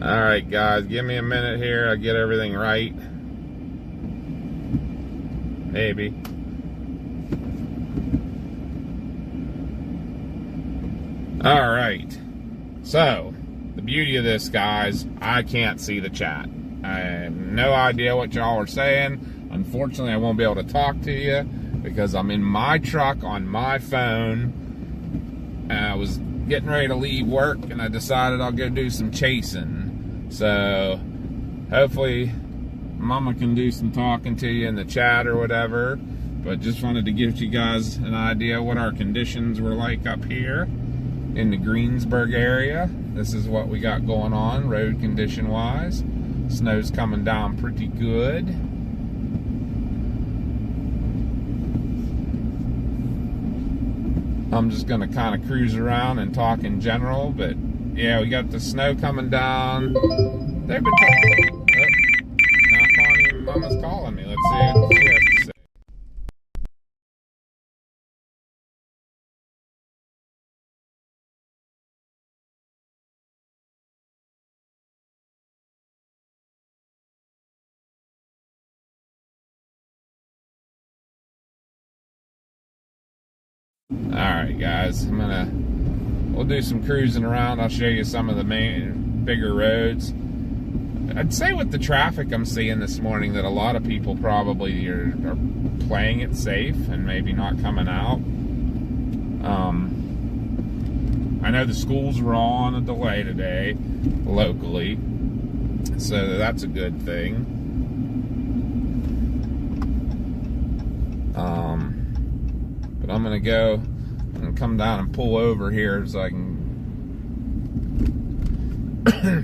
Alright guys, give me a minute here. I'll get everything right. Maybe. Alright. So, the beauty of this, guys, I can't see the chat. I have no idea what y'all are saying. Unfortunately, I won't be able to talk to you because I'm in my truck on my phone. I was getting ready to leave work and I decided I'll go do some chasing. So, hopefully, Mama can do some talking to you in the chat or whatever. But just wanted to give you guys an idea what our conditions were like up here in the Greensburg area. This is what we got going on road condition wise. Snow's coming down pretty good. I'm just gonna kind of cruise around and talk in general, but yeah, we got the snow coming down. They've been talking. Oh, now Connie, Mama's calling me. Let's see what she has to say. Alright guys, we'll do some cruising around. I'll show you some of the bigger roads. I'd say with the traffic I'm seeing this morning that a lot of people probably are playing it safe and maybe not coming out. I know the schools were all on a delay today, locally, so that's a good thing. But I'm gonna go and come down and pull over here so I can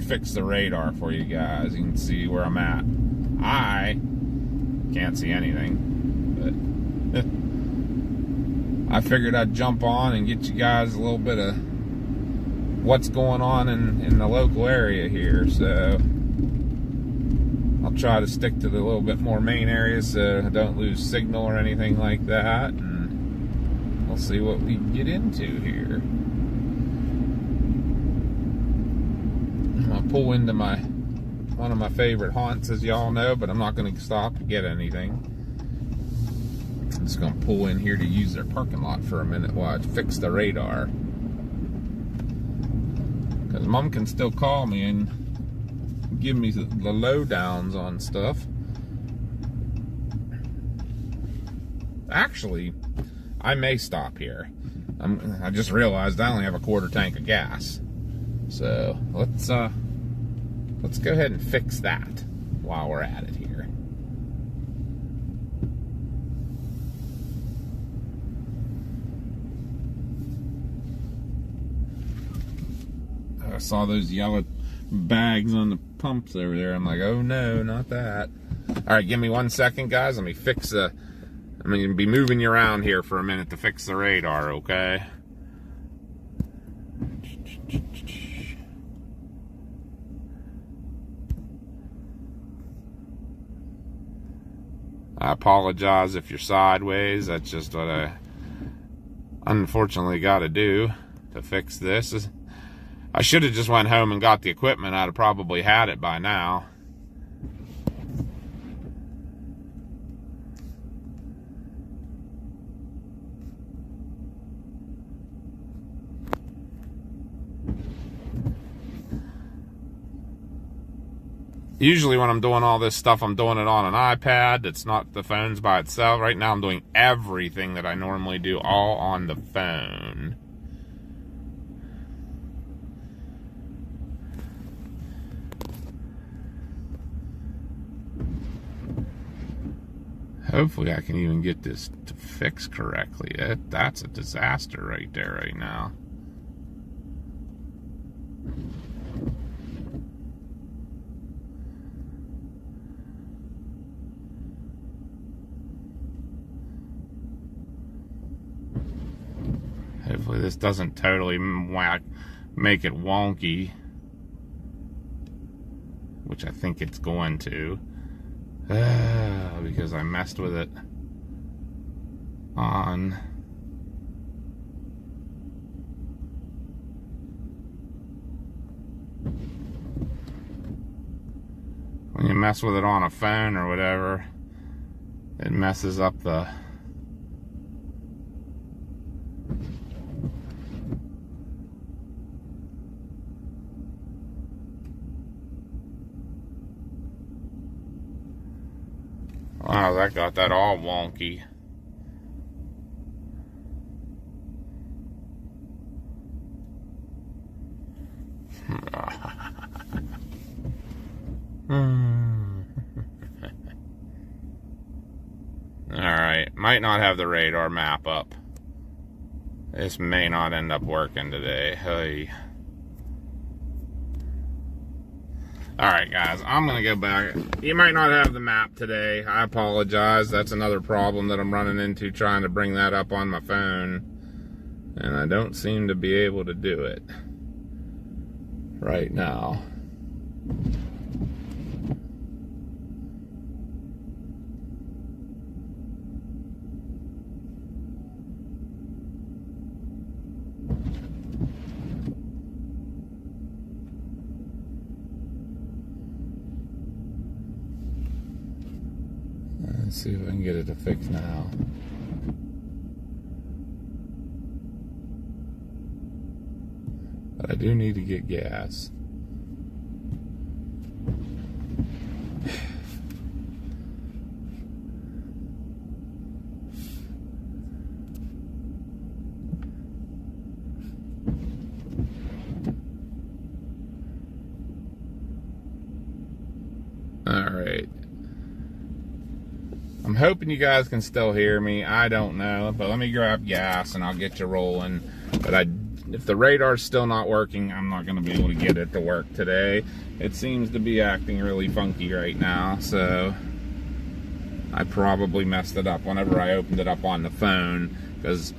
fix the radar for you guys. You can see where I'm at. I can't see anything, but I figured I'd jump on and get you guys a little bit of what's going on in the local area here. So I'll try to stick to the little bit more main areas so I don't lose signal or anything like that. And we'll see what we can get into here. I'm gonna pull into one of my favorite haunts, as y'all know, but I'm not gonna stop to get anything. I'm just gonna pull in here to use their parking lot for a minute while I fix the radar. Because Mom can still call me and give me the lowdowns on stuff. Actually, I may stop here. I just realized I only have a quarter tank of gas. So let's go ahead and fix that while we're at it here. I saw those yellow bags on the pumps over there. I'm like, oh no, not that. All right, give me 1 second, guys. Let me fix I'm going to be moving you around here for a minute to fix the radar, okay? I apologize if you're sideways. That's just what I unfortunately got to do to fix this. I should have just went home and got the equipment. I'd have probably had it by now. Usually when I'm doing all this stuff, I'm doing it on an iPad. It's not the phone's by itself. Right now I'm doing everything that I normally do all on the phone. Hopefully I can even get this to fix correctly. That's a disaster right there right now. Hopefully this doesn't totally make it wonky, which I think it's going to, because I messed with it on when you mess with it on a phone or whatever, it messes up the wow, that got that all wonky. Alright, might not have the radar map up. This may not end up working today. Hey. Alright guys, I'm gonna go back. You might not have the map today. I apologize. That's another problem that I'm running into trying to bring that up on my phone. And I don't seem to be able to do it right now. Let's see if I can get it to fix now. But I do need to get gas. Alright. I'm hoping you guys can still hear me. I don't know, but let me grab gas and I'll get you rolling. But if the radar's still not working, I'm not going to be able to get it to work today. It seems to be acting really funky right now, so I probably messed it up whenever I opened it up on the phone, because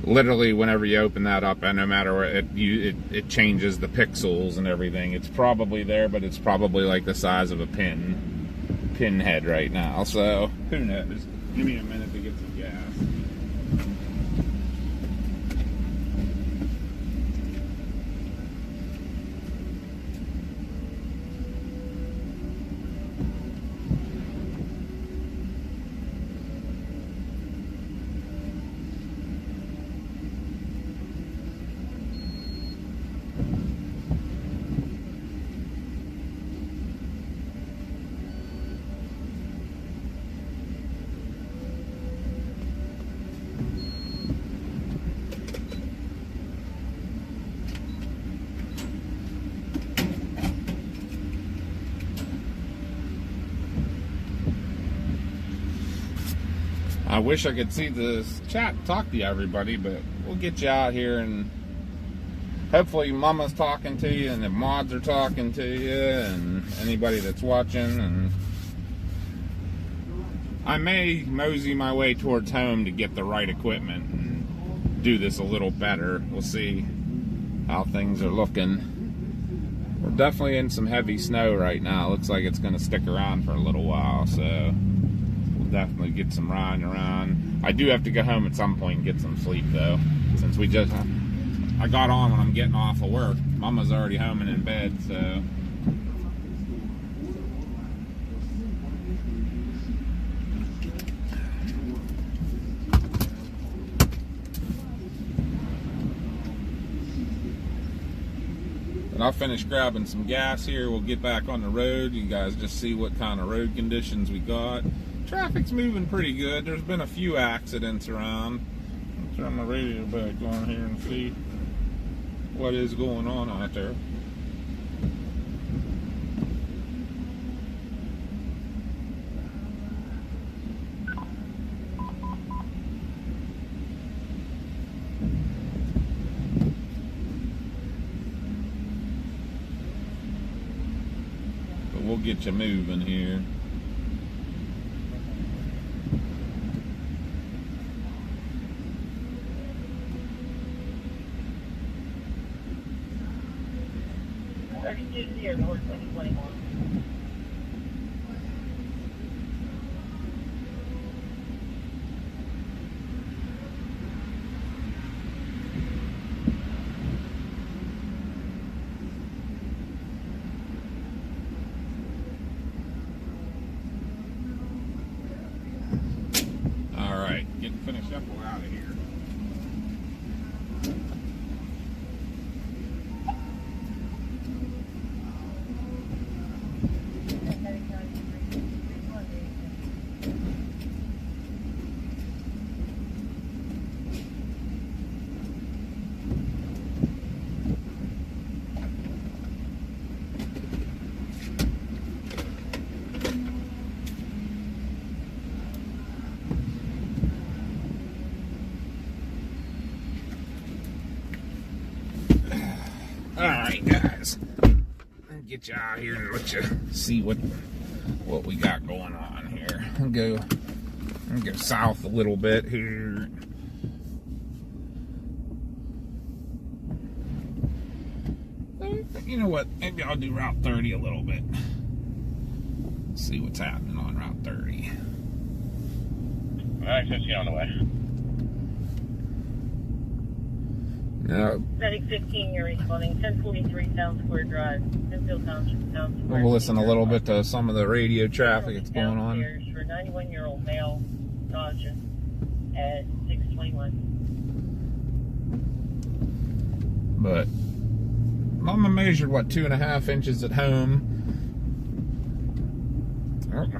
literally whenever you open that up, and no matter where it changes the pixels and everything. It's probably there, but it's probably like the size of a pinhead right now, so who knows. Give me a minute to get some gas. I wish I could see this chat and talk to everybody, but we'll get you out here, and hopefully Mama's talking to you, and the mods are talking to you, and anybody that's watching. And I may mosey my way towards home to get the right equipment and do this a little better. We'll see how things are looking. We're definitely in some heavy snow right now. Looks like it's going to stick around for a little while, so definitely get some riding around. I do have to go home at some point and get some sleep though, since I got on when I'm getting off of work. Mama's already home and in bed, so but I'll finish grabbing some gas here. We'll get back on the road. You guys just see what kind of road conditions we got. Traffic's moving pretty good. There's been a few accidents around. I'll turn my radio back on here and see what is going on out there. But we'll get you moving here. North 2021. knuckle out of here. Alright guys, I'll get you out here and let you see what we got going on here. I'll go south a little bit here. You know what, maybe I'll do Route 30 a little bit. See what's happening on Route 30. Alright, 15 on the way. No. Medic 15, you're responding. 1043 Town Square Drive, Penfield Township, Town Square. We'll listen a little bit to some of the radio traffic that's going on. For a 91-year-old male, nausea at 621. But Mama measured, what, 2.5 inches at home.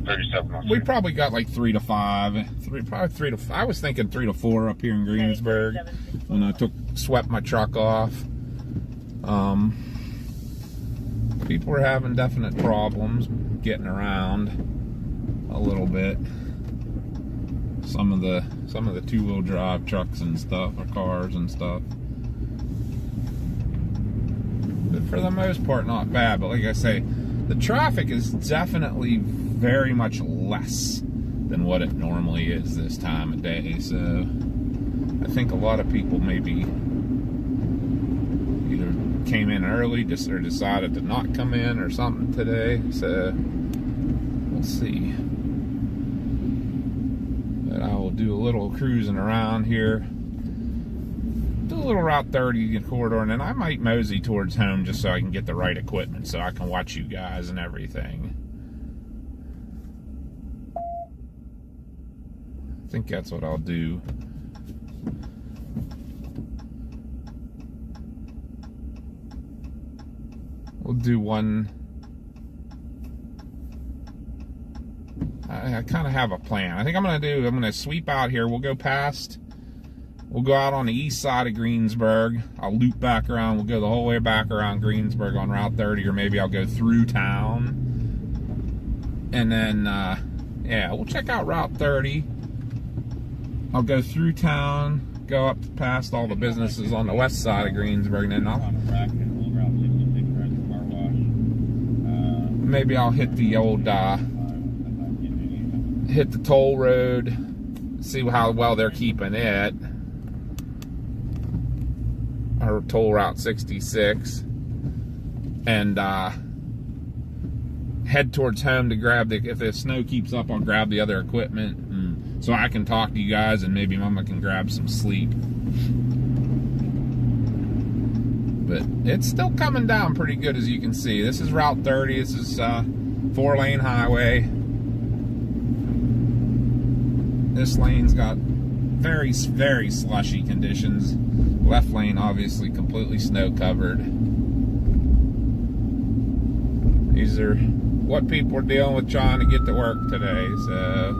37. We probably got like 3 to 5. Probably 3 to 5. I was thinking 3 to 4 up here in Greensburg when I swept my truck off. People were having definite problems getting around a little bit. Some of the 2-wheel drive trucks and stuff, or cars and stuff. But for the most part, not bad. But like I say, the traffic is definitely very much less than what it normally is this time of day. So I think a lot of people maybe either came in early or decided to not come in or something today. So we'll see. But I will do a little cruising around here. Do a little Route 30 corridor, and then I might mosey towards home just so I can get the right equipment so I can watch you guys and everything. I think that's what I'll do. We'll do one. I kind of have a plan. I think I'm going to sweep out here. We'll go out on the east side of Greensburg. I'll loop back around. We'll go the whole way back around Greensburg on Route 30, or maybe I'll go through town. And then, yeah, we'll check out Route 30. I'll go through town, go up past all the businesses on the west side of Greensburg, and then maybe I'll hit the old, hit the toll road, see how well they're keeping it. Or toll Route 66, and head towards home to grab if the snow keeps up, I'll grab the other equipment, so I can talk to you guys, and maybe Mama can grab some sleep. But it's still coming down pretty good, as you can see. This is Route 30. This is 4-lane highway. This lane's got very, very slushy conditions. Left lane obviously completely snow covered. These are what people are dealing with trying to get to work today, so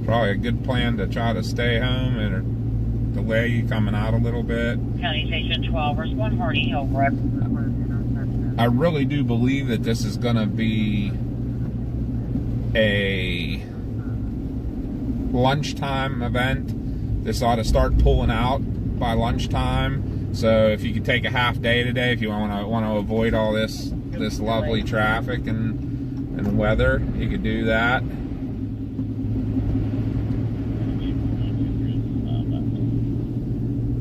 probably a good plan to try to stay home and delay you coming out a little bit. County Station 12, respond Hardy Hill. I really do believe that this is going to be a lunchtime event. This ought to start pulling out by lunchtime. So if you could take a half day today, if you want to avoid all this lovely traffic and weather, you could do that.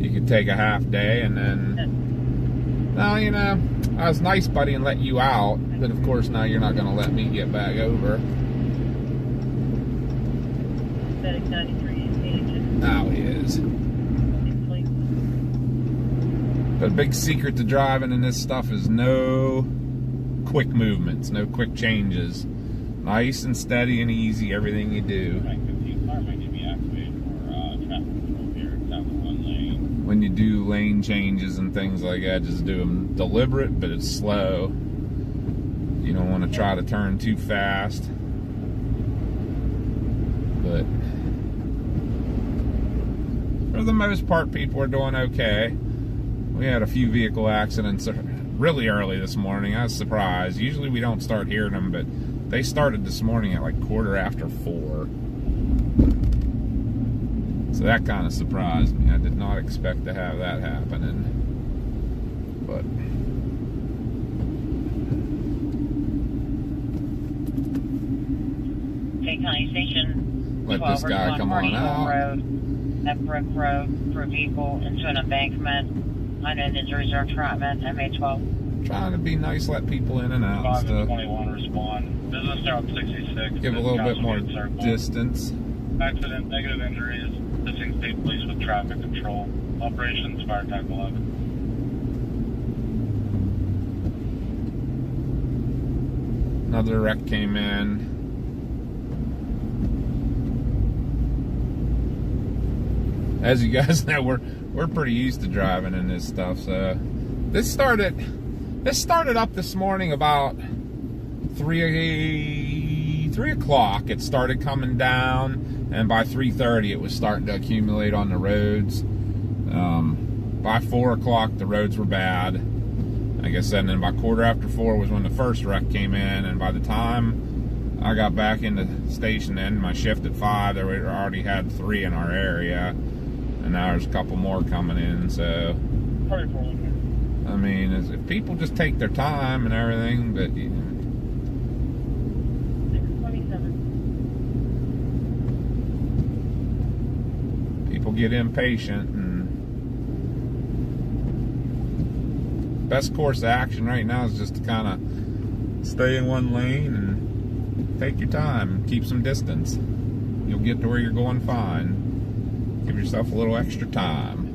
You could take a half day, and then, now, you know, I was nice, buddy, and let you out, but of course now you're not going to let me get back over. Medic 93. Now he is. But a big secret to driving in this stuff is no quick movements, no quick changes. Nice and steady and easy, everything you do. when you do lane changes and things like that, just do them deliberate, but it's slow. You don't want to try to turn too fast. But for the most part, people are doing okay. We had a few vehicle accidents really early this morning. I was surprised. Usually we don't start hearing them, but they started this morning at like 4:15. So that kind of surprised me. I did not expect to have that happening. But Tate County Station. let this guy come on out. Road, at Brook Road for a vehicle into an embankment. Unknown injuries or entrapment. MA12. Trying to be nice, let people in and out and 5 and stuff. 21 respond. Business route 66. Give a little bit more Circle. distance. Accident, negative injuries. Assisting state police with traffic control. Operations, fire attack 11. Another wreck came in. As you guys know, we're pretty used to driving in this stuff. So this started up this morning about 3 o'clock. It started coming down, and by 3:30 it was starting to accumulate on the roads. By 4 o'clock the roads were bad. Like I said, and then about 4:15 was when the first wreck came in, and by the time I got back in the station to end my shift at 5, there we already had 3 in our area, and now there's a couple more coming in. So I mean, if people just take their time and everything, but you know, 627. people get impatient, and best course of action right now is just to kind of stay in one lane and take your time and keep some distance. You'll get to where you're going fine. Give yourself a little extra time.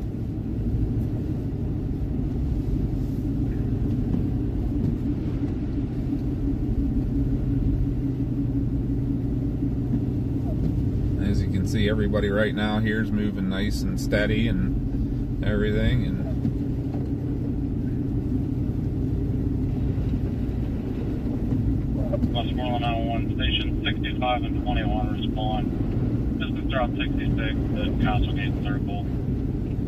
As you can see, everybody right now here is moving nice and steady and everything, and Westmoreland 911 station 65 and 21 respond. Business route 66 at Castlegate Circle.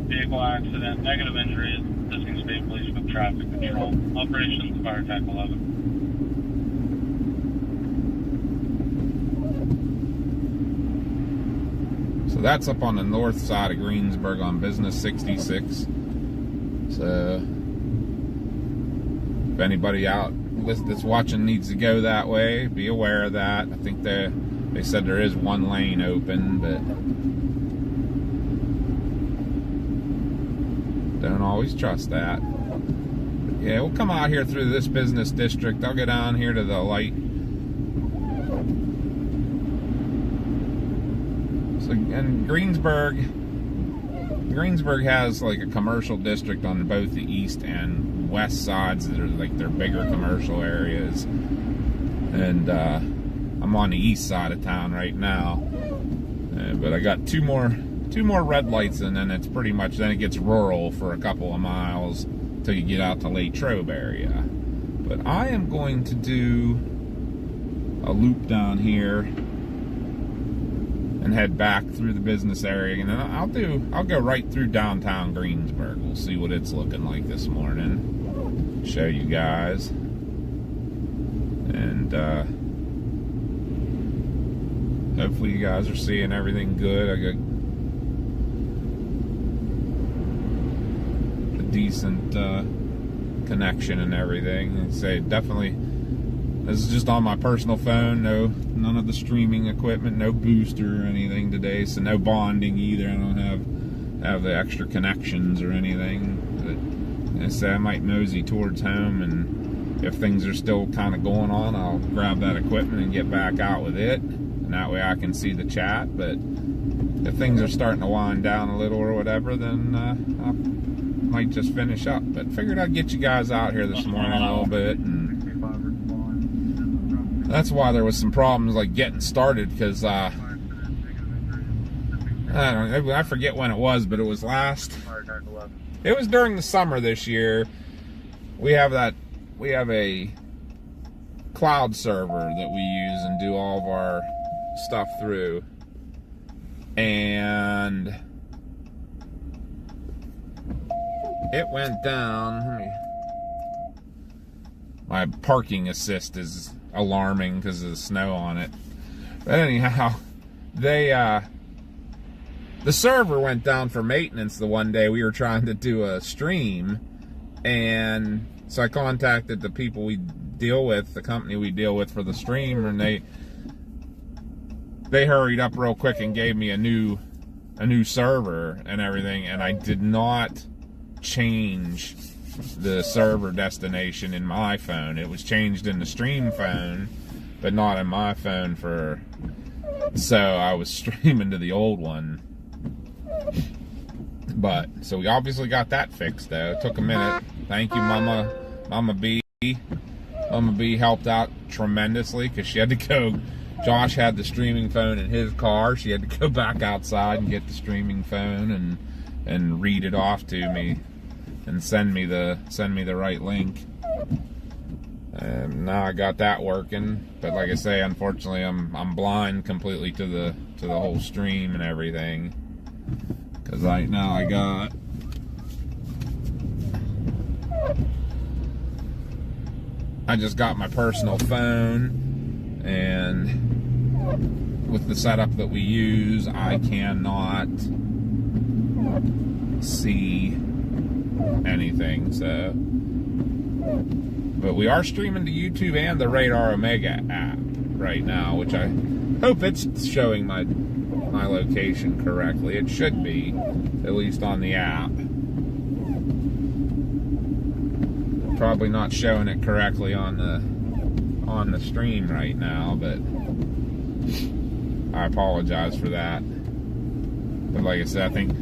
Vehicle accident, negative injuries, assisting state police with traffic control. Operations, fire attack 11. so that's up on the north side of Greensburg on Business 66. So if anybody out that's watching needs to go that way, be aware of that. I think they said there is one lane open, but don't always trust that. But yeah, we'll come out here through this business district. I'll go down here to the light. So, and Greensburg has like a commercial district on both the east and west sides that are like their bigger commercial areas. And I'm on the east side of town right now, but I got two more red lights, and then it's pretty much, then it gets rural for a couple of miles till you get out to Latrobe area. But I am going to do a loop down here and head back through the business area, and then I'll go right through downtown Greensburg. We'll see what it's looking like this morning, show you guys, and hopefully you guys are seeing everything good. I got a decent connection and everything. I'd say definitely, this is just on my personal phone, none of the streaming equipment, no booster or anything today, so no bonding either. I don't have the extra connections or anything. But I say I might mosey towards home, and if things are still kind of going on, I'll grab that equipment and get back out with it, and that way I can see the chat. But if things are starting to wind down a little or whatever, then I might just finish up. But figured I'd get you guys out here this morning a little bit, and that's why there was some problems like getting started, because I don't know, I forget when it was, but it was it was during the summer this year. We have a cloud server that we use and do all of our stuff through. And it went down. My parking assist is alarming because of the snow on it. But anyhow, the server went down for maintenance the one day we were trying to do a stream. And so I contacted the people we deal with, the company we deal with for the stream, and they hurried up real quick and gave me a new server and everything, and I did not change the server destination in my phone. It was changed in the stream phone, but not in my phone so I was streaming to the old one. But so we obviously got that fixed though. It took a minute. Thank you, Mama B. Mama B helped out tremendously because she had to go. Josh had the streaming phone in his car. She had to go back outside and get the streaming phone and read it off to me and send me the right link. And now I got that working. But like I say, unfortunately, I'm blind completely to the whole stream and everything. Because right now I just got my personal phone, and with the setup that we use, I cannot see anything. So, but we are streaming to YouTube and the Radar Omega app right now, which I hope it's showing my location correctly. It should be, at least on the app. Probably not showing it correctly on the stream right now, but I apologize for that. But like I said, I think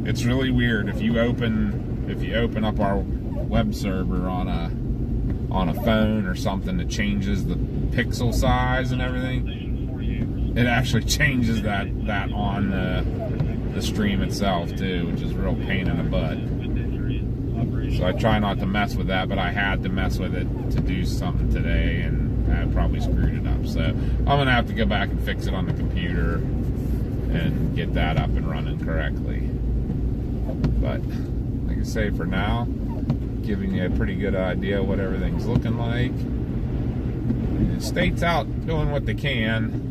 it's really weird if you open up our web server on a phone or something that changes the pixel size and everything. It actually changes that on the stream itself too, which is a real pain in the butt. So I try not to mess with that, but I had to mess with it to do something today, and I probably screwed it up. So I'm gonna have to go back and fix it on the computer and get that up and running correctly. But like I say, for now, giving you a pretty good idea of what everything's looking like. The state's out doing what they can.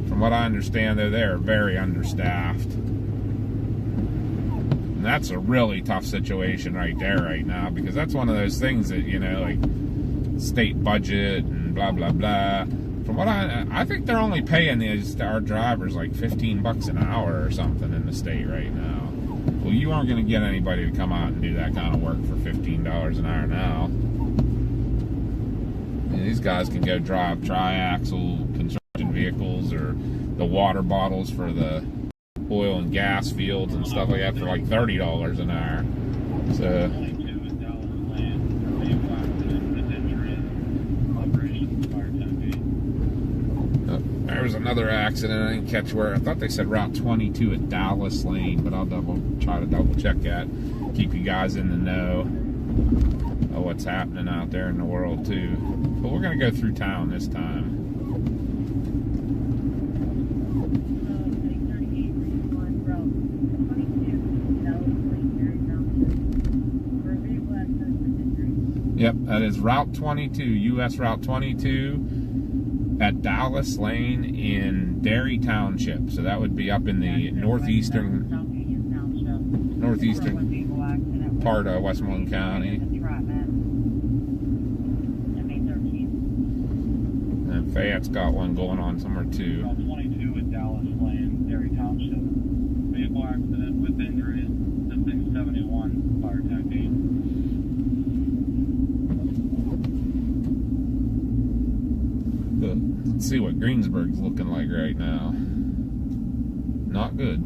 From what I understand, they're very understaffed. And that's a really tough situation right there right now, because that's one of those things that, you know, like state budget and blah, blah, blah. From what I think they're only paying our drivers like $15 an hour or something in the state right now. Well, you aren't going to get anybody to come out and do that kind of work for $15 an hour now. And these guys can go drive triaxle construction vehicles or the water bottles for the oil and gas fields and stuff like that for like $30 an hour. So there's another accident. I didn't catch where. I thought they said Route 22 at Dallas Lane, but I'll try to double check that. Keep you guys in the know of what's happening out there in the world too. But we're gonna go through town this time. Yep, that is Route 22, U.S. Route 22 at Dallas Lane in Derry Township. So that would be up in the northeastern part of Westmoreland County. And Fayette's got one going on somewhere too. Route 22 at Dallas Lane, Derry Township. Vehicle accident with injuries. District 71, fire technique. Let's see what Greensburg's looking like right now. Not good.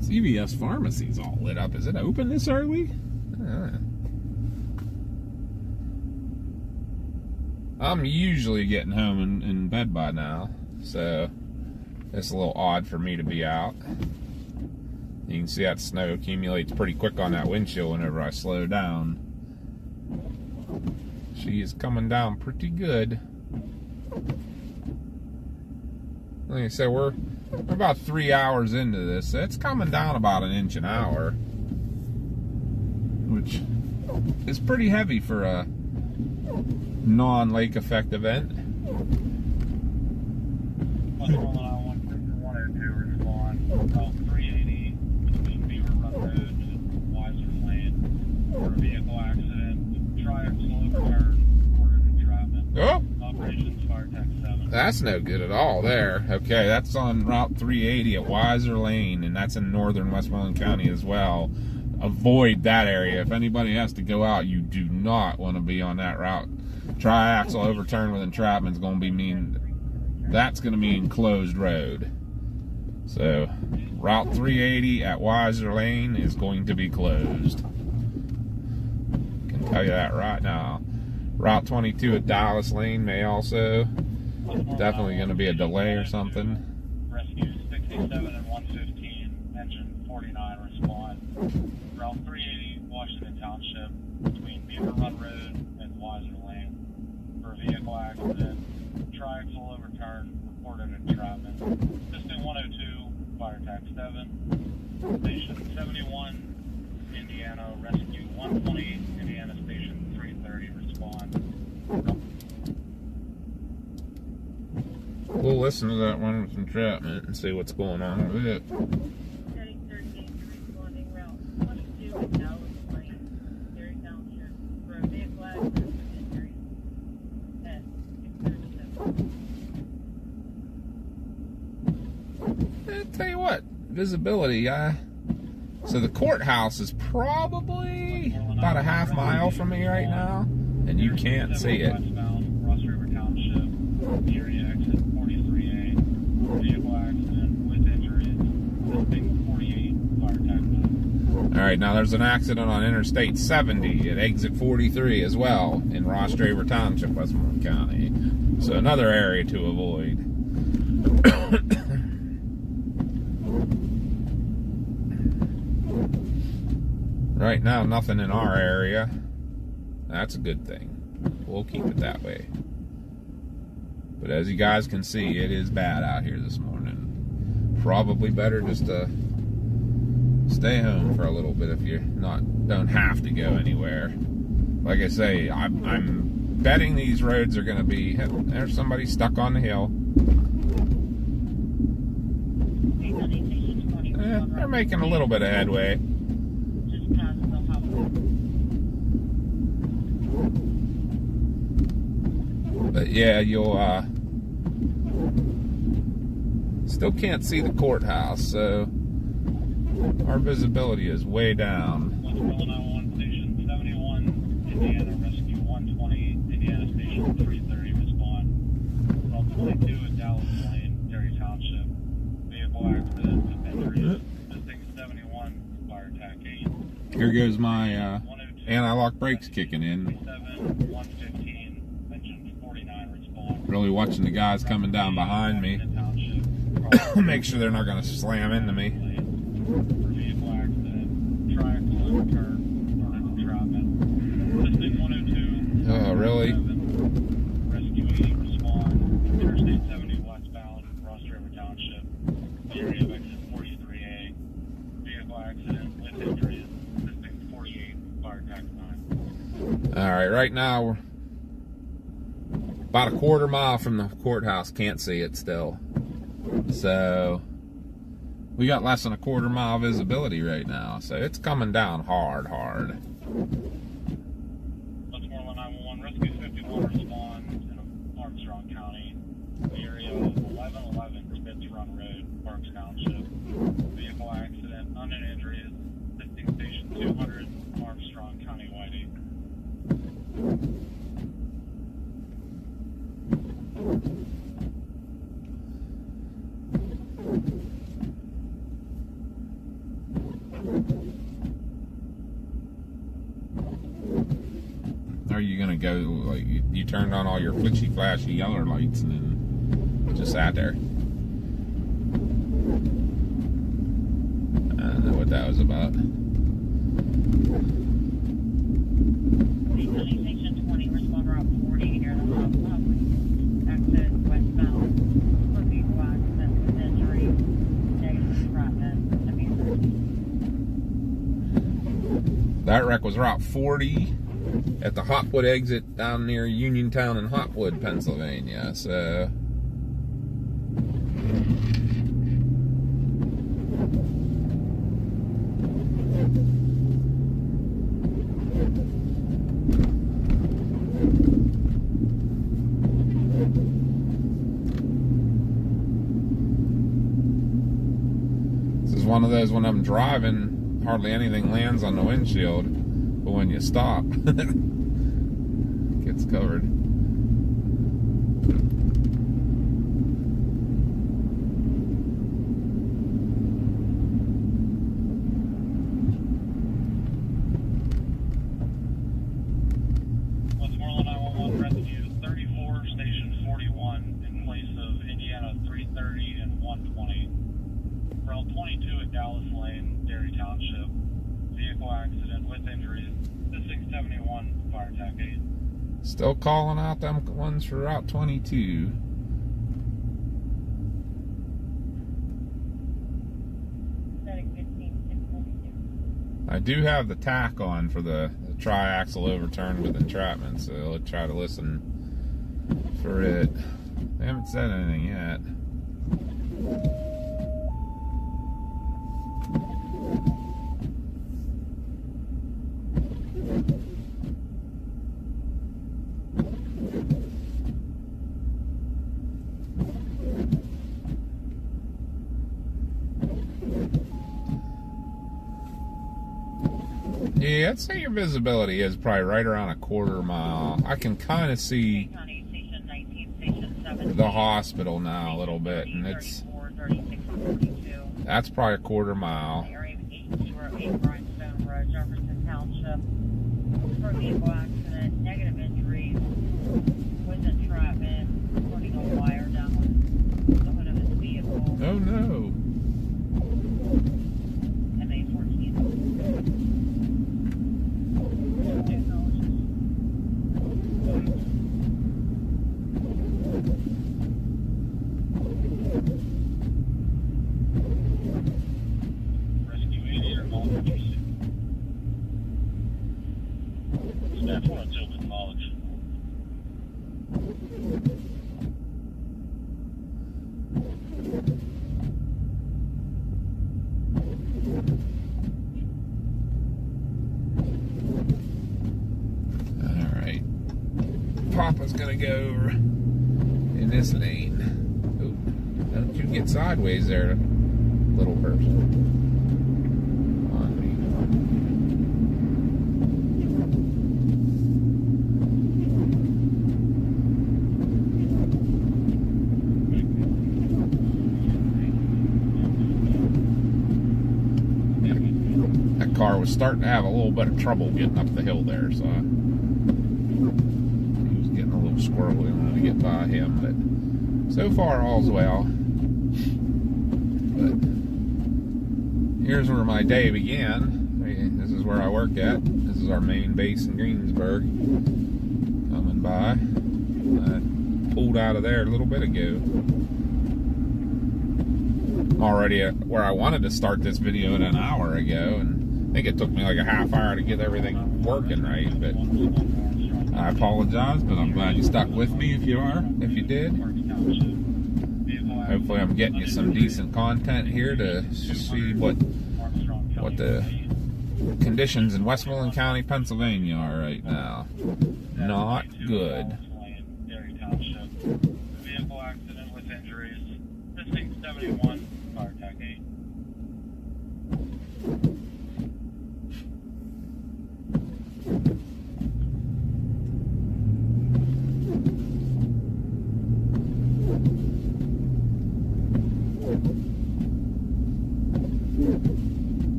CVS Pharmacy's all lit up. Is it open this early? I'm usually getting home in bed by now, so it's a little odd for me to be out. You can see that snow accumulates pretty quick on that windshield whenever I slow down. She is coming down pretty good. Like I said, we're about 3 hours into this. So it's coming down about 1 inch an hour, which is pretty heavy for a non-lake effect event. Route 380 between Beaver Run Road and Weiser Lane for a vehicle accident. Triaxle overturned, reported entrapment. Oh! Operations Fire Tech 7. That's no good at all there. Okay, that's on Route 380 at Weiser Lane, and that's in northern Westmoreland County as well. Avoid that area. If anybody has to go out, you do not want to be on that route. Triaxle overturn with entrapment is going to be that's going to mean closed road. So, Route 380 at Weiser Lane is going to be closed. Can tell you that right now. Route 22 at Dallas Lane may also. Definitely going to be a delay or something. Rescue 67 and 115, engine 49 respond. Route 380, Washington Township, between Beaver Run Road and Weiser Lane for a vehicle accident. Triaxle overturned, reported entrapment. Piston 102, Fire Tech 7. Station 71, Indiana, Rescue 120, Indiana Station 330 respond. We'll listen to that one with entrapment and see what's going on with it. Heading 38 to responding route 22 at Dallas Lane, Gary Township, for a vehicle accident with injuries at 6:37. I'll tell you what, visibility, so the courthouse is probably about a half mile from me right now, and you can't see it. Westbound, Ross River Township, area exit 43A, vehicle accident with injuries, listing 48, Fire Tech 9. Alright, now there's an accident on Interstate 70 at exit 43 as well in Ross Draver Township, Westmoreland County. So another area to avoid. Right now, nothing in our area. That's a good thing. We'll keep it that way. But as you guys can see, it is bad out here this morning. Probably better just to stay home for a little bit if you don't have to go anywhere. Like I say, I'm betting these roads are going to be. There's somebody stuck on the hill. They're making a little bit of headway. Just past the hospital. But yeah, you'll still can't see the courthouse, so our visibility is way down. Westmoreland 911 Station 71, Indiana Rescue 120, Indiana Station 330 respond. Route 22 at Dallas Lane, Gary Township, vehicle accident with injuries, listing 71, Fire Tech 8. Here goes my 102, anti-lock brakes kicking in. 37, 115, engine 49 respond. Really watching the guys coming down behind me. Make sure they're not going to slam into me. Vehicle accident, triaxle overturn, reported entrapment. Listing 102. Oh, really? Rescue 80 respond. Interstate 70 westbound, Ross River Township. Area of exit 43A. Vehicle accident with injuries. Listing 48, Fire Tech 9. Alright, right now we're about a quarter mile from the courthouse. Can't see it still. So we got less than a quarter mile visibility right now. So it's coming down hard. Westmoreland 911, Rescue 51 respond in Armstrong County. The area of 1111 Spitz Run Road, Parks Township. Vehicle accident, unknown injuries. Listing station 200, Armstrong County Whiting. Are you going to to go, like, you turned on all your flashy yellow lights and then just sat there. I don't know what that was about. County Station 20, respond route 40 near the hub. Exit westbound. For vehicle accident with injury. Negative entrapment. That wreck was Route 40 at the Hotwood exit down near Uniontown and Hotwood, Pennsylvania. So this is one of those, when I'm driving, hardly anything lands on the windshield, but when you stop, it gets covered. Westmoreland 911 rescue 34, station 41 in place of Indiana 330 and 120. Route 22 at Dallas Lane, Derry Township. Vehicle accident with injuries. 671 fire attack 8. Still calling out them ones for Route 22. I do have the tack on for the triaxle overturn with entrapment, so let's try to listen for it. They haven't said anything yet. Yeah, I'd say your visibility is probably right around a quarter mile. I can kind of see the hospital now a little bit, and that's probably a quarter mile. Area of 808 Grindstone Road, Jefferson Township. For a vehicle accident, negative injuries with entrapment, putting a wire down the hood of his vehicle. Oh no. Papa's gonna go over in this lane. Ooh, don't you get sideways there, little person. On me. That car was starting to have a little bit of trouble getting up the hill there, so squirrely, wanted to get by him, but so far all's well. But here's where my day began. This is where I work at. This is our main base in Greensburg. Coming by. I pulled out of there a little bit ago. I'm already at where I wanted to start this video an hour ago, and I think it took me like a half hour to get everything working right, but I apologize, but I'm glad you stuck with me if you did. Hopefully I'm getting you some decent content here to see what the conditions in Westmoreland County, Pennsylvania are right now. Not good. Vehicle accident with injuries. 671 fire attack 8.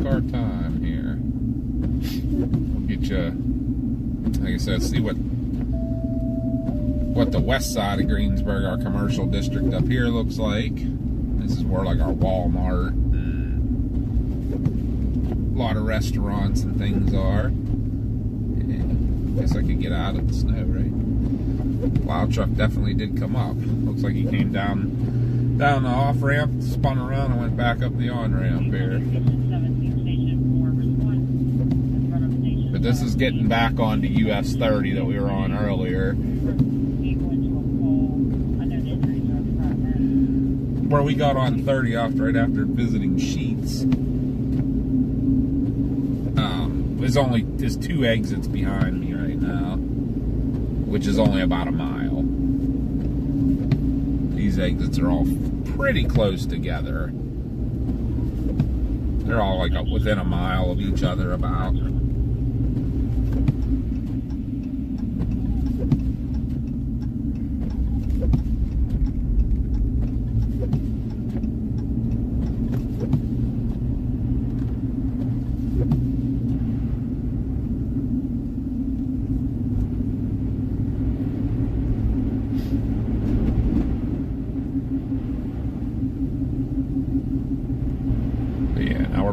our time here. We'll get you, like I said, see what the west side of Greensburg, our commercial district up here, looks like. This is where like our Walmart, a lot of restaurants and things are. Yeah, guess I could get out of the snow, right? Plow truck definitely did come up. Looks like he came down the off ramp, spun around, and went back up the on ramp here. But this is getting back onto US 30 that we were on earlier, where we got on 30 right after visiting Sheets. There's 2 exits behind me right now, which is only about a mile. These exits are all pretty close together. They're all like within a mile of each other about.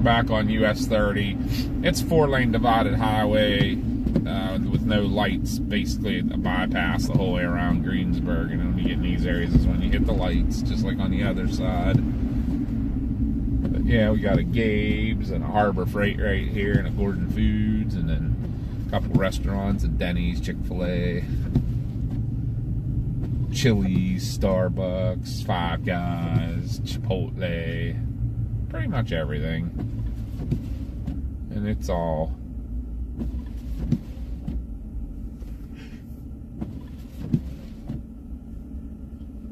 Back on US 30. It's 4-lane divided highway with no lights, basically a bypass the whole way around Greensburg, and when you get in these areas is when you hit the lights, just like on the other side. But yeah, we got a Gabe's and a Harbor Freight right here, and a Gordon Foods, and then a couple restaurants, a Denny's, Chick-fil-A, Chili's, Starbucks, Five Guys, Chipotle, pretty much everything. And it's all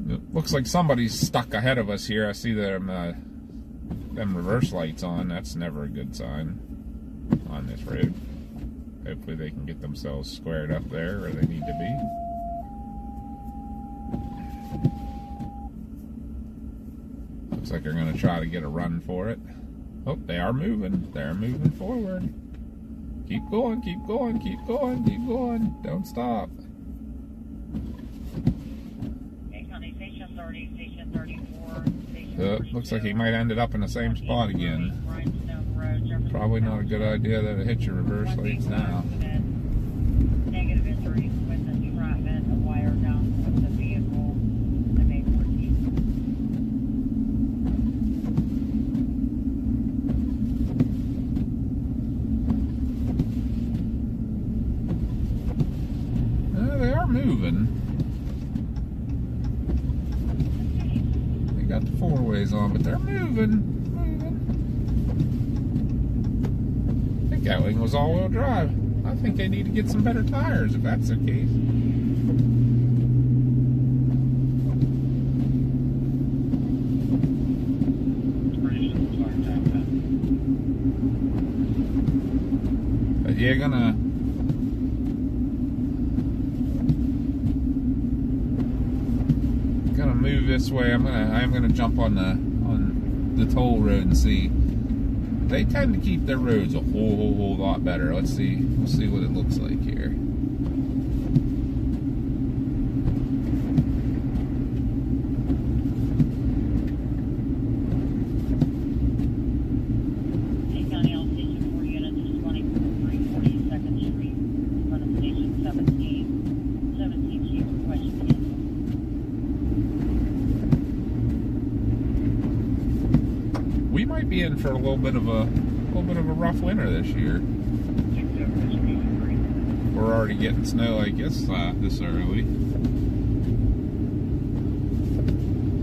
it looks like somebody's stuck ahead of us here. I see them reverse lights on. That's never a good sign on this road. Hopefully they can get themselves squared up there where they need to be. Looks like they're going to try to get a run for it. Oh, they are moving. They're moving forward. Keep going, keep going, keep going, keep going. Don't stop. County Station 30, Station 34, Looks like he might have ended up in the same spot again. Probably not a good idea that it hit your reverse lights now. Negative injury with entrapment, a wire down with the vehicle, the May 14th. They are moving. They got the 4-ways on, but they're moving. I think that wing was all-wheel drive. I think they need to get some better tires if that's the case. But you're gonna move this way. I'm gonna jump on the toll road and see. They tend to keep their roads a whole lot better. Let's see. We'll see what it looks like here. County L Station 4 units responding from 342nd Street, in front of Station 17. 17 chief requesting cancel. We might be in for a little bit of a rough winter this year. We're already getting snow, I guess, this early.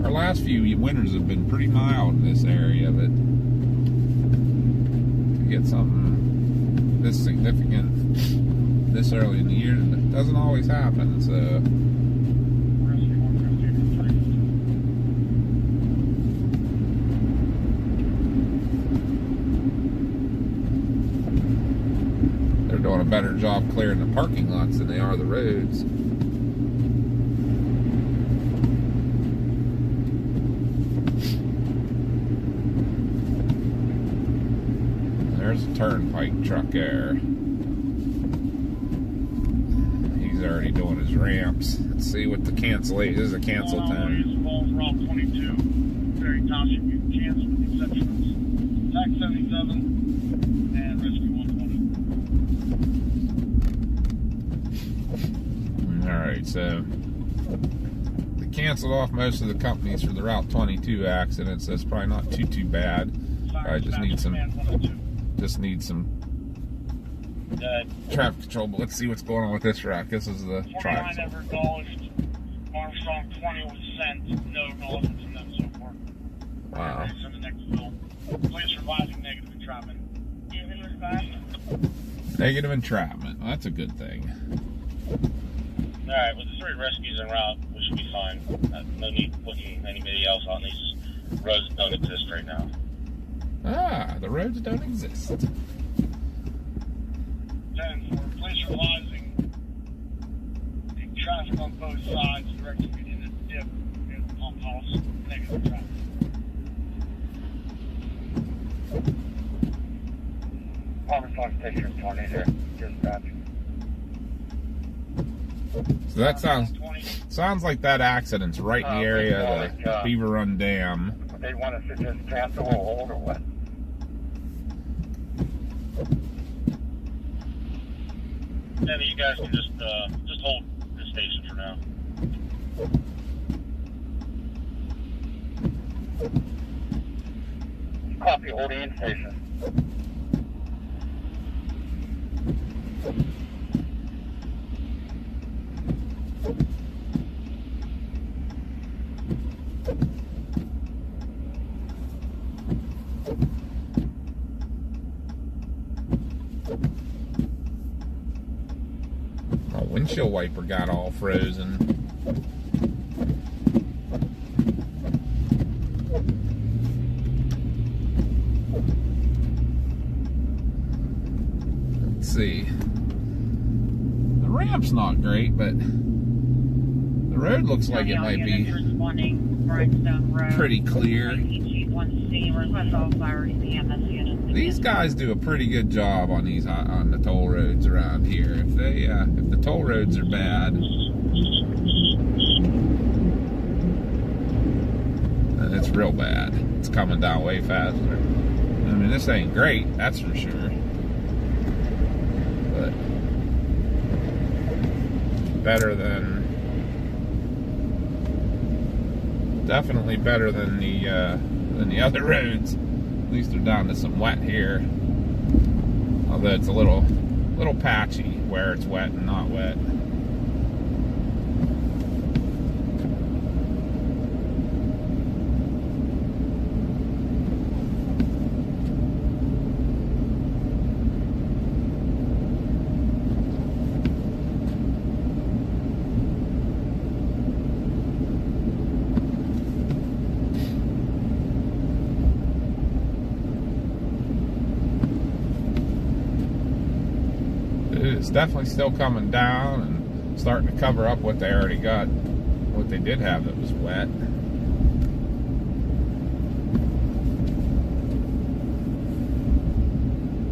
Our last few winters have been pretty mild in this area, but to get something this significant this early in the year, it doesn't always happen, so. Doing a better job clearing the parking lots than they are the roads. turnpike truck there. He's already doing his ramps. Let's see what the cancellation is. A cancel time. Falls Route 22, Ferry Township, you can cancel with the exception of TAC 77 and Rescue 120. Alright, so they canceled off most of the companies for the Route 22 accidents. That's probably not too bad. I just need some traffic control, but let's see what's going on with this route. This is the 29 trial. never acknowledged. Armstrong 20 was sent. No acknowledgement from them so far. Wow. From the next bill. Police revising negative entrapment. Negative entrapment. Well, that's a good thing. Alright, with the 3 rescues en route, we should be fine. No need putting anybody else on these roads that don't exist right now. Ah, the roads don't exist. 10 for police revising the traffic on both sides, directing me in a dip near the pump house, negative traffic. Armstrong Station 20 here, dispatch. So that sounds like that accident's right in the area of the Beaver Run Dam. They want us to just cancel or hold or what? Yeah, you guys can just hold this station for now. Copy, hold in station. My windshield wiper got all frozen. Let's see. The ramp's not great, but the road looks like it might be pretty clear. These guys do a pretty good job on these on the toll roads around here. If the toll roads are bad, then it's real bad. It's coming down way faster. I mean, this ain't great, that's for sure. But definitely better than the other roads. At least they're down to some wet here. Although it's a little patchy where it's wet and not wet. It's definitely still coming down and starting to cover up what they already got, what they did have that was wet.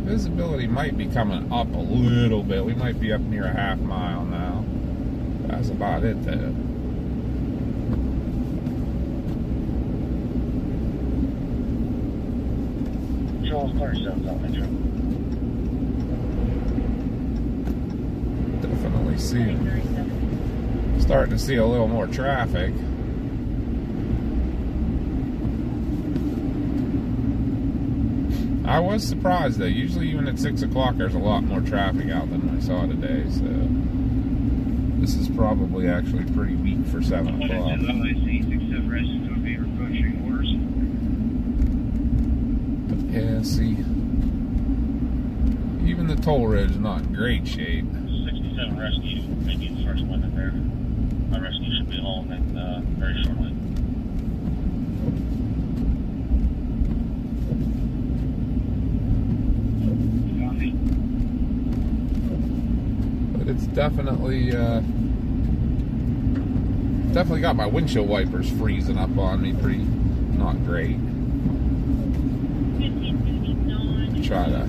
Visibility might be coming up a little bit. We might be up near a half mile now. That's about it though. Joel 37's on the job. Definitely starting to see a little more traffic. I was surprised though. Usually even at 6 o'clock there's a lot more traffic out than I saw today, so this is probably actually pretty weak for 7 o'clock. Yeah, see, even the toll road's not in great shape. 67 rescue, maybe the first one in there. My rescue should be home very shortly. But it's definitely got my windshield wipers freezing up on me, pretty not great. Try to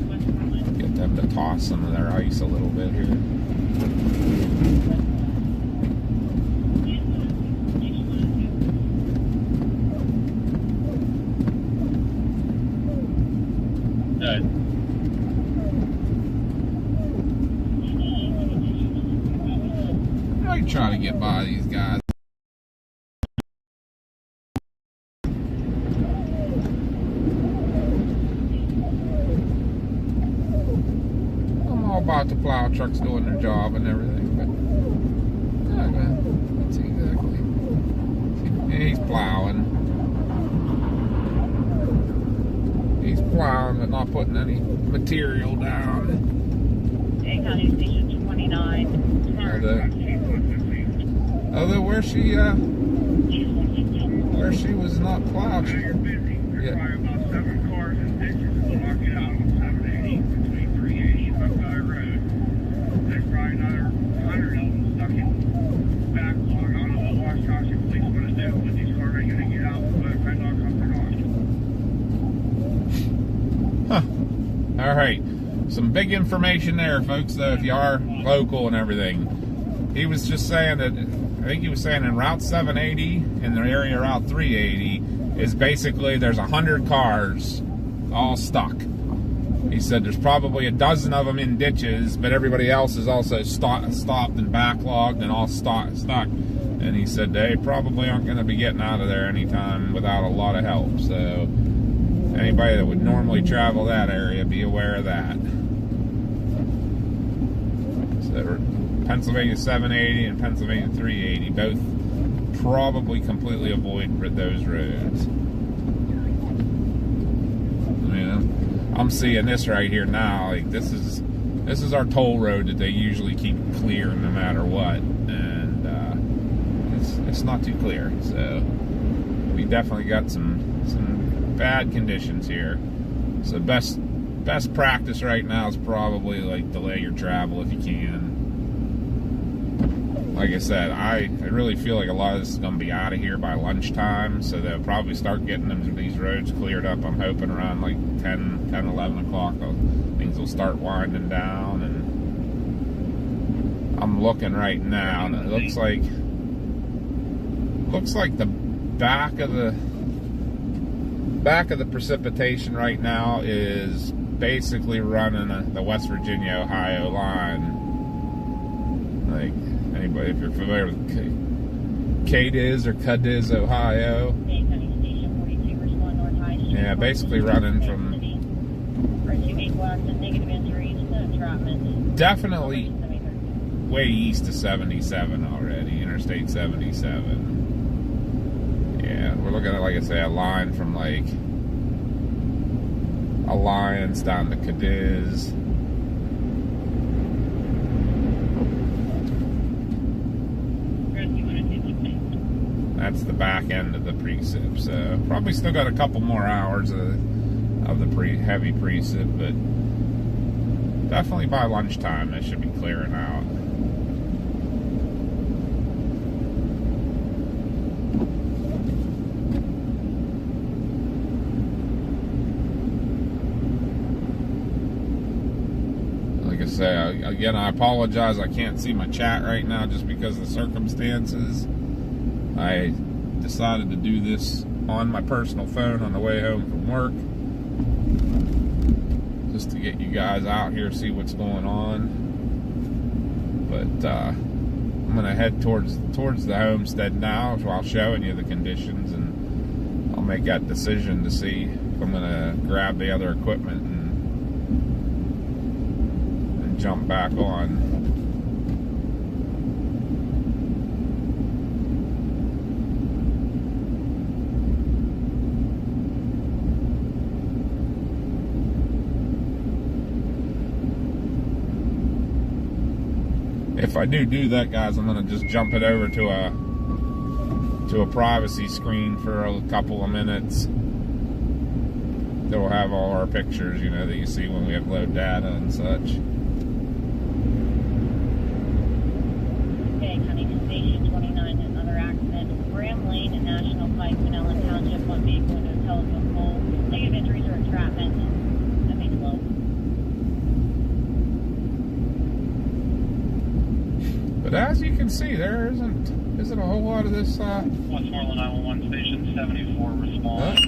have to toss some of their ice a little bit here. I try to get by these guys. I'm all about the plow trucks doing their job and everything, but that's exactly. He's plowing. He's plowing, but not putting any material down. County Station 29. Although where she was not plowed. You're busy. There's probably about 7 cars and ditches blocking out on 780 between 380 and Buckeye Road. There's probably another 100 of them stuck in backlog. I don't know what Washington police want to do, but these cars ain't going to get out by the padlock comes off. All right. Some big information there, folks, though, if you are local and everything. He was just saying that, I think he was saying in Route 780, in the area Route 380, is basically there's 100 cars all stuck. He said there's probably a dozen of them in ditches, but everybody else is also stopped and backlogged and all stuck. And he said they probably aren't going to be getting out of there anytime without a lot of help. So anybody that would normally travel that area, be aware of that. So Pennsylvania 780 and Pennsylvania 380, both probably completely avoid those roads. I'm seeing this right here now. Like this is our toll road that they usually keep clear no matter what, and it's not too clear. So we definitely got some bad conditions here. So best practice right now is probably like delay your travel if you can. Like I said, I really feel like a lot of this is going to be out of here by lunchtime, so they'll probably start getting these roads cleared up. I'm hoping around like 10, 11 o'clock, things will start winding down. And I'm looking right now, and it looks like the back of the precipitation right now is basically running the West Virginia-Ohio line. Like, anybody, if you're familiar with Cadiz or Cadiz, Ohio. Yeah, basically running from definitely way east of 77 already, Interstate 77. Yeah, we're looking at, like I say, a line from like Alliance down to Cadiz. That's the back end of the precip, so probably still got a couple more hours of the heavy precip, but definitely by lunchtime it should be clearing out. Like I say, again, I apologize. I can't see my chat right now just because of the circumstances. I decided to do this on my personal phone on the way home from work, just to get you guys out here, see what's going on. But I'm gonna head towards the homestead now while showing you the conditions, and I'll make that decision to see if I'm gonna grab the other equipment and jump back on. If I do that, guys, I'm gonna just jump it over to a privacy screen for a couple of minutes. That will have all our pictures, you know, that you see when we upload data and such. Okay, Huntington Station 29, another accident. Graham Lane and National Pike, Pinellas Township, one vehicle into a telephone pole. Negative injuries or entrapment. That makes low. But as you can see, there isn't a whole lot of this. Westmoreland 911 Station 74 respond.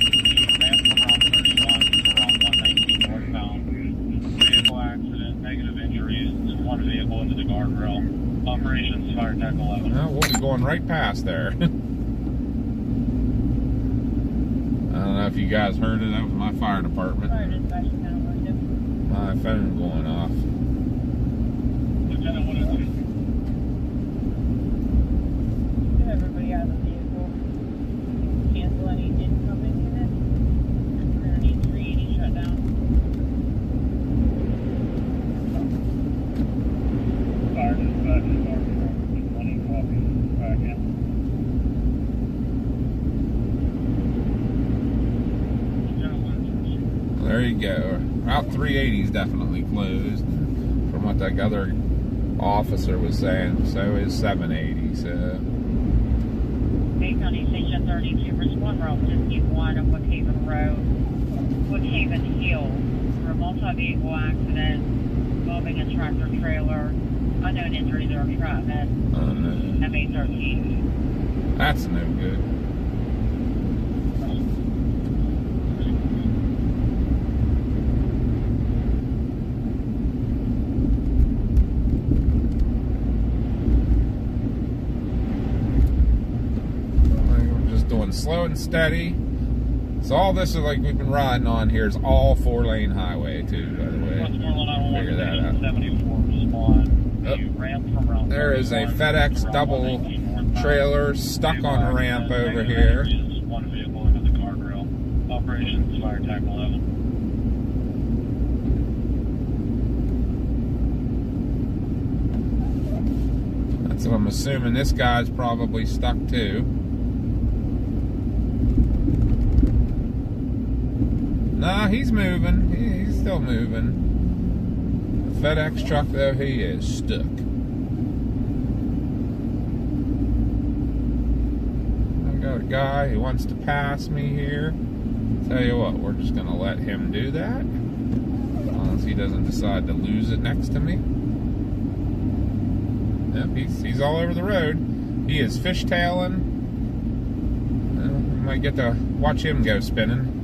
Ramp around 31 around 119 northbound. Vehicle accident, negative injuries, one vehicle into the guardrail. Operations Fire Tech 11. Well, we'll be going right past there. I don't know if you guys heard it. That was my fire department. Fire dispatch down window. My phone going off. Lieutenant, what is it? Get everybody out of the vehicle. Cancel any incoming units. We're gonna need 380 shut down. Fire dispatch 20 copies. Back in. There you go. Route 380 is definitely closed, from what that other officer was saying. So is 780. So Bay County Station 32 respond Route 51 on Woodhaven Road, Woodhaven Hills, for a multi-vehicle accident involving a tractor trailer, unknown injuries or entrapment, MA13. that's no good. Doing slow and steady. So all this is like we've been riding on here is all 4-lane highway too, by the way. Figure that out. 74 respond. Oh, Ramp from route there is a 31 FedEx around double 119 northbound. trailer stuck on a ramp over here. One vehicle into the guardrail. Operations Fire Tech 11. That's what I'm assuming. This guy's probably stuck too. Nah, he's moving. He's still moving. The FedEx truck, though, he is stuck. I got a guy who wants to pass me here. Tell you what, we're just going to let him do that. As long as he doesn't decide to lose it next to me. Yep, he's all over the road. He is fishtailing. We might get to watch him go spinning.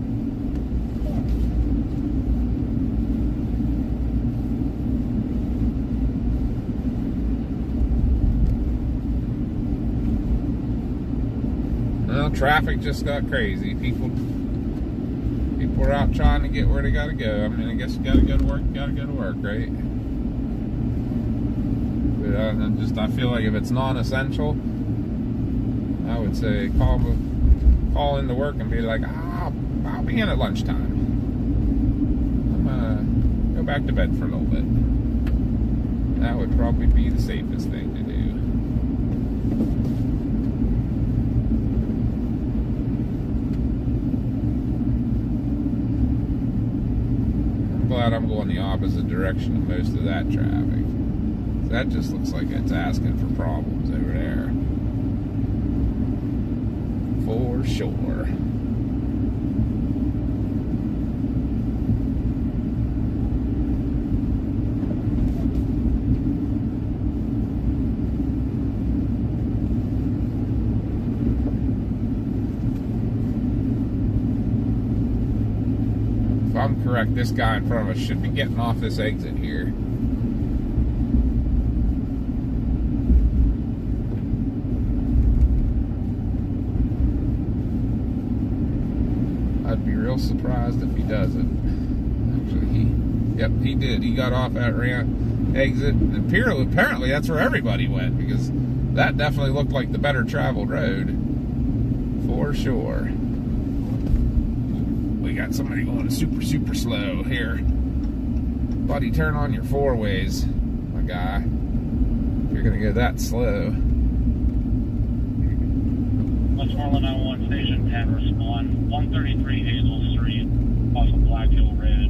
Well, traffic just got crazy. People are out trying to get where they gotta go. I mean, I guess you gotta go to work, right? But I feel like if it's non-essential, I would say call into work and be like, I'll be in at lunchtime. I'm gonna go back to bed for a little bit. That would probably be the safest thing to do. Glad I'm going the opposite direction of most of that traffic. That just looks like it's asking for problems over there. For sure. If I'm correct, this guy in front of us should be getting off this exit here. I'd be real surprised if he doesn't. Actually, he did. He got off that ramp exit. And apparently that's where everybody went, because that definitely looked like the better traveled road. For sure. We got somebody going super, super slow here. Buddy, turn on your 4-ways, my guy. If you're gonna go that slow. Westmoreland 911 Station 10 respond. 133 Hazel Street off of Black Hill Road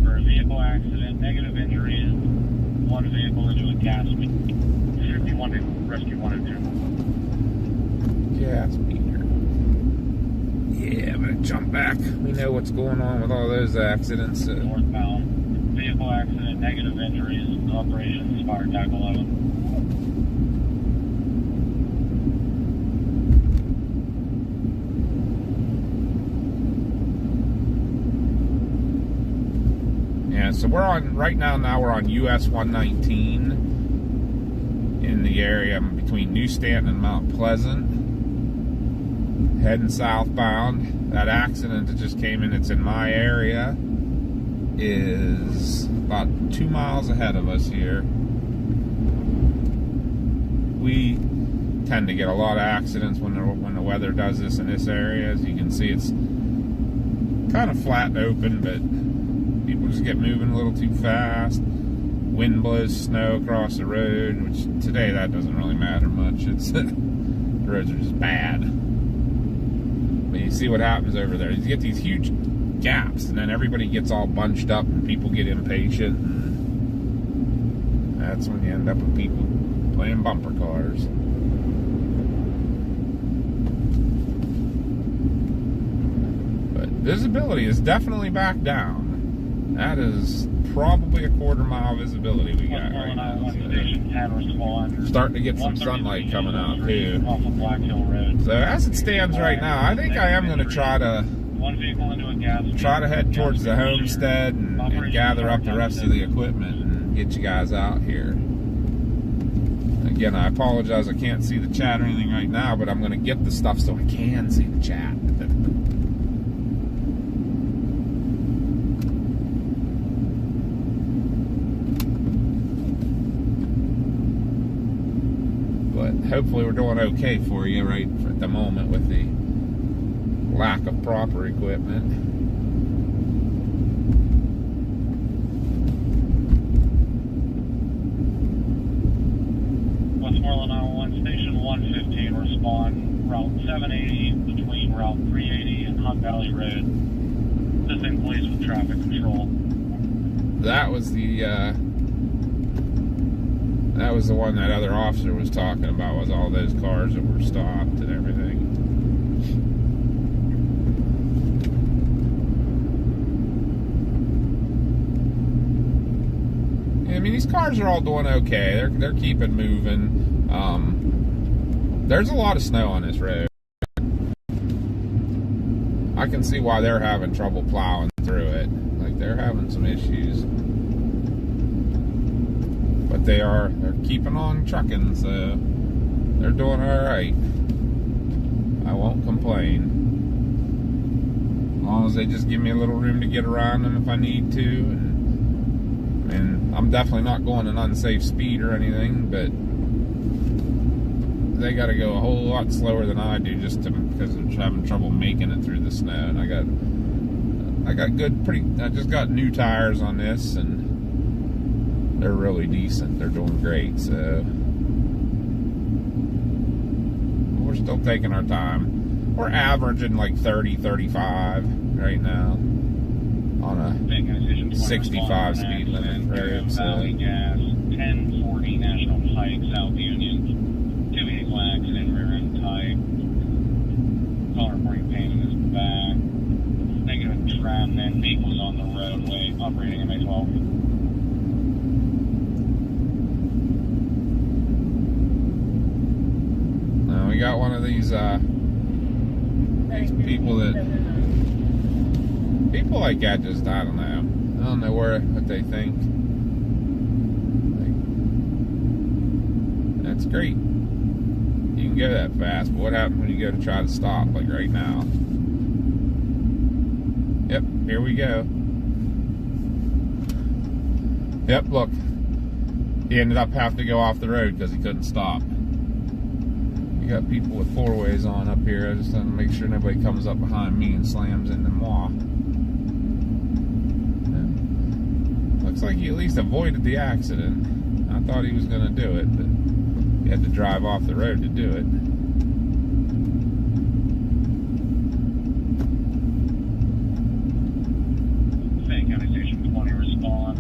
for a vehicle accident, negative injuries, one vehicle into a gas meter. 51 to rescue 1 and 2. Gas meter. Yeah, I'm gonna jump back. We know what's going on with all those accidents. Northbound. Vehicle accident, negative injuries, operations, Fire Tech 11. so we're on, right now we're on US 119 in the area between New Stanton and Mount Pleasant, heading southbound. That accident that just came in, it's in my area, is about 2 miles ahead of us here. We tend to get a lot of accidents when the weather does this in this area. As you can see, it's kind of flat and open, but people just get moving a little too fast. Wind blows snow across the road, which today that doesn't really matter much. It's the roads are just bad. But you see what happens over there. You get these huge gaps, and then everybody gets all bunched up, and people get impatient. And that's when you end up with people playing bumper cars. But visibility is definitely back down. That is probably a quarter-mile visibility we got right now. So starting to get some sunlight coming out too. So as it stands right now, I think I am going to try to head towards the homestead and gather up the rest of the equipment and get you guys out here. Again, I apologize I can't see the chat or anything right now, but I'm going to get the stuff so I can see the chat. But hopefully we're doing okay for you right at the moment with the lack of proper equipment. Westmoreland I-1, Station 115, respond Route 780 between Route 380 and Hunt Valley Road. Assisting police with traffic control. That was the one that other officer was talking about, was all those cars that were stopped and everything. I mean, these cars are all doing okay. They're keeping moving. There's a lot of snow on this road. I can see why they're having trouble plowing through it. Like, they're having some issues. But they're keeping on trucking, so they're doing all right. I won't complain. As long as they just give me a little room to get around them if I need to. And I'm definitely not going an unsafe speed or anything, but they got to go a whole lot slower than I do because they're having trouble making it through the snow. And I just got new tires on this, and they're really decent. They're doing great, so we're still taking our time. We're averaging like 30, 35 right now on a 65 speed limit road. So. Valley Gas, 1040 National Pike, South Union. 2 vehicle accident, rear end type. Caller brake pain in his back. Negative entrapment. Vehicles on the roadway. Operating MA12. Now we got one of these people like that. Just, I don't know what they think. Like, that's great. You can go that fast, but what happens when you go to try to stop, like right now? Yep, here we go. Yep, look. He ended up having to go off the road because he couldn't stop. You got people with four-ways on up here. I just want to make sure nobody comes up behind me and slams into moi. Looks like he at least avoided the accident. I thought he was going to do it, but he had to drive off the road to do it. Fayette County Station 20 respond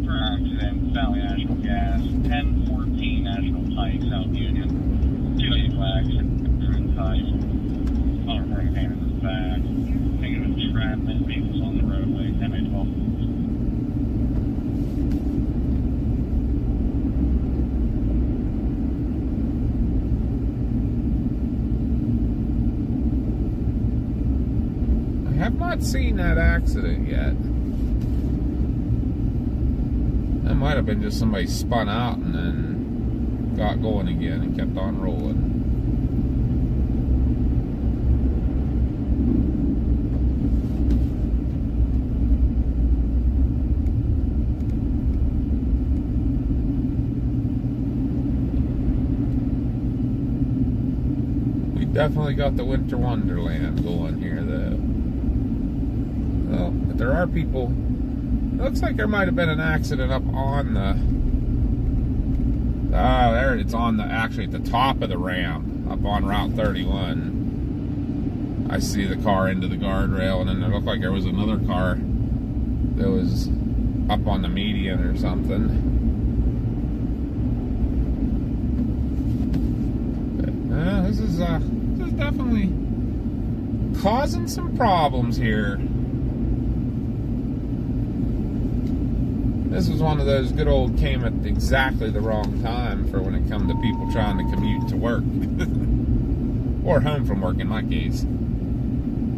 for accident. Valley National Gas, 1014 National Pike, South Union. 2 vehicle accident, rear end type. Caller brake pain in his back. Negative entrapment. Vehicles on the roadway. MA12. I have not seen that accident yet. That might have been just somebody spun out and then got going again and kept on rolling. We definitely got the winter wonderland going here, though. Well, but there are people. Looks like there might have been an accident up on the. Oh, there it's on the actually at the top of the ramp up on Route 31. I see the car into the guardrail, and then it looked like there was another car that was up on the median or something. But, this is definitely causing some problems here. This was one of those good old came at exactly the wrong time for when it come to people trying to commute to work. Or home from work in my case.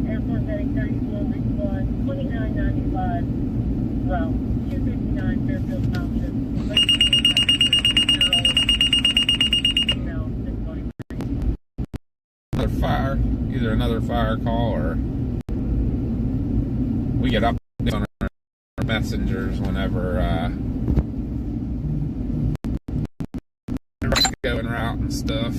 Airport heading 34, respond 2995, route 259, Fairfield Township. Another fire, either another fire call or we get up on our messengers whenever going route and stuff.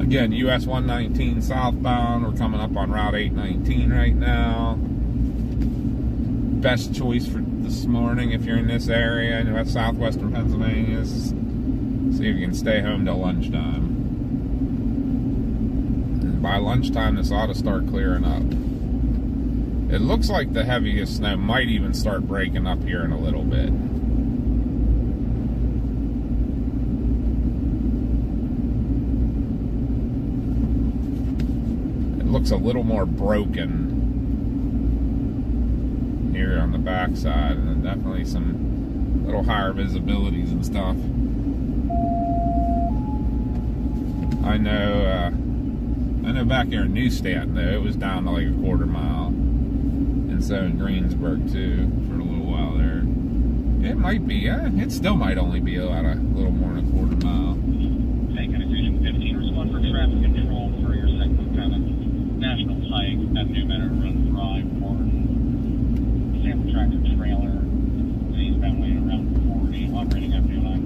Again, US 119 southbound. We're coming up on Route 819 right now. Best choice for this morning if you're in this area and that's southwestern Pennsylvania is see if you can stay home till lunchtime. And by lunchtime, this ought to start clearing up. It looks like the heaviest snow might even start breaking up here in a little bit. Looks a little more broken here on the backside, and then definitely some little higher visibilities and stuff. I know back here in Newstadt though, it was down to like a quarter mile, and so in Greensburg too for a little while there. It might be, it still might only be about a little more than a quarter mile. Taking Division 15, respond for traffic control for your second lieutenant. National Pike at New Manor Run Drive for sample tractor trailer. He's been waiting around 40, operating at 29.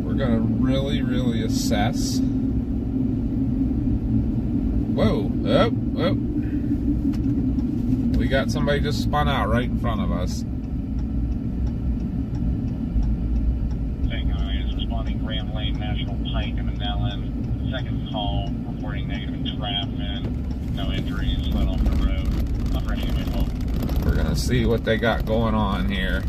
We're gonna really assess. Whoa, oh. We got somebody just spun out right in front of us. Is responding Grand Lane, National Pike, and Manellen. Second call, reporting negative in traffic, no injuries, slid off the road, operating at 12. We're gonna see what they got going on here.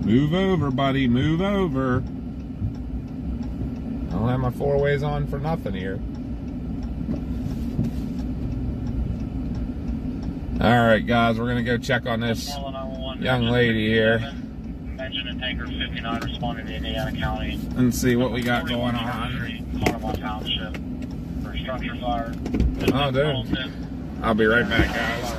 Move over, buddy, move over. I don't have my four ways on for nothing here. Alright guys, we're going to go check on this young lady here. Engine and tanker 59 responding to Indiana County. And see what we got going on. Harmon Township for structure fire. Oh dude. I'll be right back guys.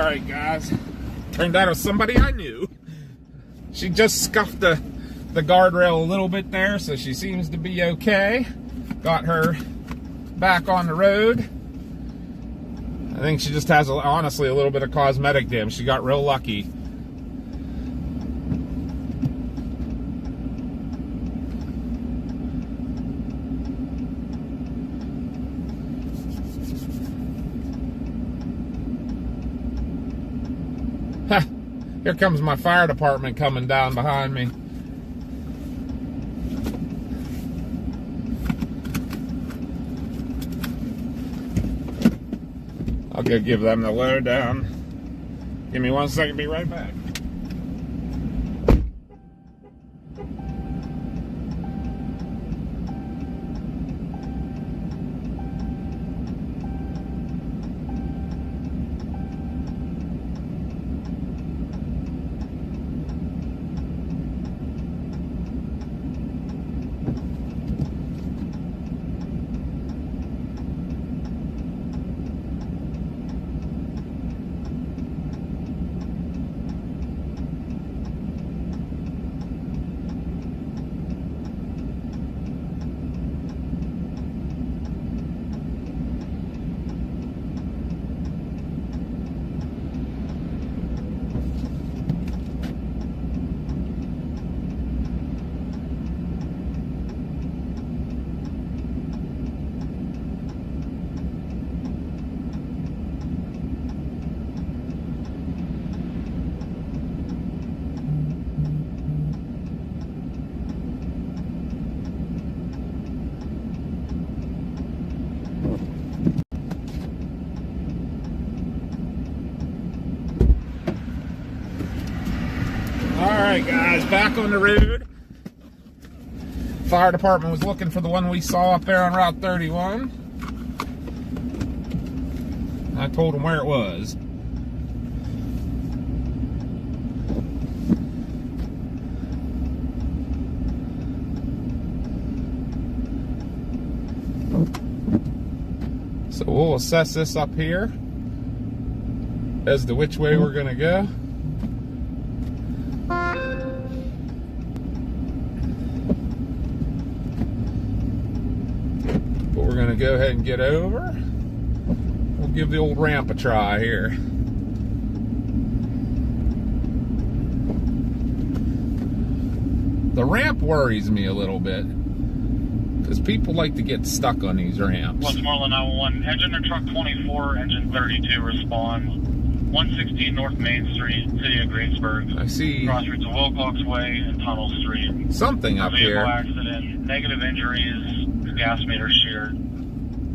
Alright, guys. Turned out it was somebody I knew. She just scuffed the guardrail a little bit there, so she seems to be okay. Got her back on the road. I think she just has, honestly, a little bit of cosmetic damage. She got real lucky. Ha! Here comes my fire department coming down behind me. I'll go give them the lowdown. Give me 1 second, be right back. Alright guys, back on the road. Fire department was looking for the one we saw up there on Route 31. I told them where it was. So we'll assess this up here as to which way we're going to go. But we're going to go ahead and get over. We'll give the old ramp a try here. The ramp worries me a little bit, because people like to get stuck on these ramps. Westmoreland 911, engine or truck 24, engine 32 respond. 116 North Main Street, City of Greensburg. I see cross streets of Wilcox Way and Tunnel Street. something up Vehicle here. accident, negative injuries, gas meter sheared.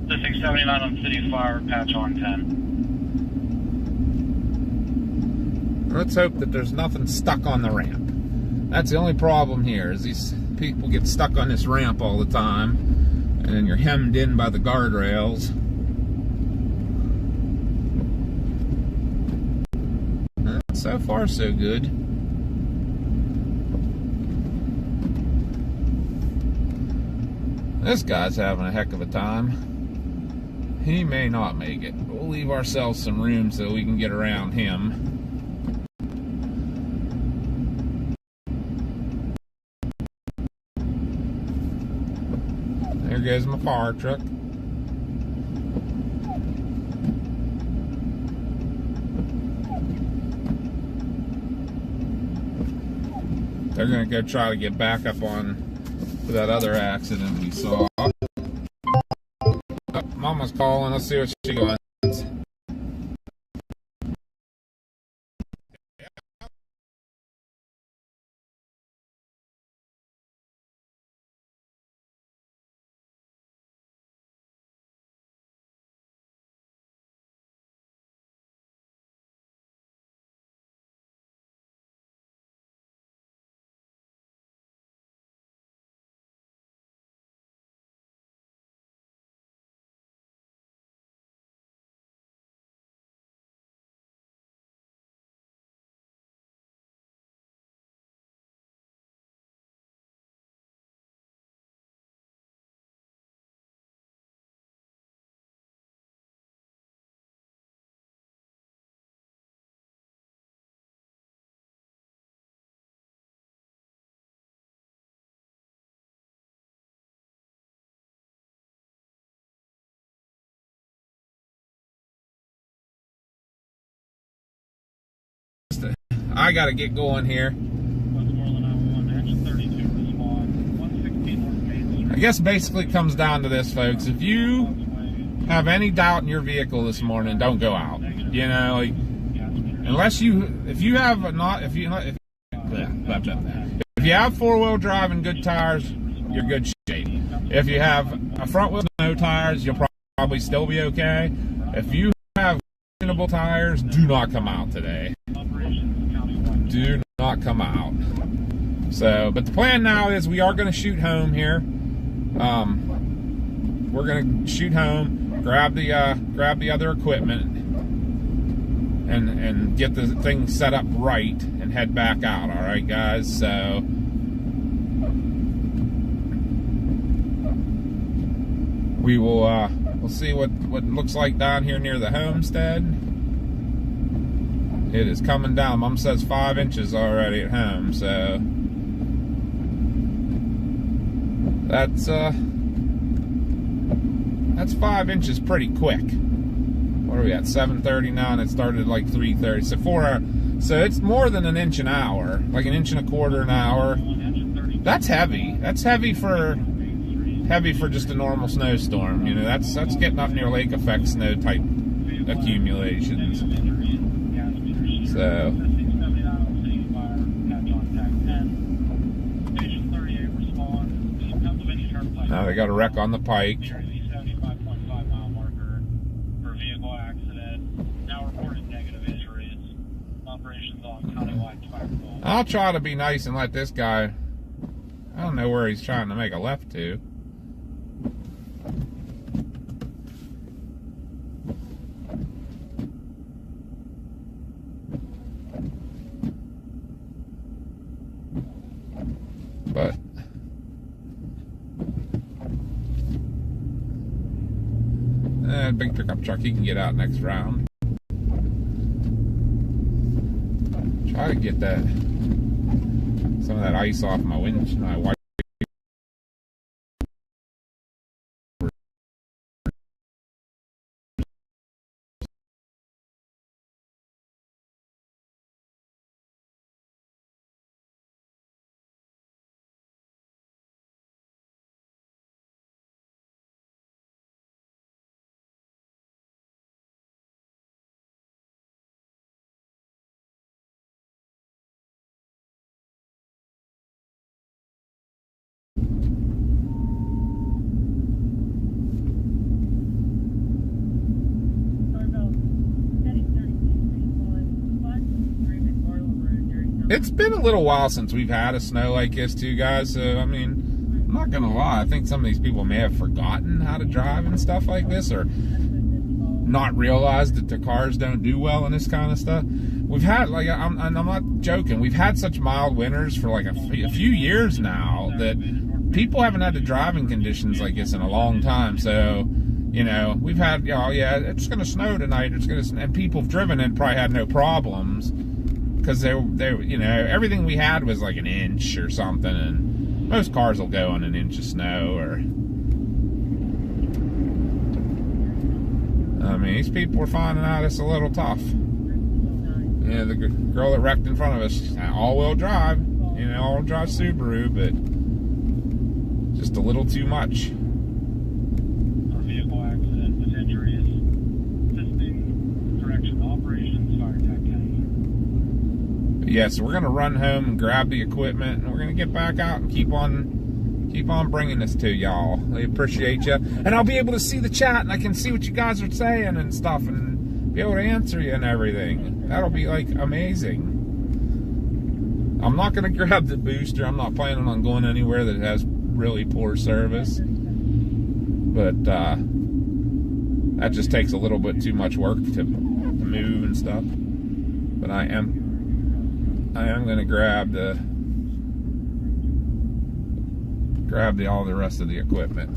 District 79 on City Fire, patch on 10. Let's hope that there's nothing stuck on the ramp. That's the only problem here, is these people get stuck on this ramp all the time, and then you're hemmed in by the guardrails. So far, so good. This guy's having a heck of a time. He may not make it. We'll leave ourselves some room so we can get around him. There goes my fire truck. They're gonna go try to get back up on that other accident we saw. Oh, Mama's calling. Let's see what she wants. I got to get going here. Westmoreland 911, engine 32 respond. 116 North Main Street. I guess basically it comes down to this, folks. If you have any doubt in your vehicle this morning, don't go out. You know, like, unless if you have four-wheel drive and good tires, you're good shape. If you have a front wheel no tires, you'll probably still be okay. If you have questionable tires, do not come out today. Do not come out. So, but the plan now is we are going to shoot home here. We're going to shoot home, grab the other equipment, and get the thing set up right and head back out. All right, guys. So we will we'll see what it looks like down here near the homestead. It is coming down. Mom says 5 inches already at home, so that's 5 inches pretty quick. What are we at? 7:39. It started at like 3:30. So it's more than an inch an hour, like an inch and a quarter an hour. That's heavy. That's heavy for just a normal snowstorm. You know, that's getting up near lake effect snow type accumulations. So now they got a wreck on the pike. I'll try to be nice and let this guy, I don't know where he's trying to make a left to. But big pickup truck, he can get out next round. Try to get some of that ice off my windshield, my wiper. It's been a little while since we've had a snow like this too, guys, so I mean, I'm not gonna lie, I think some of these people may have forgotten how to drive and stuff like this, or not realized that their cars don't do well in this kind of stuff. We've had, like, I'm not joking, we've had such mild winters for like a few years now that people haven't had the driving conditions like this in a long time. So, you know, we've had, oh yeah, it's gonna snow tonight, and people have driven it, probably had no problems. Because they, you know, everything we had was like an inch or something, and most cars will go on an inch of snow. Or, I mean, these people were finding out it's a little tough. You know, the girl that wrecked in front of us, all-wheel drive, you know, all-wheel drive Subaru, but just a little too much. Vehicle accident with injuries, assisting direction operations, fire tech. Yeah, so we're gonna run home and grab the equipment, and we're gonna get back out and keep on bringing this to y'all. We appreciate you, and I'll be able to see the chat, and I can see what you guys are saying and stuff, and be able to answer you and everything. That'll be like amazing. I'm not gonna grab the booster. I'm not planning on going anywhere that has really poor service, but that just takes a little bit too much work to move and stuff. But I am going to grab all the rest of the equipment.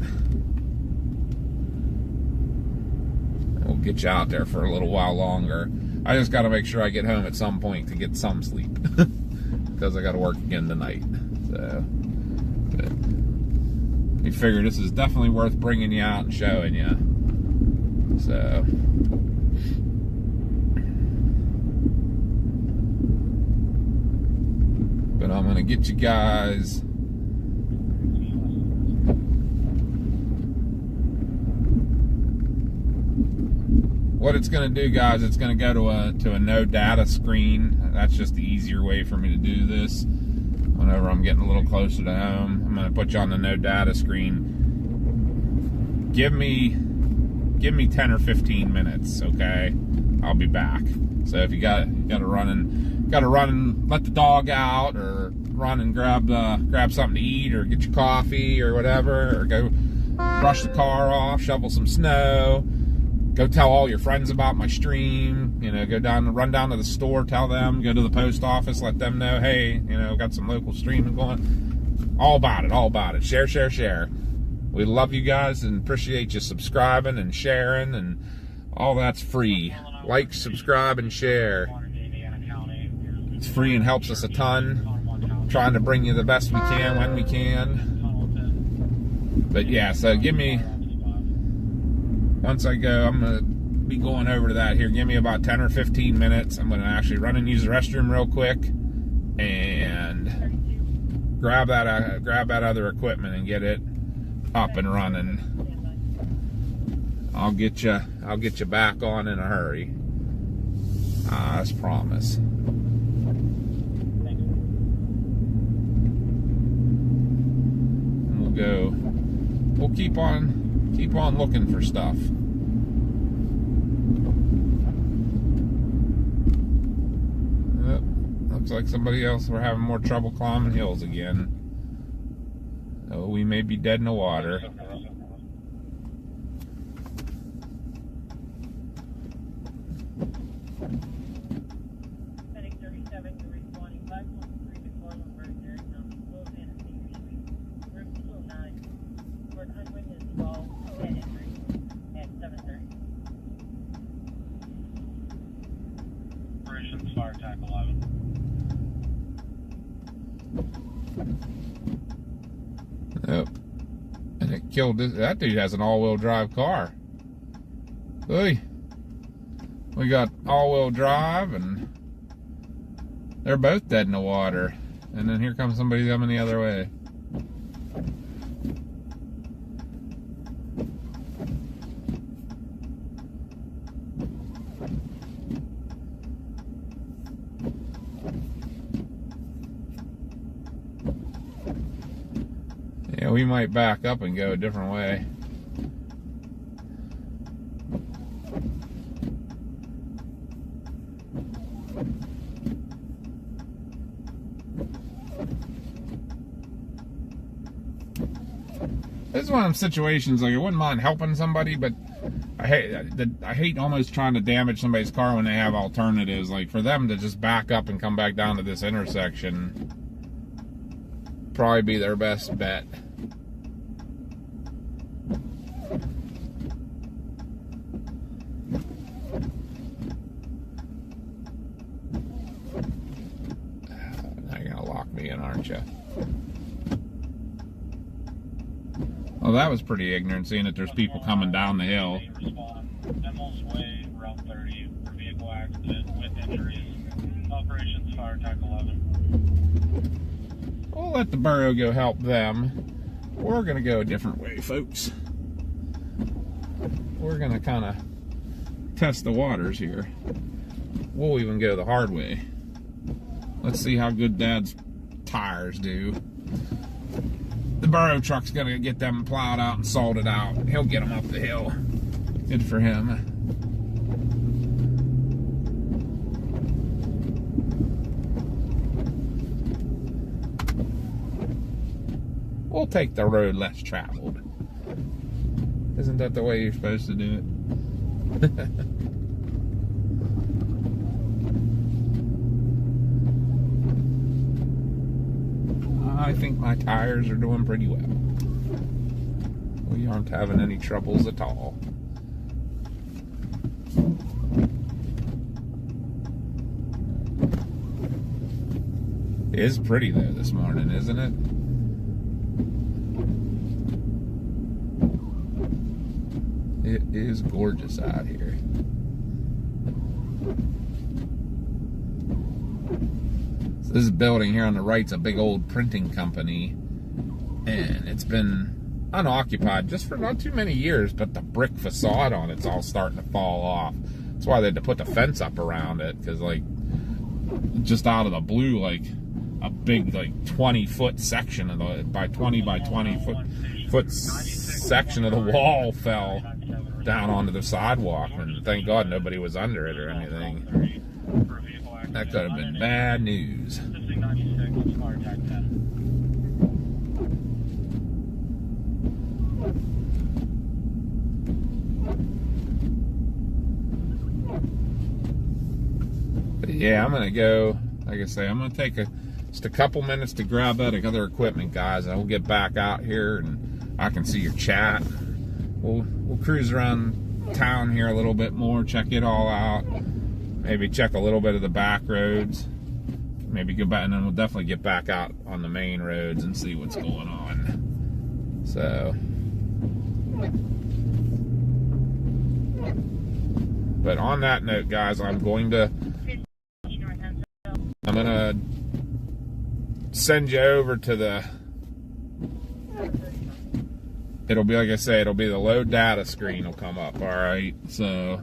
We'll get you out there for a little while longer. I just got to make sure I get home at some point to get some sleep because I got to work again tonight. So, but we figure this is definitely worth bringing you out and showing you. So. But I'm gonna get you guys. What it's gonna do, guys, it's gonna go to a no data screen. That's just the easier way for me to do this. Whenever I'm getting a little closer to home, I'm gonna put you on the no data screen. Give me 10 or 15 minutes, okay? I'll be back. So if you gotta run and let the dog out, or run and grab something to eat, or get your coffee or whatever, or go brush the car off, shovel some snow, go tell all your friends about my stream, you know, run down to the store, tell them, go to the post office, let them know, hey, you know, got some local streaming going. All about it. Share, share, share. We love you guys and appreciate you subscribing and sharing, and all that's free. Like, subscribe, and share. It's free and helps us a ton. Trying to bring you the best we can when we can. But yeah, so once I go, I'm going to be going over to that here. Give me about 10 or 15 minutes. I'm going to actually run and use the restroom real quick and grab that other equipment and get it up and running. I'll get you back on in a hurry. As promised. And we'll keep on looking for stuff. Looks like somebody else, we're having more trouble climbing hills again. Oh, we may be dead in the water. Heading 37 to responding 513 to Portland Road, there now close in at Cedar Street. Route 209 for an unwitnessed fall head injury at 7:30. Operations Fire Attack 11. Yep. And it killed this. That dude has an all-wheel drive car. Hey, we got all-wheel drive, and they're both dead in the water. And then here comes somebody coming the other way. Yeah, we might back up and go a different way. This is one of them situations, like, I wouldn't mind helping somebody, but I hate almost trying to damage somebody's car when they have alternatives. Like, for them to just back up and come back down to this intersection, probably be their best bet. Now you're gonna lock me in, aren't you? Well, that was pretty ignorant, seeing that there's people coming down the hill. Emil's Way, Route 30, for vehicle accident with injuries. Operations Fire Attack 11. We'll let the borough go help them. We're gonna go a different way, folks. We're gonna kind of test the waters here. We'll even go the hard way. Let's see how good Dad's tires do. The borough truck's gonna get them plowed out and salted out. He'll get them up the hill. Good for him. We'll take the road less traveled. Isn't that the way you're supposed to do it? I think my tires are doing pretty well. We aren't having any troubles at all. It is pretty though this morning, isn't it? It is gorgeous out here. So this building here on the right's a big old printing company, and it's been unoccupied just for not too many years, but the brick facade on it's all starting to fall off. That's why they had to put the fence up around it, because like just out of the blue, like a big like 20-foot section of the by 20 by 20 foot section of the wall fell down onto the sidewalk, and thank God nobody was under it or anything. That could have been bad news. But yeah, I'm gonna go. Like I say, I'm gonna take just a couple minutes to grab that other equipment, guys, and we'll get back out here, and I can see your chat. We'll cruise around town here a little bit more, check it all out. Maybe check a little bit of the back roads. Maybe go back, and then we'll definitely get back out on the main roads and see what's going on. So, but on that note, guys, I'm gonna send you over to the. It'll be, like I say, it'll be the load data screen will come up. All right, so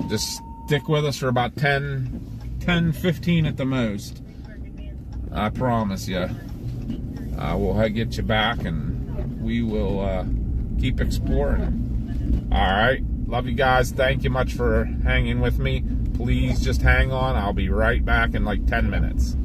just stick with us for about 10-15 at the most. I promise you. We'll get you back, and we will keep exploring. All right, love you guys. Thank you much for hanging with me. Please just hang on. I'll be right back in like 10 minutes.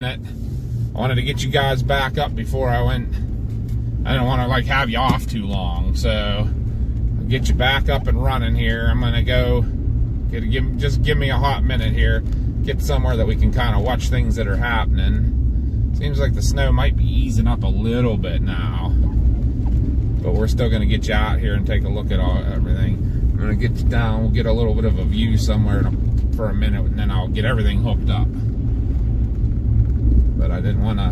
I wanted to get you guys back up before I went. I didn't want to like have you off too long, so I'll get you back up and running here. I'm gonna go just give me a hot minute here, get somewhere that we can kind of watch things that are happening. Seems like the snow might be easing up a little bit now, but we're still gonna get you out here and take a look at everything. I'm gonna get you down. We'll get a little bit of a view somewhere for a minute, and then I'll get everything hooked up. But I didn't want to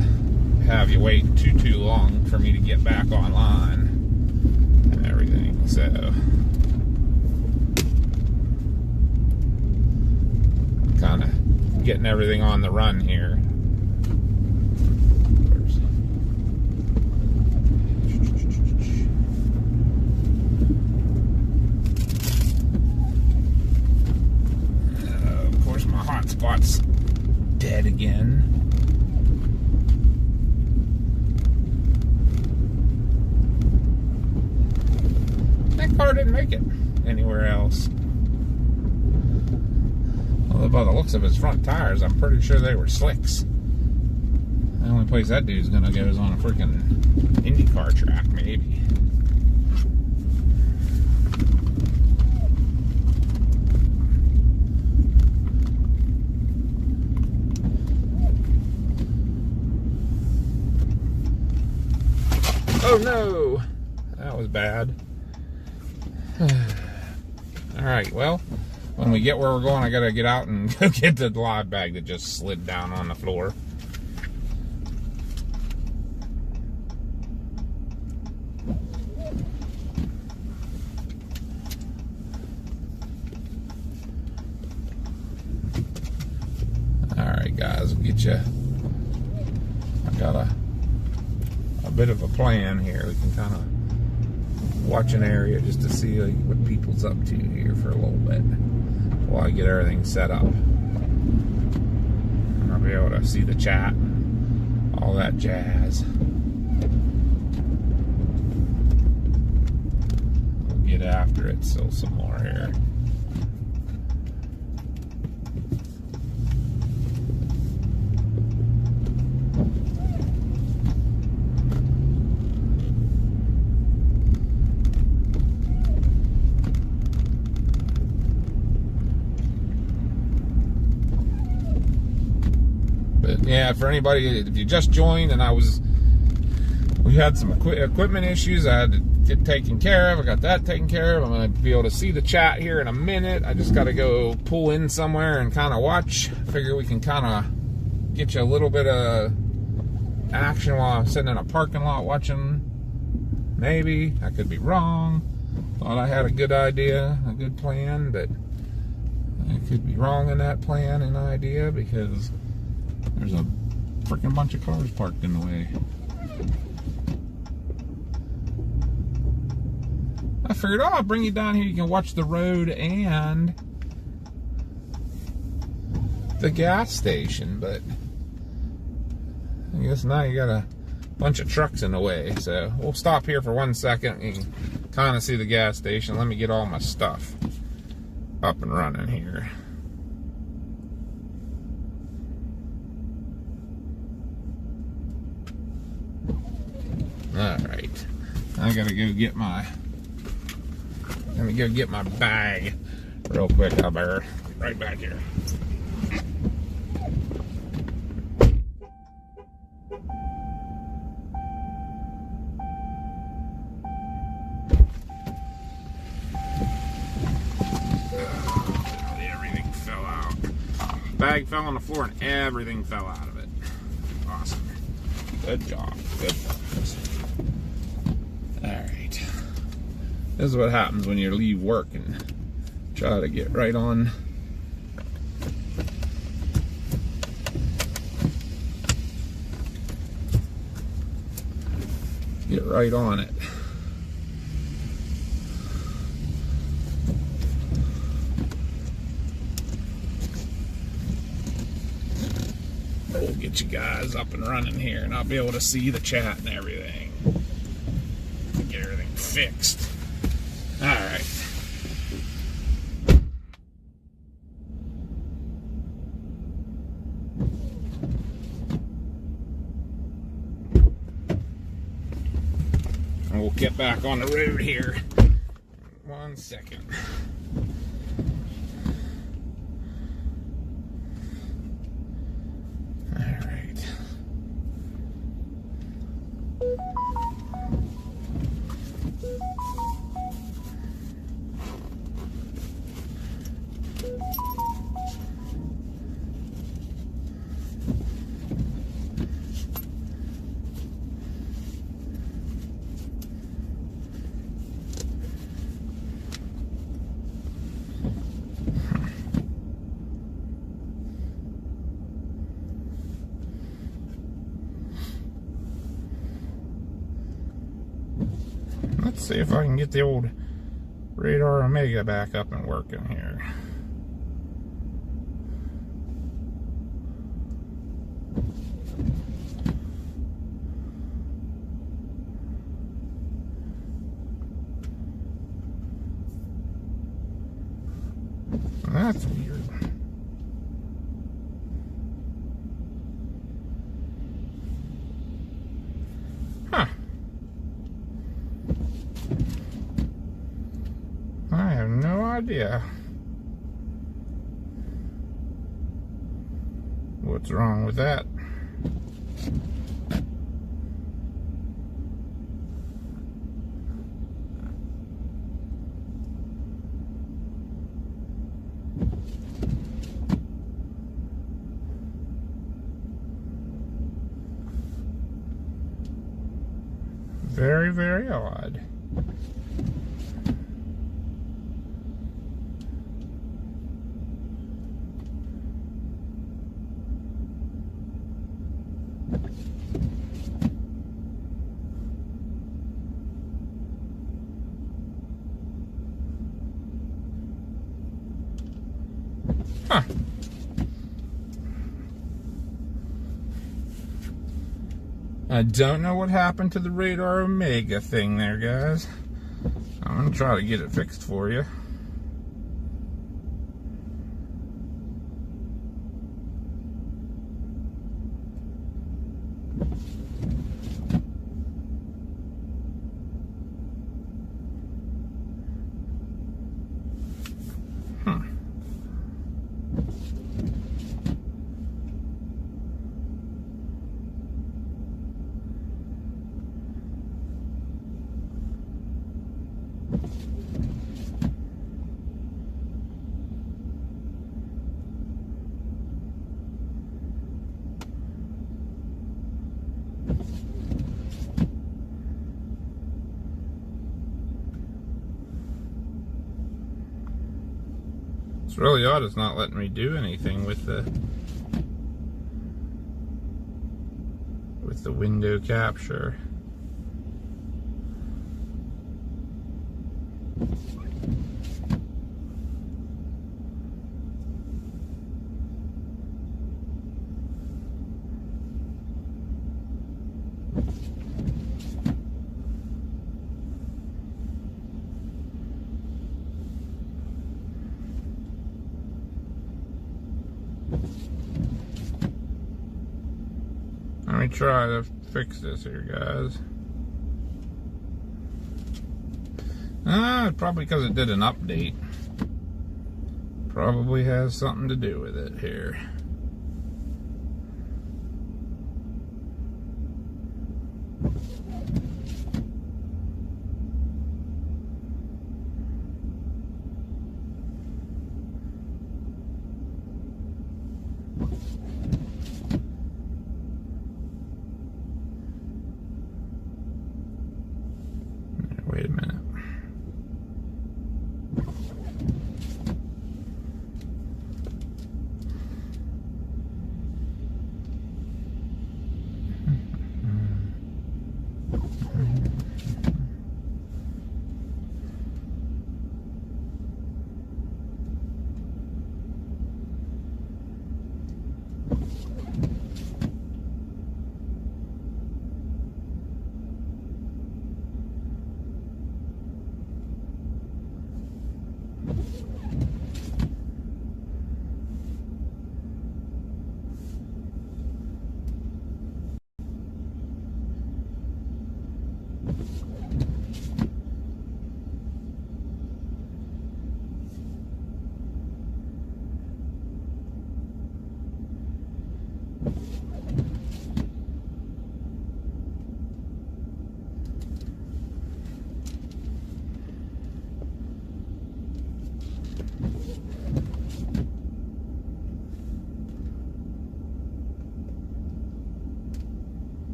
have you wait too long for me to get back online and everything. So kind of getting everything on the run here. Of course, my hotspot's dead again. That car didn't make it anywhere else. Well, by the looks of his front tires, I'm pretty sure they were slicks. The only place that dude's gonna go is on a freaking IndyCar track, maybe. Oh no! That was bad. Alright, well, when we get where we're going, I gotta get out and go get the live bag that just slid down on the floor. Alright guys, we'll get you. I got a bit of a plan here. We can kind of watch an area just to see like, what people's up to here for a little bit while I get everything set up. And I'll be able to see the chat and all that jazz. We'll get after it still some more here. Yeah, for anybody, if you just joined and we had some equipment issues I had to get taken care of. I got that taken care of. I'm going to be able to see the chat here in a minute. I just got to go pull in somewhere and kind of watch. Figure we can kind of get you a little bit of action while I'm sitting in a parking lot watching. Maybe. I could be wrong. Thought I had a good idea, a good plan, but I could be wrong in that plan and idea because there's a freaking bunch of cars parked in the way. I figured, oh, I'll bring you down here. You can watch the road and the gas station, but I guess now you got a bunch of trucks in the way. So we'll stop here for 1 second. You can kind of see the gas station. Let me get all my stuff up and running here. Alright, I gotta go get my bag real quick. I'll be right back here. Everything fell out. Bag fell on the floor and everything fell out of it. Awesome. Good job. Good job. Alright. This is what happens when you leave work and try to get right on. Get right on it. We'll get you guys up and running here and I'll be able to see the chat and everything. Get everything fixed. Alright. back on the road here. 1 second. All right. Let's see if I can get the old Radar Omega back up and working here. That's weird. Huh. I have no idea what's wrong with that. Very, very odd. Huh. I don't know what happened to the Radar Omega thing there, guys. I'm gonna try to get it fixed for you. It's really odd it's not letting me do anything with the window capture. Let me try to fix this here, guys. Probably because it did an update. Probably has something to do with it here. Wait a minute.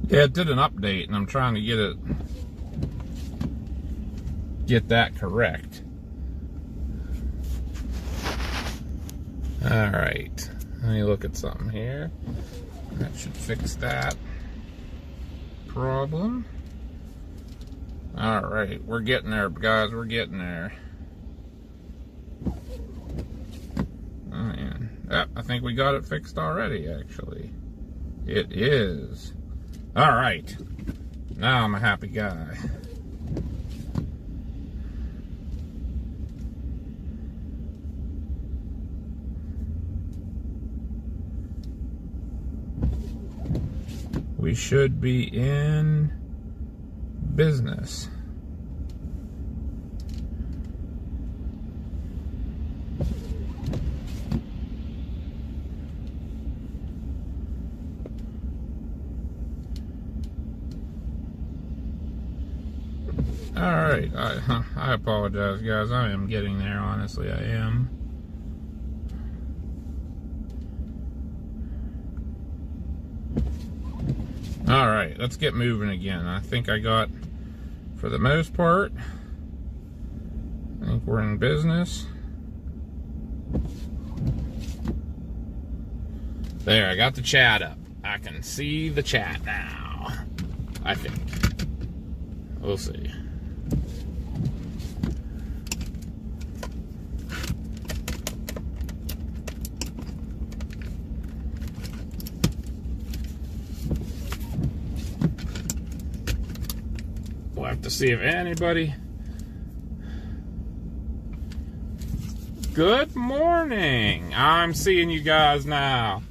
Yeah, it did an update, and I'm trying to get that correct. All right, let me look at something here. That should fix that problem. All right, we're getting there, guys. We're getting there. Oh, man. I think we got it fixed already, actually. It is. All right. Now I'm a happy guy. We should be in business. All right, I apologize, guys. I am getting there, honestly, I am. All right, let's get moving again. I think I got, for the most part, I think we're in business. There, I got the chat up. I can see the chat now, I think. We'll see. We'll have to see if anybody... Good morning. I'm seeing you guys now.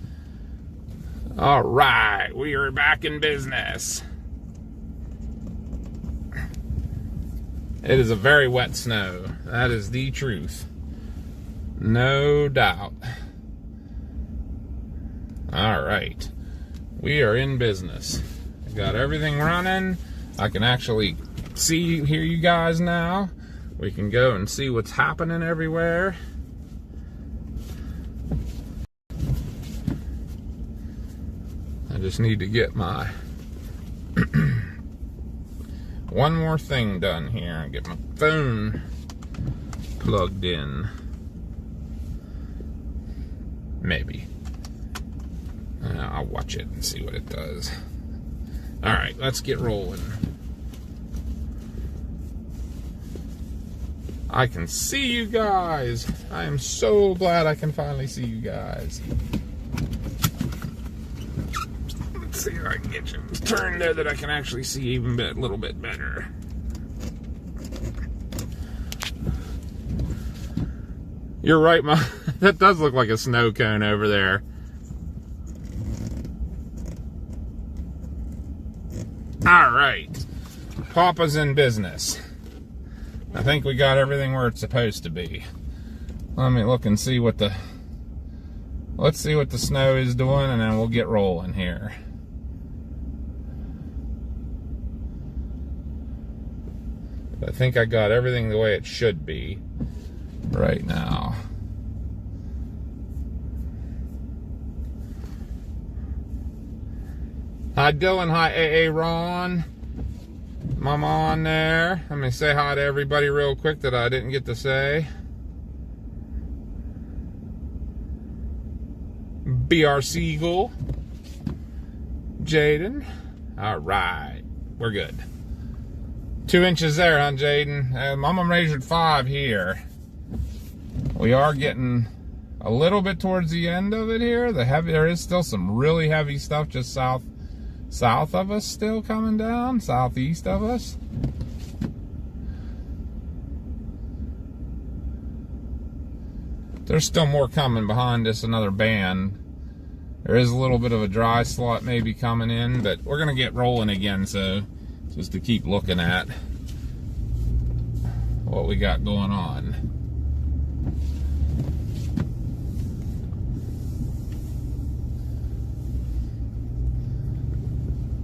All right, we are back in business. It is a very wet snow. That is the truth. No doubt. All right. We are in business. I got everything running. I can actually hear you guys now. We can go and see what's happening everywhere. I just need to get my one more thing done here and get my phone plugged in. Maybe. I'll watch it and see what it does. All right, let's get rolling. I can see you guys. I am so glad I can finally see you guys. Let's see if I can get you turned there that I can actually see even a little bit better. You're right, that does look like a snow cone over there. All right, Papa's in business. I think we got everything where it's supposed to be. Let me look and see what let's see what the snow is doing, and then we'll get rolling here. I think I got everything the way it should be right now. Hi Dylan, hi AA Ron. I'm on there. Let me say hi to everybody real quick that I didn't get to say. BR Siegel. Jaden. All right. We're good. 2 inches there, huh, Jaden? I'm measured 5 here. We are getting a little bit towards the end of it here. There is still some really heavy stuff just south of us still coming down, southeast of us. There's still more coming behind us, another band. There is a little bit of a dry slot maybe coming in, but we're gonna get rolling again, so just to keep looking at what we got going on.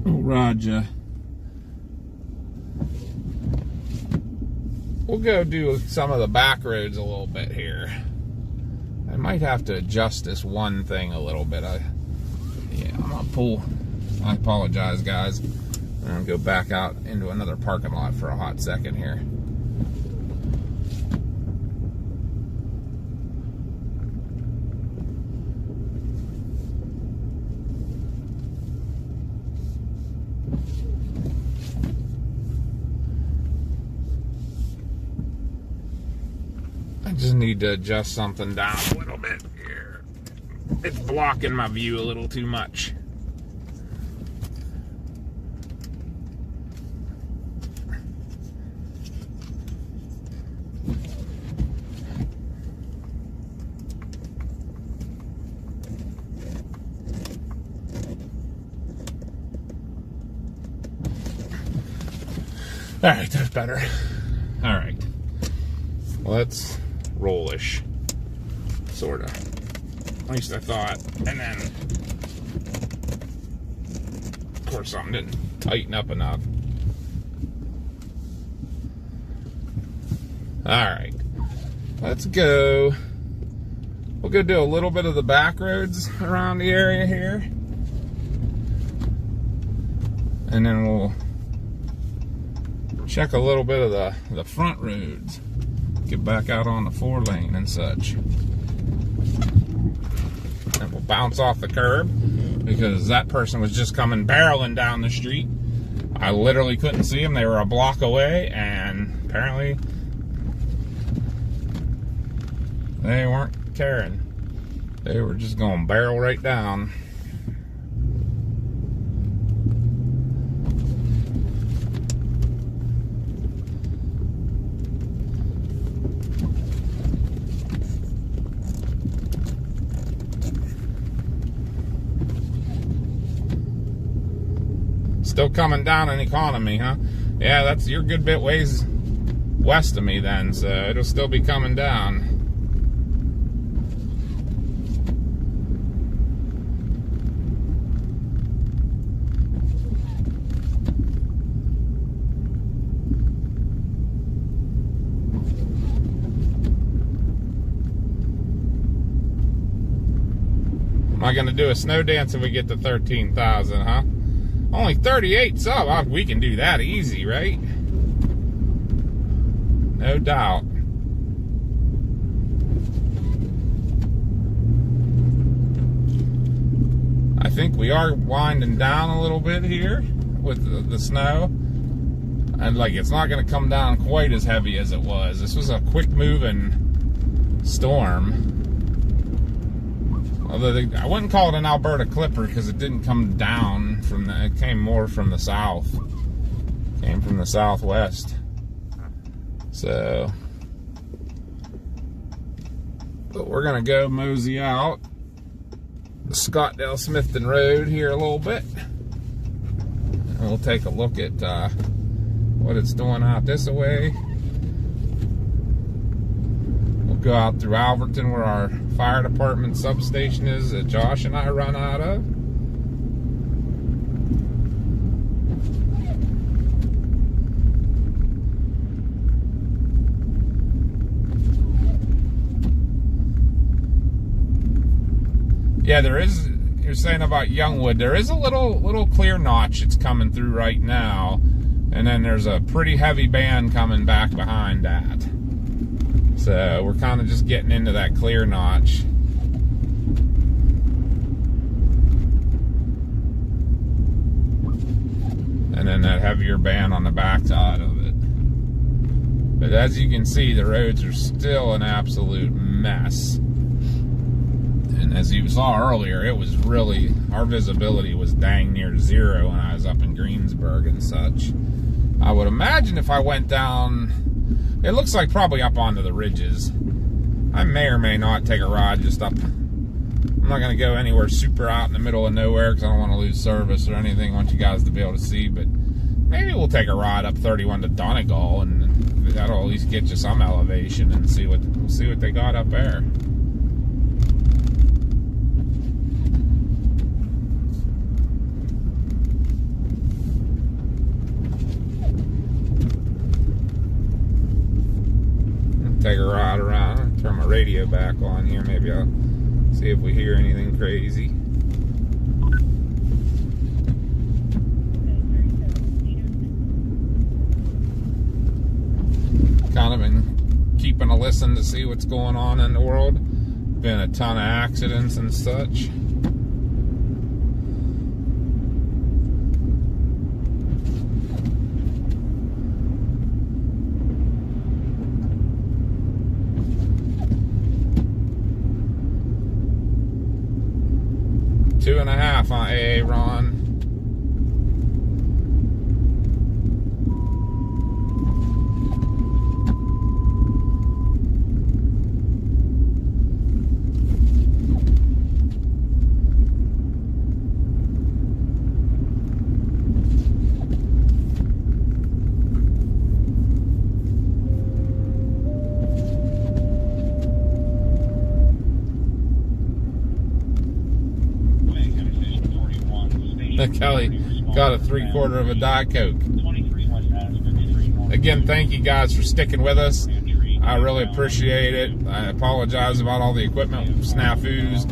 Oh, Roger. We'll go do some of the back roads a little bit here. I might have to adjust this one thing a little bit. I'm gonna pull I apologize, guys. I'm gonna go back out into another parking lot for a hot second here. I just need to adjust something down a little bit here. It's blocking my view a little too much. All right, that's better. All right, let's rollish, sorta. At least I thought. And then, of course, something didn't tighten up enough. All right, let's go. We'll go do a little bit of the back roads around the area here, and then we'll check a little bit of the front roads. Get back out on the 4-lane and such. And we'll bounce off the curb because that person was just coming barreling down the street. I literally couldn't see them. They were a block away, and apparently they weren't caring. They were just going to barrel right down. Still coming down in economy, huh? Yeah, that's your good bit ways west of me then, so it'll still be coming down. Am I gonna do a snow dance if we get to 13,000, huh? Only 38's up. We can do that easy, right? No doubt. I think we are winding down a little bit here with the snow. And like, it's not going to come down quite as heavy as it was. This was a quick moving storm. Although I wouldn't call it an Alberta Clipper because it didn't come down from it came more from the south. Came from the southwest. So, but we're gonna go mosey out the Scottdale Smithton Road here a little bit. And we'll take a look at what it's doing out this way. Go out through Alverton where our fire department substation is that Josh and I run out of. Yeah, there is, you're saying about Youngwood, there is a little clear notch that's coming through right now, and then there's a pretty heavy band coming back behind that. So we're kind of just getting into that clear notch. And then that heavier band on the backside of it. But as you can see, the roads are still an absolute mess. And as you saw earlier, it was really, our visibility was dang near zero when I was up in Greensburg and such. I would imagine if I went down, it looks like probably up onto the ridges. I may or may not take a ride just up. I'm not going to go anywhere super out in the middle of nowhere because I don't want to lose service or anything. I want you guys to be able to see, but maybe we'll take a ride up 31 to Donegal, and that'll at least get you some elevation and see what they got up there. Take a ride around, turn my radio back on here, maybe I'll see if we hear anything crazy. been keeping a listen to see what's going on in the world. Been a ton of accidents and such. Two and a half on AA, Ron. Kelly got a 3/4 of a Diet Coke. Again, thank you guys for sticking with us. I really appreciate it. I apologize about all the equipment snafus.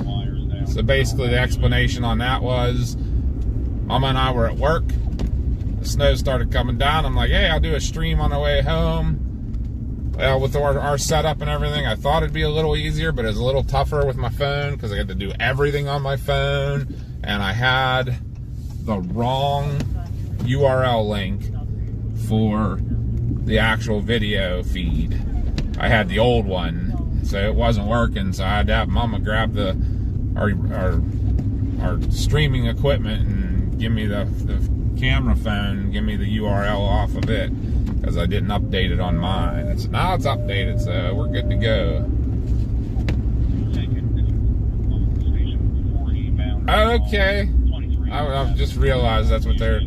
So basically the explanation on that was Mama and I were at work. The snow started coming down. I'm like, hey, I'll do a stream on the way home. Well, with our setup and everything, I thought it'd be a little easier, but it was a little tougher with my phone because I had to do everything on my phone. And I had the wrong URL link for the actual video feed. I had the old one, so it wasn't working. So I had to have Mama grab our streaming equipment and give me the camera phone, give me the URL off of it because I didn't update it on mine. So now it's updated, so we're good to go. Okay. I just realized that's what they're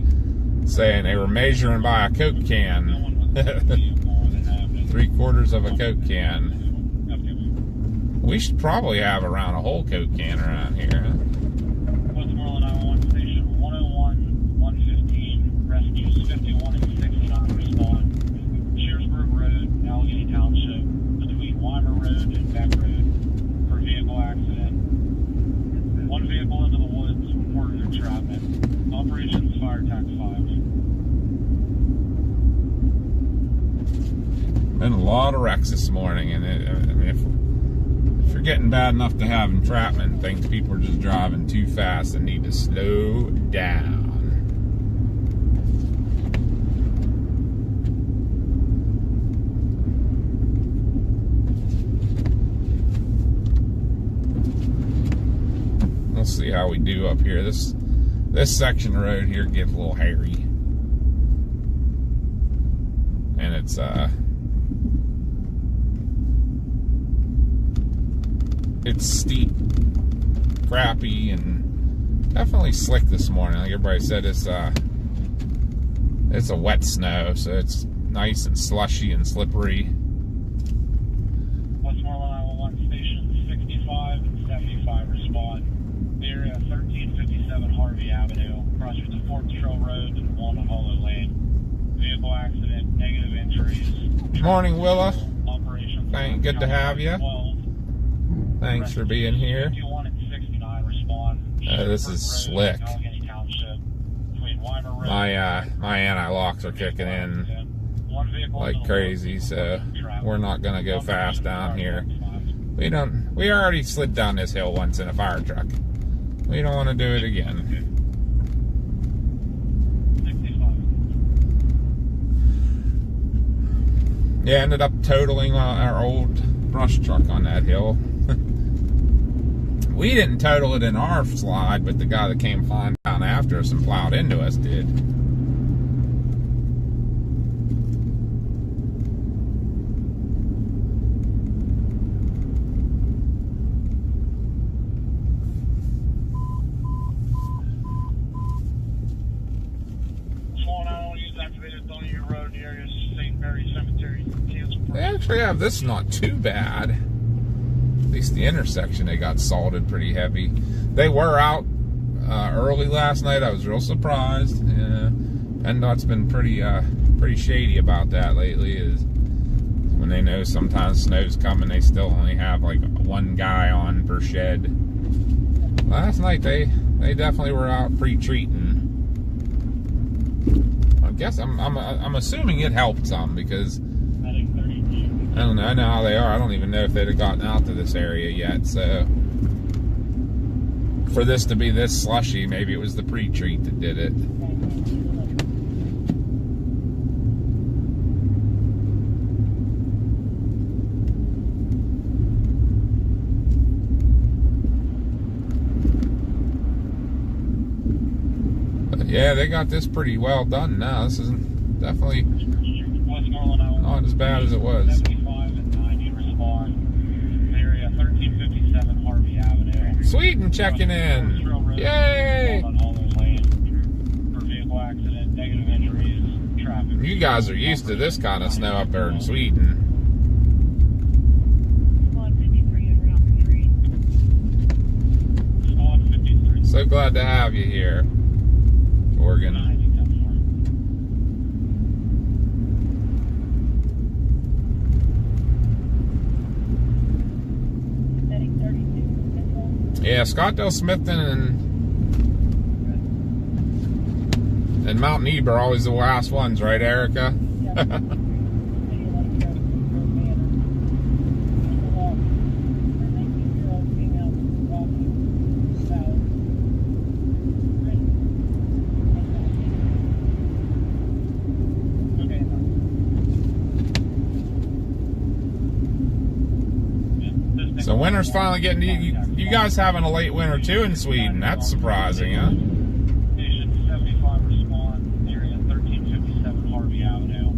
saying. They were measuring by a Coke can. 3/4 of a Coke can. We should probably have around a whole Coke can around here, huh? Westmoreland 911 Station 101, 115, rescues 51 and 69 respond. Shearsburg Road, Allegheny Township, between Weimer Road and Beck Road, for vehicle accident. One vehicle into the woods, reported entrapment. Operations Fire Tac 5. Been a lot of wrecks this morning, and if you're getting bad enough to have entrapment, thinks people are just driving too fast and need to slow down. We'll see how we do up here. This section of road here gets a little hairy, and it's steep, crappy, and definitely slick this morning. Like everybody said, it's a wet snow, so it's nice and slushy and slippery. Westmoreland 911 Station 65 and 75 respond. The area 1357 Harvey Avenue, crosses the Fort Trail Road and Walnut Hollow Lane. Vehicle accident, negative injuries. Morning, Willa. Operations. Good to have you. 12. Thanks for being here. 51 and 69 respond. This is slick. Allegheny Township, between Weimer Road. My anti-locks are kicking in like crazy, so we're not gonna go fast down here. We already slid down this hill once in a fire truck. We don't want to do it again. 65. Yeah, ended up totaling our old brush truck on that hill. We didn't total it in our slide, but the guy that came flying down after us and plowed into us did. They actually have this not too bad. At least the intersection, they got salted pretty heavy. They were out early last night. I was real surprised. PennDOT's been pretty shady about that lately. Is when they know sometimes snow's coming, they still only have like one guy on per shed. Last night they definitely were out pre-treating. I guess I'm assuming it helped some because I don't know. I know how they are. I don't even know if they'd have gotten out to this area yet. So for this to be this slushy, maybe it was the pre-treat that did it. But yeah, they got this pretty well done now. This isn't definitely not as bad as it was. 75 and 90 respond. Area 1357 Harvey Avenue. Sweden checking in. Yay! For vehicle accident, negative injuries, traffic. You guys are used to this kind of snow up there in Sweden. Squad 53 and route 3. Squad 53. So glad to have you here, Oregon. 90 comes for. Heading 32. Yeah, Scottsdale, Smithton, and Mount Nebe are always the last ones, right, Erica? So winter's finally getting to you. You guys having a late winter too in Sweden. That's surprising, huh? Station 75 respond, area 1357 Harvey Avenue.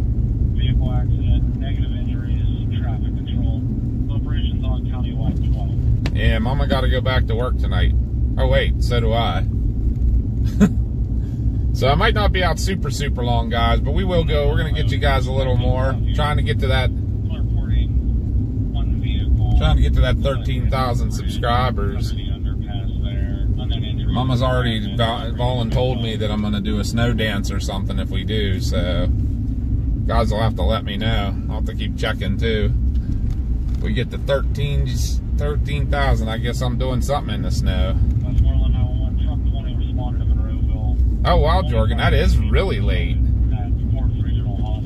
Vehicle accident, negative injuries, traffic control. Operations on Countywide 12. Yeah, Mama got to go back to work tonight. Oh wait, so do I. So I might not be out super long, guys, but we will go. We're gonna get you guys a little more. Trying to get to that 13,000 subscribers. Mama's already told me that I'm going to do a snow dance or something if we do, so guys will have to let me know. I'll have to keep checking too. If we get to 13,000, I guess I'm doing something in the snow. Oh wow, Jorgen, that is really late.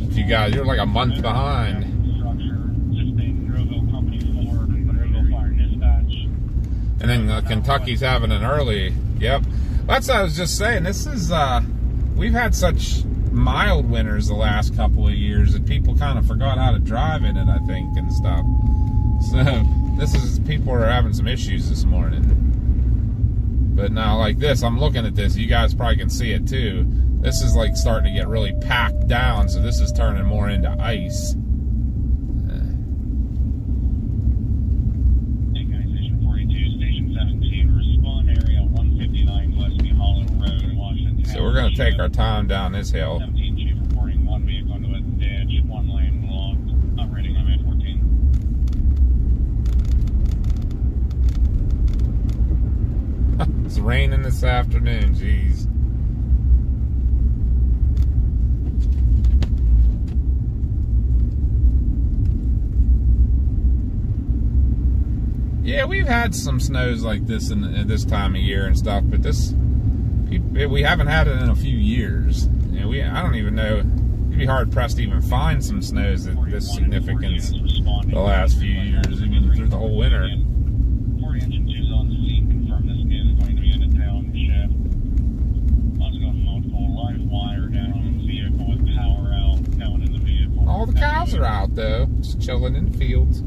If you guys, you're like a month behind. And then Kentucky's having an early. Yep. That's what I was just saying. This is, we've had such mild winters the last couple of years that people kind of forgot how to drive in it, I think, and stuff. So, people are having some issues this morning. But now, like this, I'm looking at this. You guys probably can see it too. This is like starting to get really packed down, so this is turning more into ice. So we're going to take our time down this hill. 17 chief reporting one vehicle into a ditch, one lane blocked, operating on I-14. It's raining this afternoon, jeez. Yeah, we've had some snows like this in this time of year and stuff, but we haven't had it in a few years. You know, I don't even know. You'd be hard pressed to even find some snows at this significance the last few years, even through the whole winter. 40 engine 2's on scene. Confirm this kid is going to be in a town shift. Let's go multiple live wire down on the vehicle with power out, going in the vehicle. All the cows are out though, just chilling in the fields,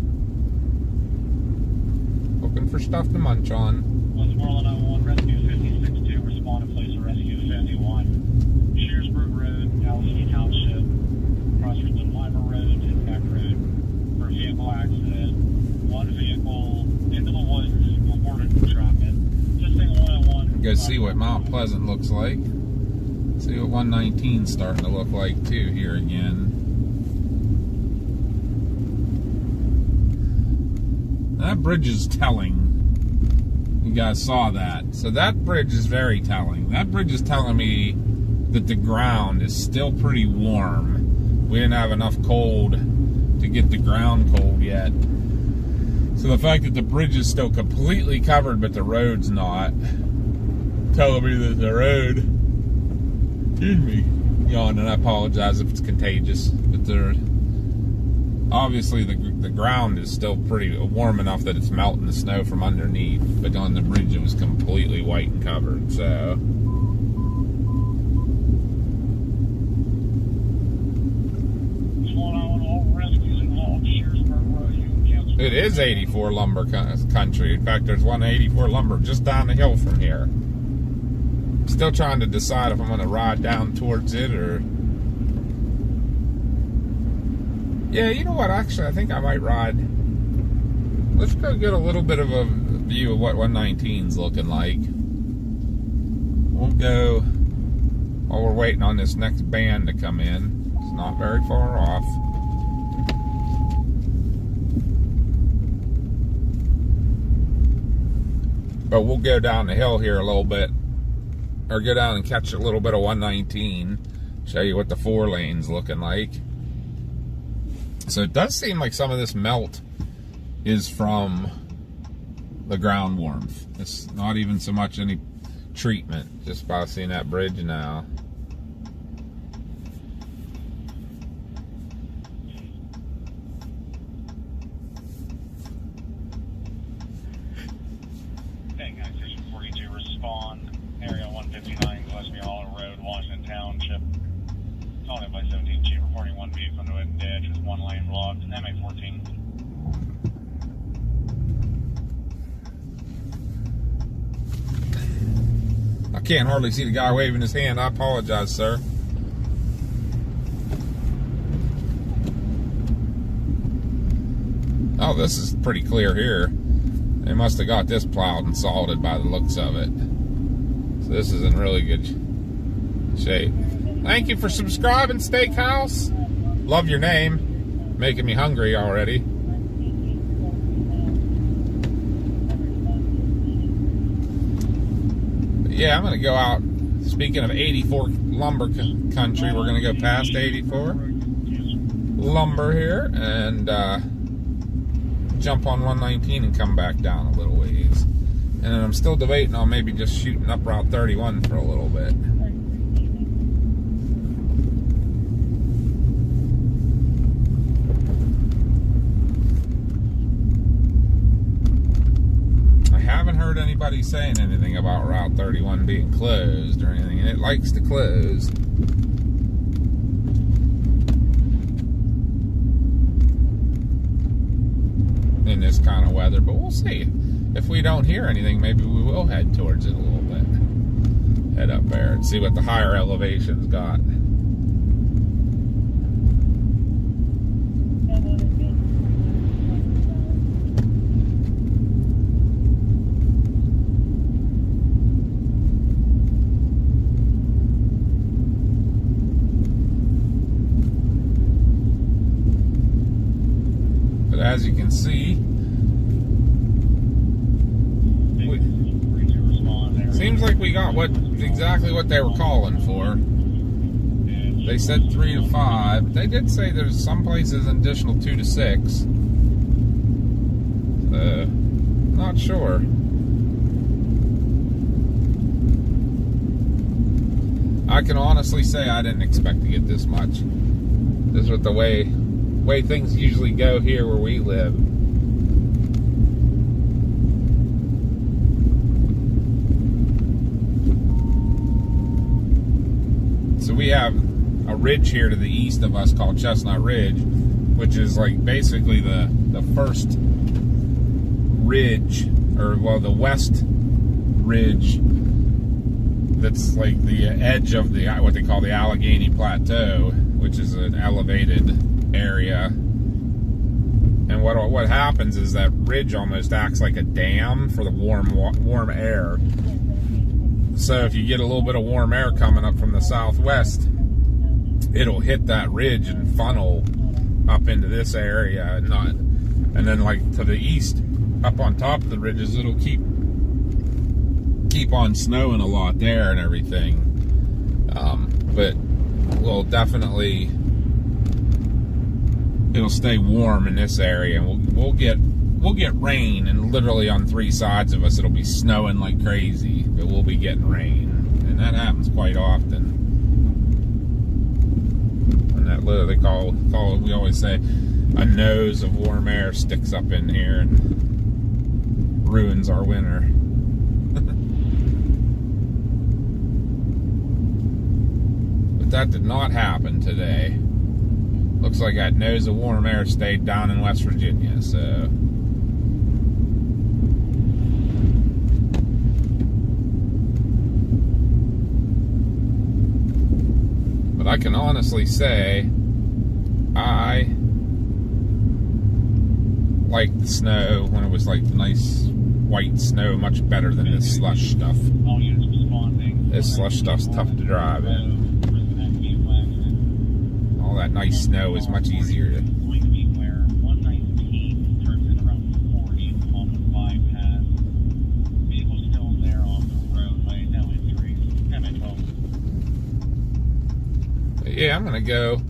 looking for stuff to munch on. Westmoreland 01, Rescue 56-2, respond to place a Rescue 51. Shearsburg Road, Alley Township, crossroads of Lima Road, Impact Road, for a vehicle accident. One vehicle into the woods, reported traffic. Just saying 101. Go see what Mount Pleasant looks like. See what 119's starting to look like too here again. That bridge is telling. You guys saw that. So that bridge is very telling. That bridge is telling me that the ground is still pretty warm. We didn't have enough cold to get the ground cold yet. So the fact that the bridge is still completely covered but the road's not, telling me that the road, excuse me, yawn, and I apologize if it's contagious, but obviously the ground is still pretty warm enough that it's melting the snow from underneath, but on the bridge it was completely white and covered, so. It is 84 lumber country. In fact, there's one 84 lumber just down the hill from here. Still trying to decide if I'm going to ride down towards it or... Yeah, you know what? Actually, I think I might ride. Let's go get a little bit of a view of what 119's looking like. We'll go while we're waiting on this next band to come in. It's not very far off. But we'll go down the hill here a little bit, or go down and catch a little bit of 119, show you what the 4 lane's looking like. So it does seem like some of this melt is from the ground warmth. It's not even so much any treatment, just by seeing that bridge now. Area 159, Gillespie Hollow Road, Washington Township. Calling by 17 Chief, reporting one vehicle into a ditch with 1 lane blocked. MA14. I can't hardly see the guy waving his hand. I apologize, sir. Oh, this is pretty clear here. They must have got this plowed and salted by the looks of it. So this is in really good shape. Thank you for subscribing, Steakhouse. Love your name. Making me hungry already. But yeah, I'm going to go out. Speaking of 84 lumber country, we're going to go past 84 lumber here and jump on 119 and come back down a little ways. And I'm still debating on maybe just shooting up Route 31 for a little bit. I haven't heard anybody saying anything about Route 31 being closed or anything, and it likes to close. In this kind of weather, but we'll see. If we don't hear anything, maybe we will head towards it a little bit. Head up there and see what the higher elevations got. But as you can see, seems like we got exactly what they were calling for. They said 3 to 5. They did say there's some places an additional 2 to 6. Not sure. I can honestly say I didn't expect to get this much. This is the way things usually go here where we live. So we have a ridge here to the east of us called Chestnut Ridge, which is like basically the first ridge, or well, the west ridge that's like the edge of the what they call the Allegheny Plateau, which is an elevated area. And what happens is that ridge almost acts like a dam for the warm air. So if you get a little bit of warm air coming up from the southwest, it'll hit that ridge and funnel up into this area, and then like to the east, up on top of the ridges, it'll keep on snowing a lot there and everything. But we'll definitely, it'll stay warm in this area, and we'll get rain, and literally on 3 sides of us it'll be snowing like crazy, but we'll be getting rain, and that happens quite often. And that literally we always say a nose of warm air sticks up in here and ruins our winter. But that did not happen today. Looks like that nose of warm air stayed down in West Virginia, so. But I can honestly say, I like the snow when it was like nice white snow much better than this slush stuff. This slush stuff's tough to drive in. All that nice snow is much easier to. Yeah, I'm gonna go.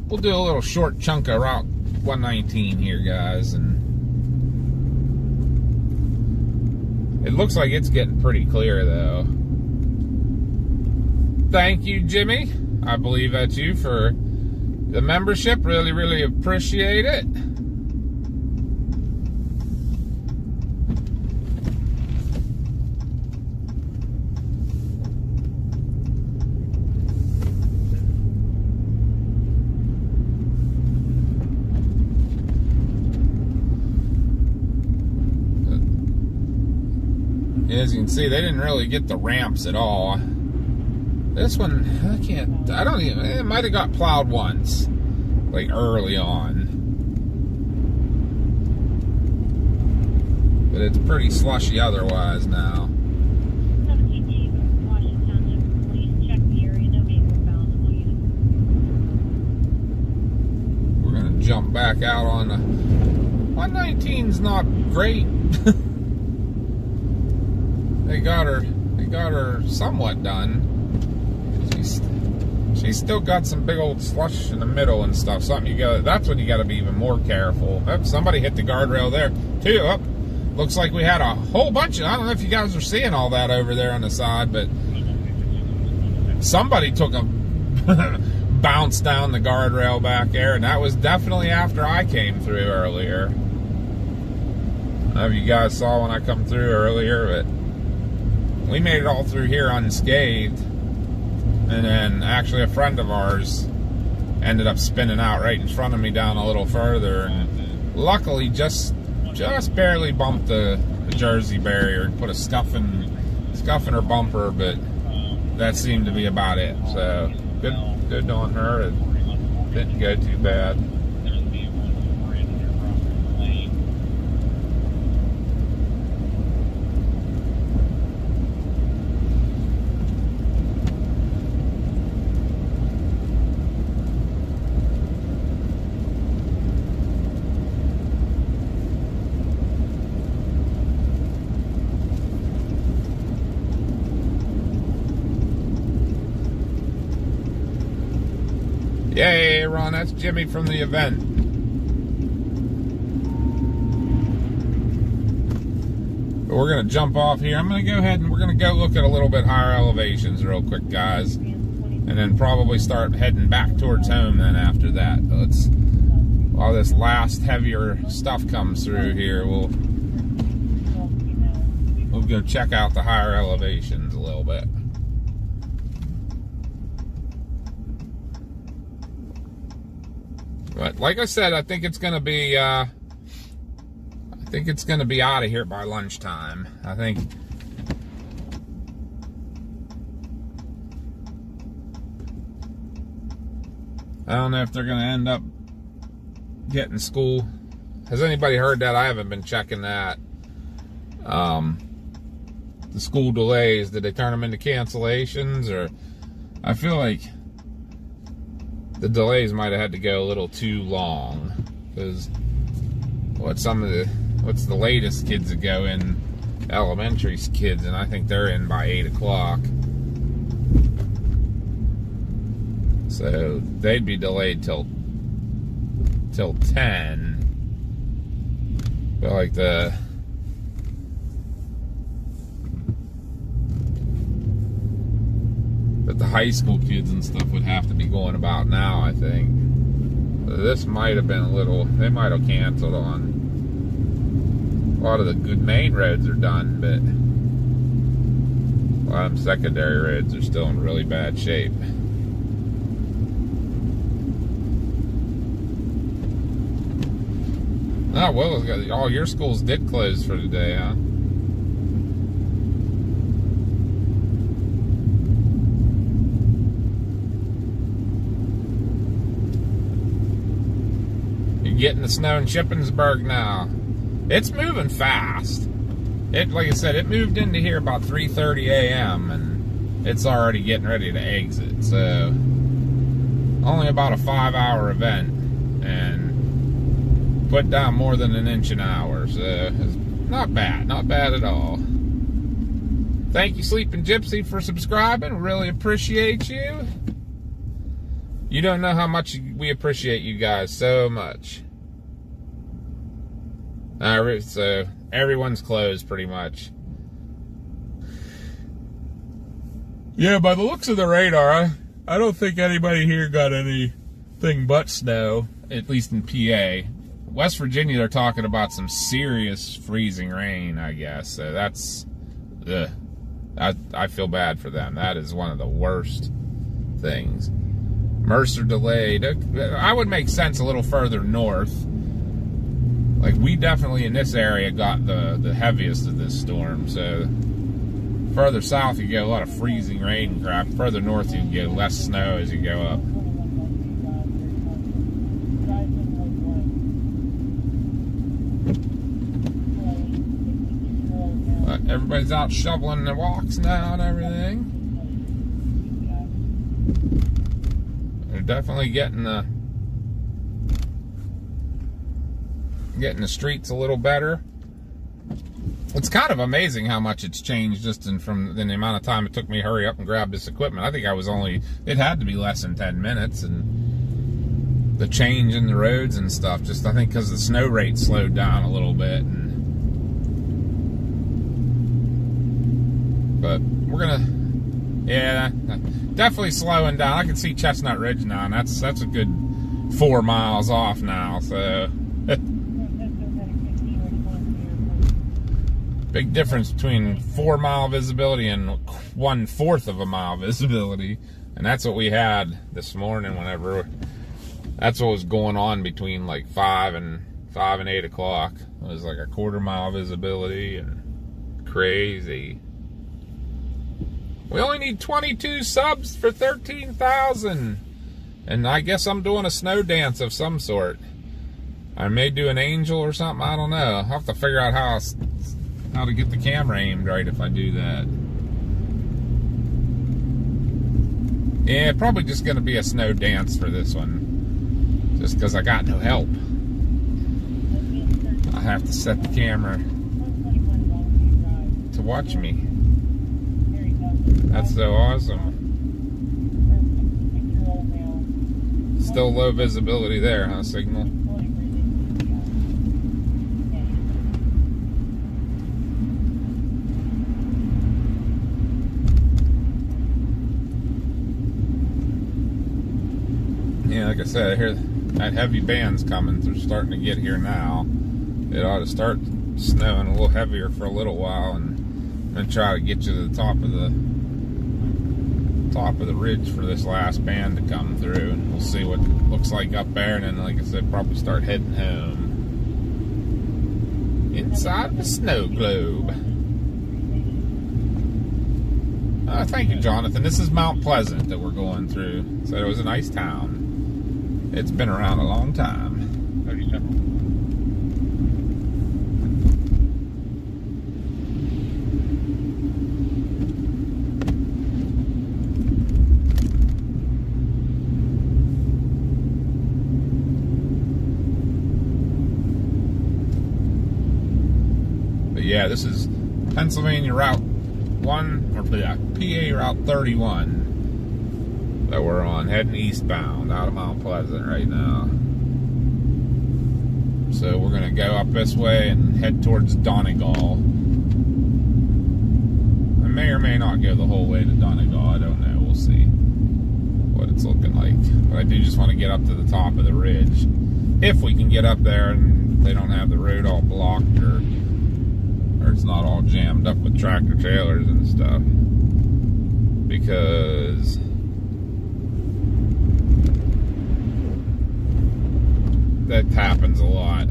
We'll do a little short chunk of Route 119 here, guys, and it looks like it's getting pretty clear, though. Thank you, Jimmy. I believe that's you for the membership. Really, really appreciate it. As you can see, they didn't really get the ramps at all. This one, I don't even, it might have got plowed once, like early on. But it's pretty slushy otherwise now. 17 Washington Township Police check the area, no vehicle found. We're gonna jump back out on the 119's not great. They got her somewhat done. She's still got some big old slush in the middle and stuff. That's when you gotta be even more careful. Oh, somebody hit the guardrail there too. Oh, looks like we had a whole bunch of, I don't know if you guys are seeing all that over there on the side, but somebody took a bounce down the guardrail back there, and that was definitely after I came through earlier. I don't know if you guys saw when I come through earlier, but we made it all through here unscathed. And then actually a friend of ours ended up spinning out right in front of me down a little further, and luckily just barely bumped the Jersey barrier and put a scuff in her bumper, but that seemed to be about it. So good on her. It didn't go too bad. Yay, Ron, that's Jimmy from the event. But we're going to jump off here. I'm going to go ahead and we're going to go look at a little bit higher elevations real quick, guys. And then probably start heading back towards home then after that. While this last heavier stuff comes through here, we'll go check out the higher elevations a little bit. But like I said, I think it's gonna be out of here by lunchtime. I don't know if they're gonna end up getting school. Has anybody heard that? I haven't been checking that. The school delays, did they turn them into cancellations? Or I feel like the delays might have had to go a little too long, because what's the latest kids that go in, elementary kids, and I think they're in by 8 o'clock. So they'd be delayed till 10. But like the high school kids and stuff would have to be going about now, I think. This might have been a little, they might have canceled on. A lot of the good main roads are done, but a lot of them secondary roads are still in really bad shape. Oh, well, all your schools did close for today, huh? You're getting the snow in Shippensburg now. It's moving fast. Like I said, it moved into here about 3:30 a.m. and it's already getting ready to exit. So, only about a 5-hour event, and put down more than an inch an hour. So, it's not bad at all. Thank you, Sleeping Gypsy, for subscribing. Really appreciate you. You don't know how much we appreciate you guys so much. Alright, so everyone's closed pretty much. Yeah, by the looks of the radar, I don't think anybody here got anything but snow, at least in PA. West Virginia, they're talking about some serious freezing rain, I guess. So that's, I feel bad for them. That is one of the worst things. Mercer delayed. I would make sense a little further north. Like, we definitely in this area got the heaviest of this storm. So further south you get a lot of freezing rain and crap. Further north you get less snow as you go up. But everybody's out shoveling their walks now and everything. They're definitely getting the streets a little better. It's kind of amazing how much it's changed just in the amount of time it took me to hurry up and grab this equipment. I think it had to be less than 10 minutes, and the change in the roads and stuff, just I think because the snow rate slowed down a little bit. But we're gonna, yeah, definitely slowing down. I can see Chestnut Ridge now, and that's a good 4 miles off now, so big difference between 4 mile visibility and 1/4 of a mile visibility. And that's what we had this morning that's what was going on between like 5 and 8 o'clock. It was like a 1/4 mile visibility and crazy. We only need 22 subs for 13,000. And I guess I'm doing a snow dance of some sort. I may do an angel or something, I don't know. I'll have to figure out how to get the camera aimed right if I do that. Yeah, probably just going to be a snow dance for this one. Just because I got no help. I have to set the camera to watch me. That's so awesome. Still low visibility there, huh, signal? Yeah, like I said, I hear that heavy band's coming. They're starting to get here now. It ought to start snowing a little heavier for a little while, and I'm gonna try to get you to the top of the ridge for this last band to come through, and we'll see what it looks like up there. And then, like I said, probably start heading home inside the snow globe. Thank you, Jonathan. This is Mount Pleasant that we're going through. So it was a nice town. It's been around a long time. 37. But yeah, this is Pennsylvania Route 1, or PA Route 31 that we're on, heading eastbound out of Mount Pleasant right now. So we're going to go up this way and head towards Donegal. I may or may not go the whole way to Donegal, I don't know, we'll see. what it's looking like. But I do just want to get up to the top of the ridge. If we can get up there and they don't have the road all blocked or it's not all jammed up with tractor trailers and stuff. Because that happens a lot.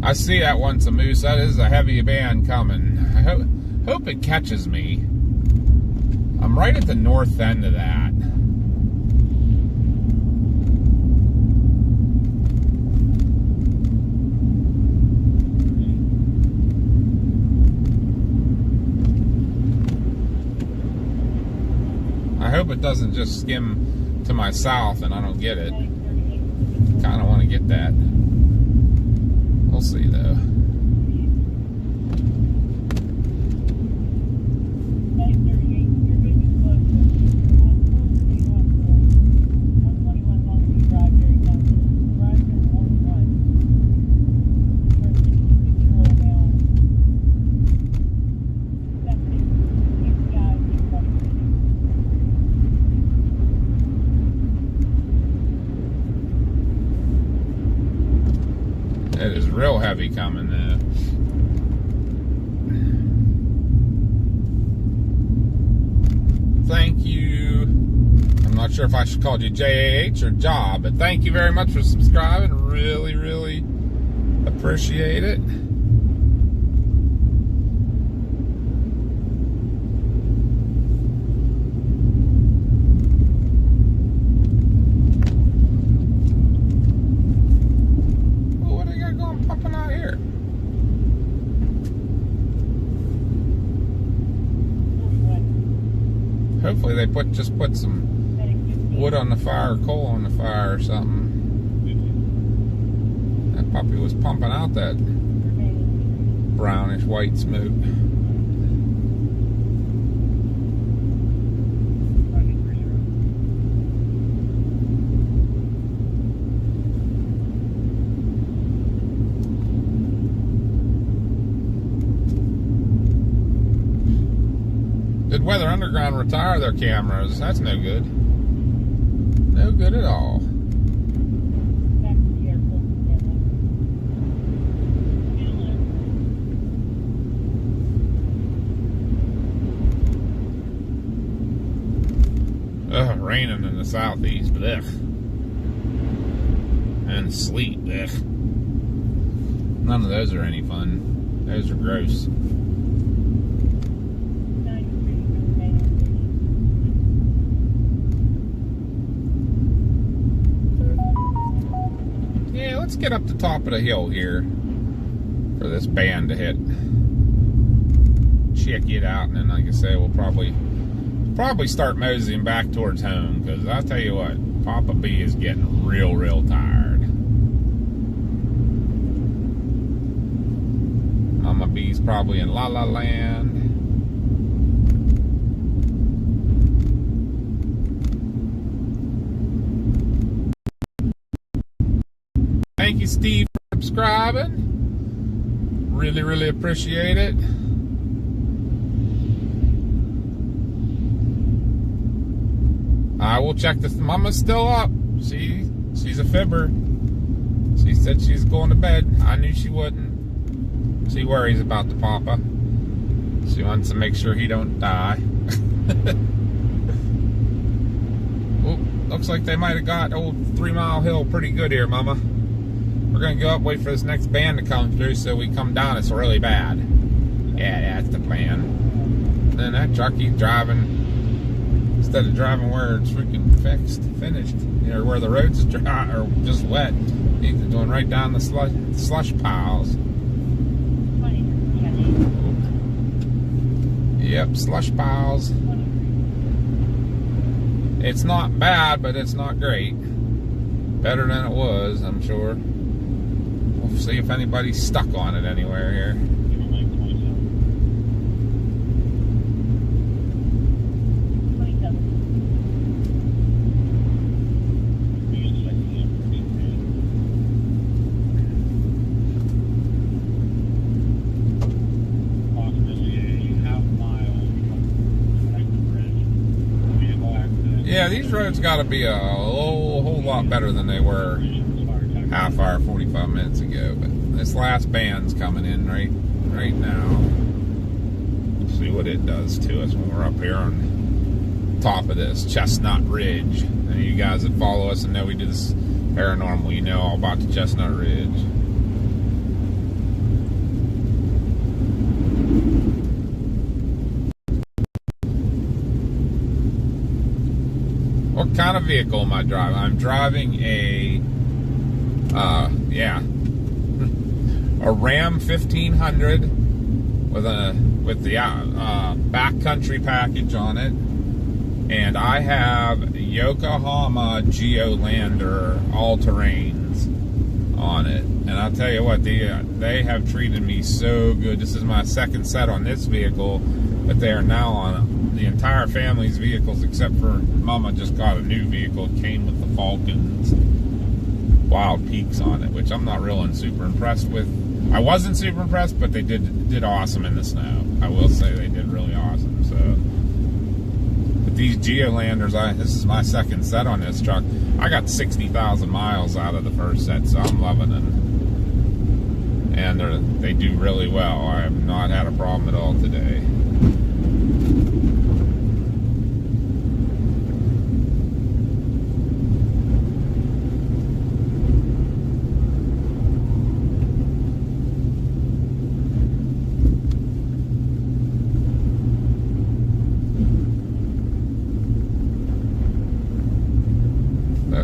I see that once a moose. That is a heavy band coming. I hope it catches me. I'm right at the north end of that. I hope it doesn't just skim to my south and I don't get it. Kind of want to get that. We'll see though. It is real heavy coming though. Thank you. I'm not sure if I should call you JAH or Job, but thank you very much for subscribing. Really, really appreciate it. Hopefully they just put some wood on the fire or coal on the fire or something. That puppy was pumping out that brownish white smoke. Did Weather Underground retire their cameras? That's no good. No good at all. Ugh, raining in the southeast, blech. And sleet, blech. None of those are any fun. Those are gross. Yeah, let's get up the top of the hill here for this band to hit. Check it out, and then, like I say, we'll probably start moseying back towards home, because I'll tell you what, Papa B is getting real, real tired. Mama B's probably in La La Land. Thank you, Steve, for subscribing. Really, really appreciate it. I will check this. Mama's still up. She's a fibber. She said she's going to bed. I knew she wouldn't. She worries about the Papa. She wants to make sure he don't die. Oh, looks like they might have got old 3 Mile Hill pretty good here, Mama. We're going to go up, wait for this next band to come through so we come down. It's really bad. Yeah, that's the plan. And then that truck he's driving, instead of driving where it's freaking finished, you know, where the road's dry or just wet, he's doing right down the slush piles. Yep, slush piles. It's not bad, but it's not great. Better than it was, I'm sure. We'll see if anybody's stuck on it anywhere here. Approximately a half mile Yeah, these roads got to be a whole lot better than they were half hour, 45 minutes ago. But this last band's coming in right now. We'll see what it does to us when we're up here on top of this Chestnut Ridge. And you guys that follow us and know we do this paranormal, you know all about the Chestnut Ridge. What kind of vehicle am I driving? I'm driving a Ram 1500 with the backcountry package on it, and I have Yokohama Geolander all-terrains on it. And I'll tell you what, they have treated me so good. This is my second set on this vehicle, but they are now on the entire family's vehicles except for Mama just got a new vehicle. It came with the Falcons Wild Peaks on it, which I'm not really super impressed with. I wasn't super impressed, but they did awesome in the snow. I will say they did really awesome. So, but these Geolanders, this is my second set on this truck. I got 60,000 miles out of the first set, so I'm loving them. And they do really well. I have not had a problem at all today.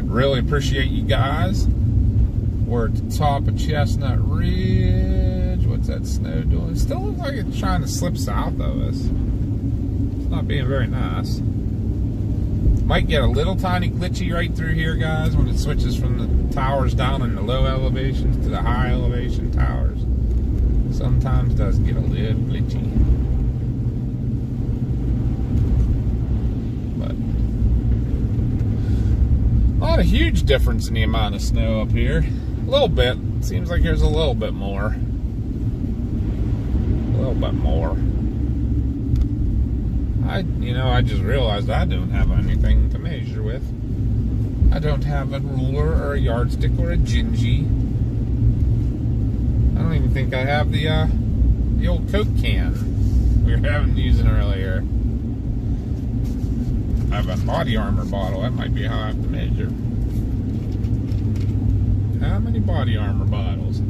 Really appreciate you guys. We're at the top of Chestnut Ridge. What's that snow doing? It still looks like it's trying to slip south of us. It's not being very nice. Might get a little tiny glitchy right through here, guys, when it switches from the towers down in the low elevations to the high elevation towers. Sometimes does get a little glitchy. Not a huge difference in the amount of snow up here. A little bit. Seems like there's a little bit more. A little bit more. I just realized I don't have anything to measure with. I don't have a ruler or a yardstick or a gingy. I don't even think I have the old Coke can we were using earlier. I have a body armor bottle. That might be how I have to measure. How many body armor bottles?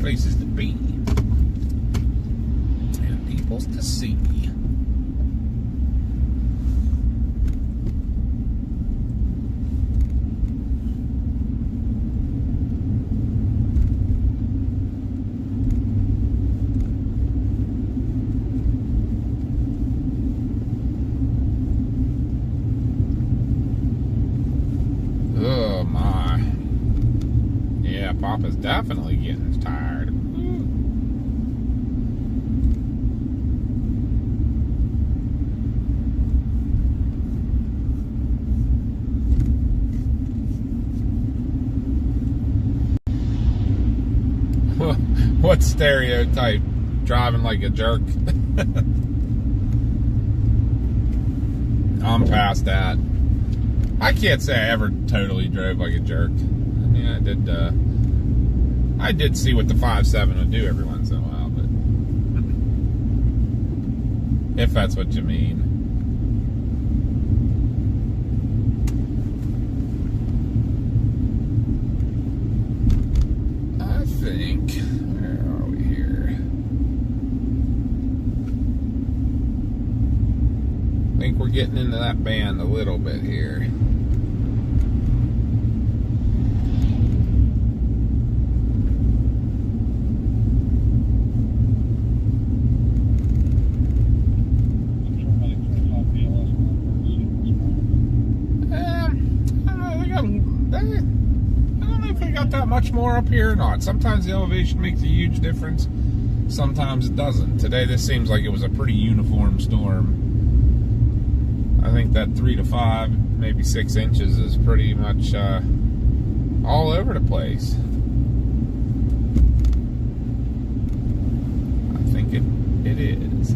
Places to be and peoples to see. Oh my. Yeah, Papa's definitely getting tired. What stereotype? Driving like a jerk. I'm past that. I can't say I ever totally drove like a jerk. I mean, I did see what the 5.7 would do every once in a while, but if that's what you mean. I think, where are we here? I think we're getting into that band a little bit here. that much more up here or not? Sometimes the elevation makes a huge difference. Sometimes it doesn't. Today, this seems like it was a pretty uniform storm. I think that 3 to 5, maybe 6 inches is pretty much all over the place. I think it is.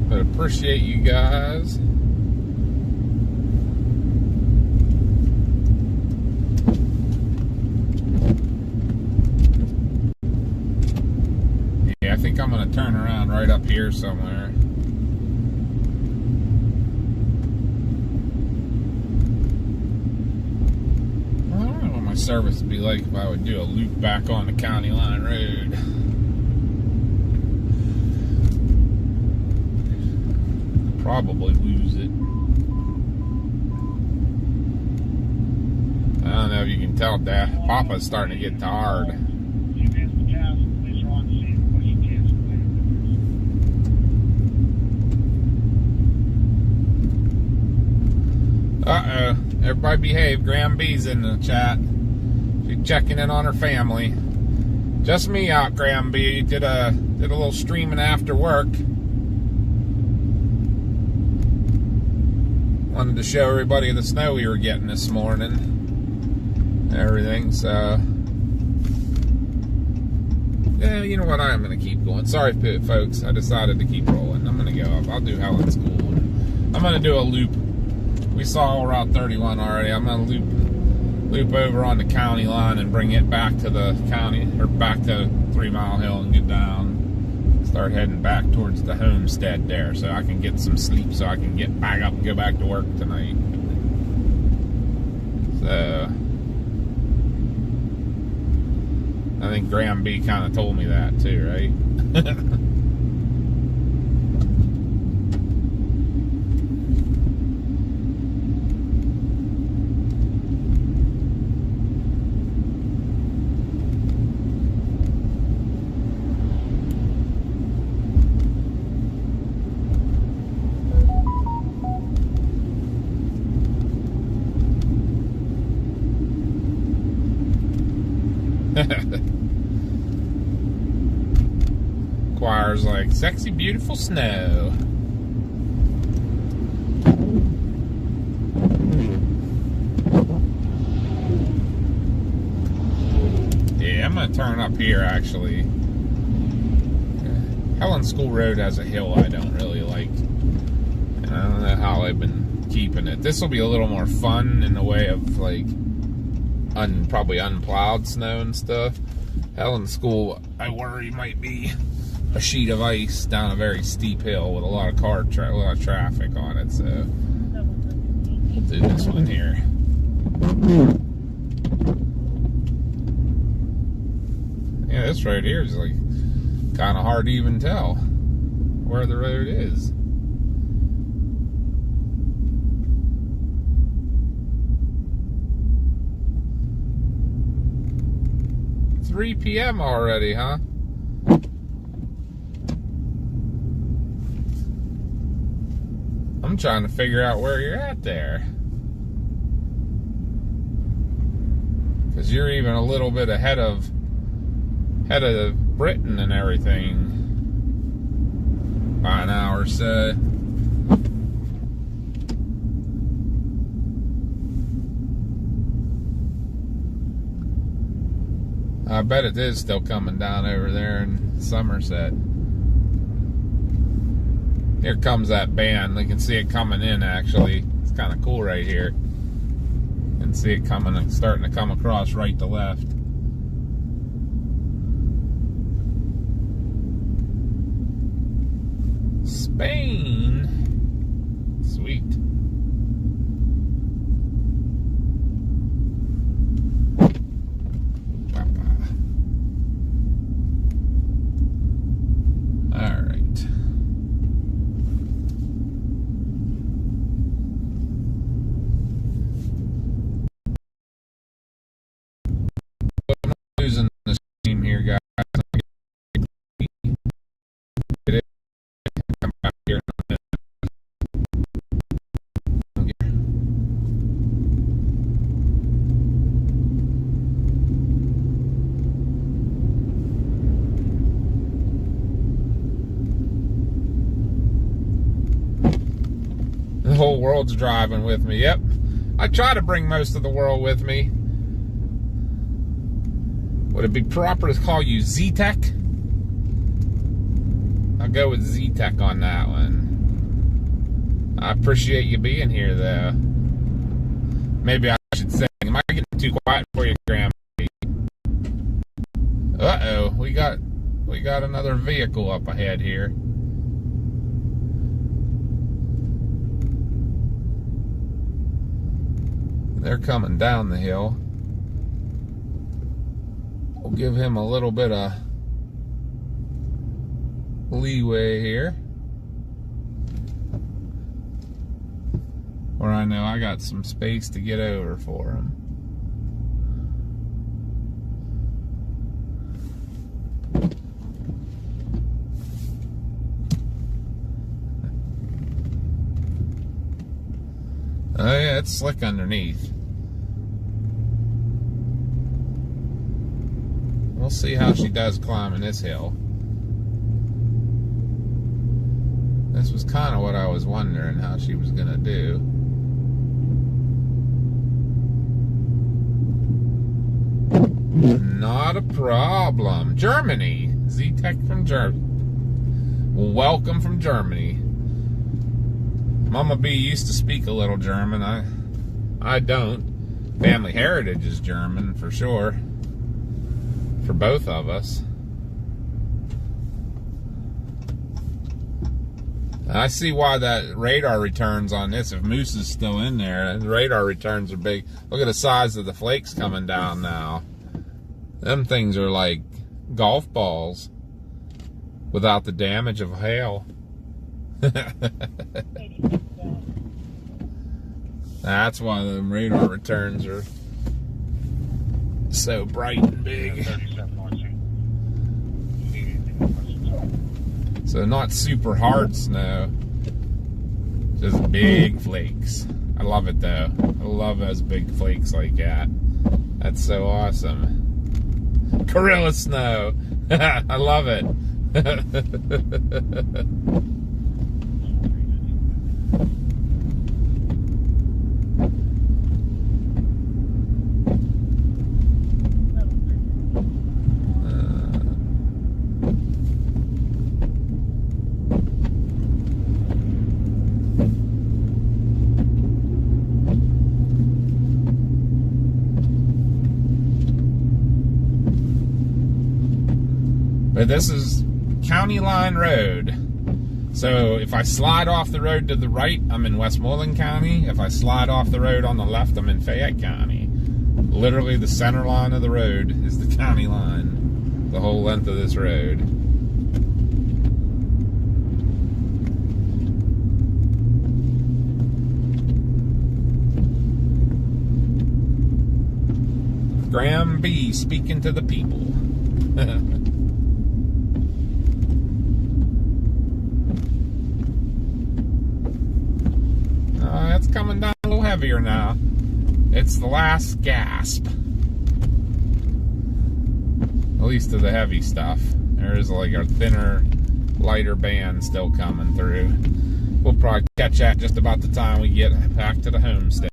But appreciate you guys. Yeah, I think I'm going to turn around right up here somewhere. I don't know what my service would be like if I would do a loop back on the County Line Road. Probably lose it. I don't know if you can tell that Papa's starting to get tired. Uh-oh. Everybody behave. Graham B's in the chat. She's checking in on her family. Just me out, Graham B. Did a little streaming after work. Wanted to show everybody the snow we were getting this morning. Everything, so. Yeah, you know what? I'm going to keep going. Sorry, folks. I decided to keep rolling. I'm going to go up. I'll do Helen School. I'm going to do a loop. We saw Route 31 already. I'm going to loop over on the county line and bring it back to the county, or back to 3 Mile Hill and get down. Start heading back towards the homestead there so I can get some sleep so I can get back up and go back to work tonight. So I think Graham B kind of told me that too, right? Choir's like, sexy, beautiful snow. Yeah, I'm going to turn up here, actually. Helen School Road has a hill I don't really like. And I don't know how I've been keeping it. This will be a little more fun in the way of, like, probably unplowed snow and stuff. Helen School, I worry, might be a sheet of ice down a very steep hill with a lot of a lot of traffic on it. So we'll do this one here. Yeah, this road here is like kind of hard to even tell where the road is. 3 p.m. already, huh? I'm trying to figure out where you're at there. Because you're even a little bit ahead of Britain and everything by an hour or so. I bet it is still coming down over there in Somerset. Here comes that band. You can see it coming in, actually. It's kind of cool right here. You can see it coming and starting to come across right to left. Spain. Sweet. world's driving with me. Yep. I try to bring most of the world with me. Would it be proper to call you Z-Tech? I'll go with Z-Tech on that one. I appreciate you being here, though. Maybe I should sing. Am I getting too quiet for you, Graham? Uh-oh, we got another vehicle up ahead here. They're coming down the hill. We'll give him a little bit of leeway here. Or I know I got some space to get over for him. Oh yeah, it's slick underneath. We'll see how she does climbing this hill. This was kind of what I was wondering how she was gonna do. Not a problem. Germany. Z-Tech from Germany. Well, welcome from Germany. Mama B used to speak a little German. I don't. Family heritage is German for sure. For both of us. I see why that radar returns on this. If Moose is still in there, the radar returns are big. Look at the size of the flakes coming down now. Them things are like golf balls without the damage of hail. That's why the radar returns are so bright and big. So not super hard snow, just big flakes. I love it though. I love those big flakes like that. That's so awesome. Gorilla snow. I love it. But this is County Line Road. So if I slide off the road to the right, I'm in Westmoreland County. If I slide off the road on the left, I'm in Fayette County. Literally the center line of the road is the county line. The whole length of this road. Graham B. speaking to the people. It's coming down a little heavier now. It's the last gasp. At least of the heavy stuff. There is like a thinner, lighter band still coming through. We'll probably catch that just about the time we get back to the homestead.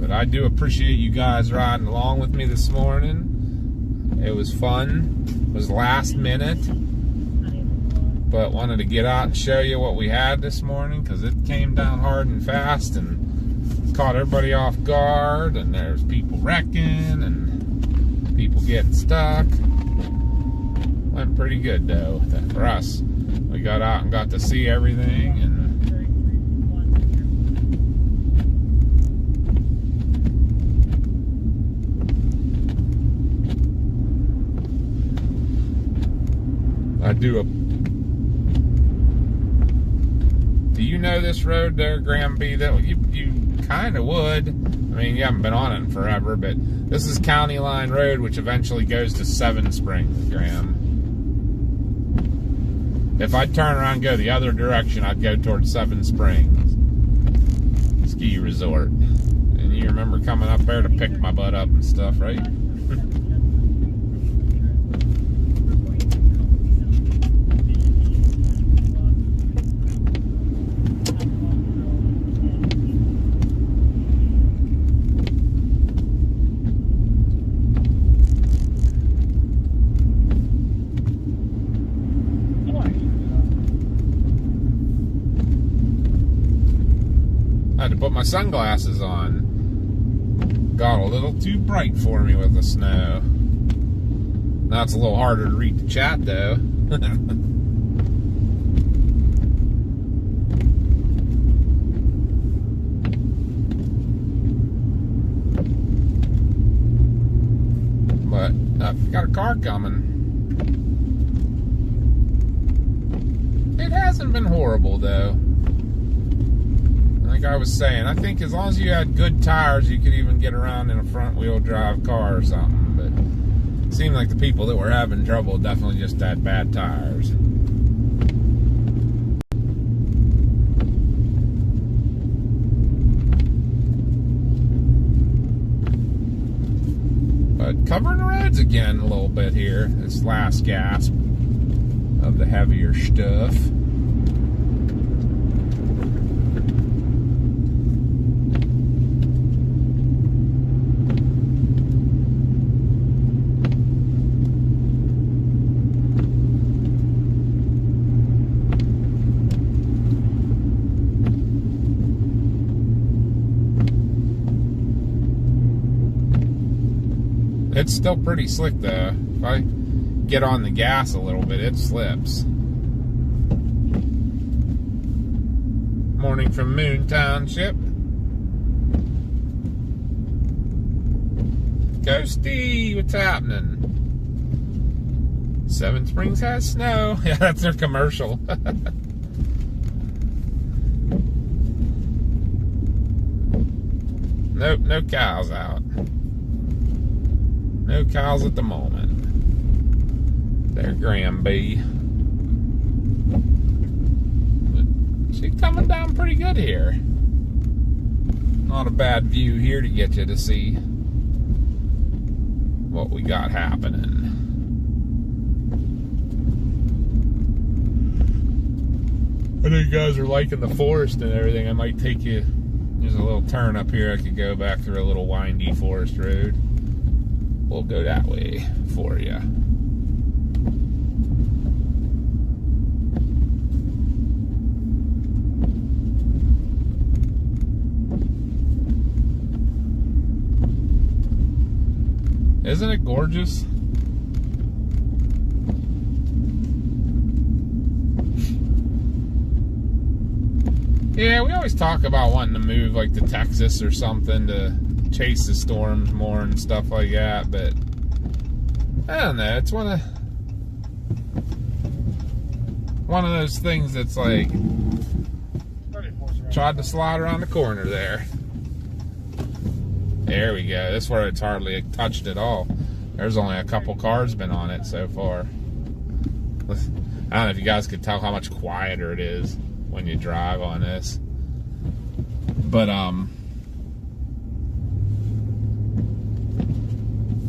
But I do appreciate you guys riding along with me this morning. It was fun. It was last minute. But wanted to get out and show you what we had this morning because it came down hard and fast and caught everybody off guard, and there's people wrecking and people getting stuck. Went pretty good though for us. We got out and got to see everything, and I do you know this road there, Graham B? That you kind of would. I mean, you haven't been on it in forever, but this is County Line Road, which eventually goes to Seven Springs, Graham. If I turn around and go the other direction, I'd go towards Seven Springs Ski Resort. And you remember coming up there to pick my butt up and stuff, right? I had to put my sunglasses on. Got a little too bright for me with the snow. Now it's a little harder to read the chat though. But I've got a car coming. It hasn't been horrible though. Like I was saying, I think as long as you had good tires, you could even get around in a front-wheel drive car or something. But it seemed like the people that were having trouble definitely just had bad tires. But covering the roads again a little bit here. This last gasp of the heavier stuff. It's still pretty slick though. If I get on the gas a little bit, it slips. Morning from Moon Township. Ghosty, what's happening? Seven Springs has snow. Yeah, that's their commercial. Nope, no cows out. No cows at the moment. There, Granby. But she's coming down pretty good here. Not a bad view here to get you to see what we got happening. I know you guys are liking the forest and everything. I might take you. There's a little turn up here. I could go back through a little windy forest road. We'll go that way for you. Isn't it gorgeous? Yeah, we always talk about wanting to move like to Texas or something to chase the storms more and stuff like that, but I don't know, it's one of those things that's like tried to slide around the corner there. There we go. This is where it's hardly touched at all. There's only a couple cars been on it so far. I don't know if you guys could tell how much quieter it is when you drive on this, but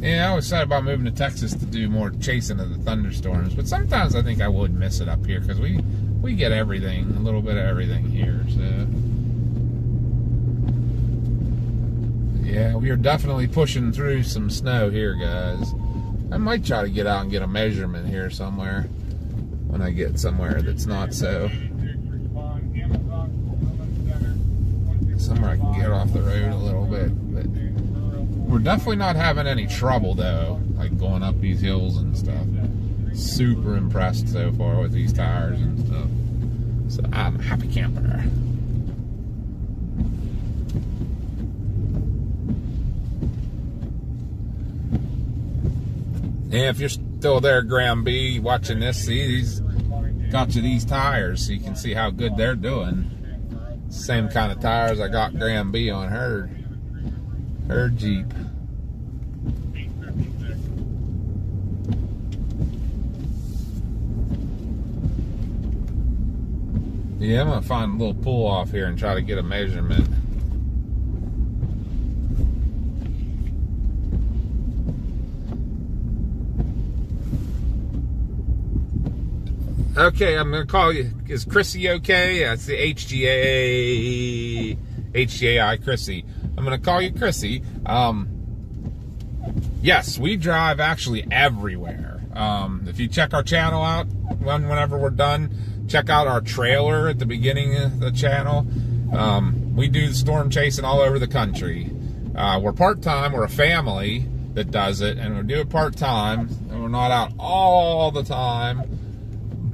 yeah, I always said about moving to Texas to do more chasing of the thunderstorms, but sometimes I think I would miss it up here because we get everything, a little bit of everything here. So yeah, we are definitely pushing through some snow here, guys. I might try to get out and get a measurement here somewhere when I get somewhere that's not so. Somewhere I can get off the road a little bit, but we're definitely not having any trouble though, like going up these hills and stuff. Super impressed so far with these tires and stuff. So I'm a happy camper. Yeah, if you're still there, Graham B, watching this, see, these got you these tires so you can see how good they're doing. Same kind of tires I got Graham B on her Jeep. Yeah, I'm gonna find a little pull off here and try to get a measurement. Okay, I'm gonna call you. Is Chrissy okay? That's the HGAI Chrissy. I'm gonna call you Chrissy. Yes, we drive actually everywhere. If you check our channel out whenever we're done, check out our trailer at the beginning of the channel. we do storm chasing all over the country. We're part-time. We're a family that does it, and we do it part-time, and we're not out all the time,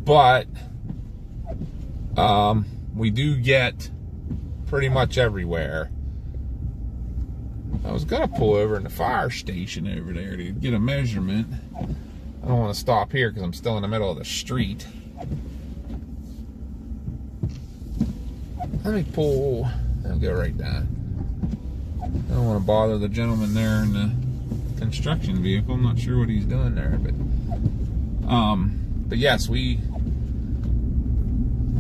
but we do get pretty much everywhere. I was gonna pull over in the fire station over there to get a measurement. I don't want to stop here because I'm still in the middle of the street. Let me pull. I'll go right down. I don't want to bother the gentleman there in the construction vehicle. I'm not sure what he's doing there, but yes, we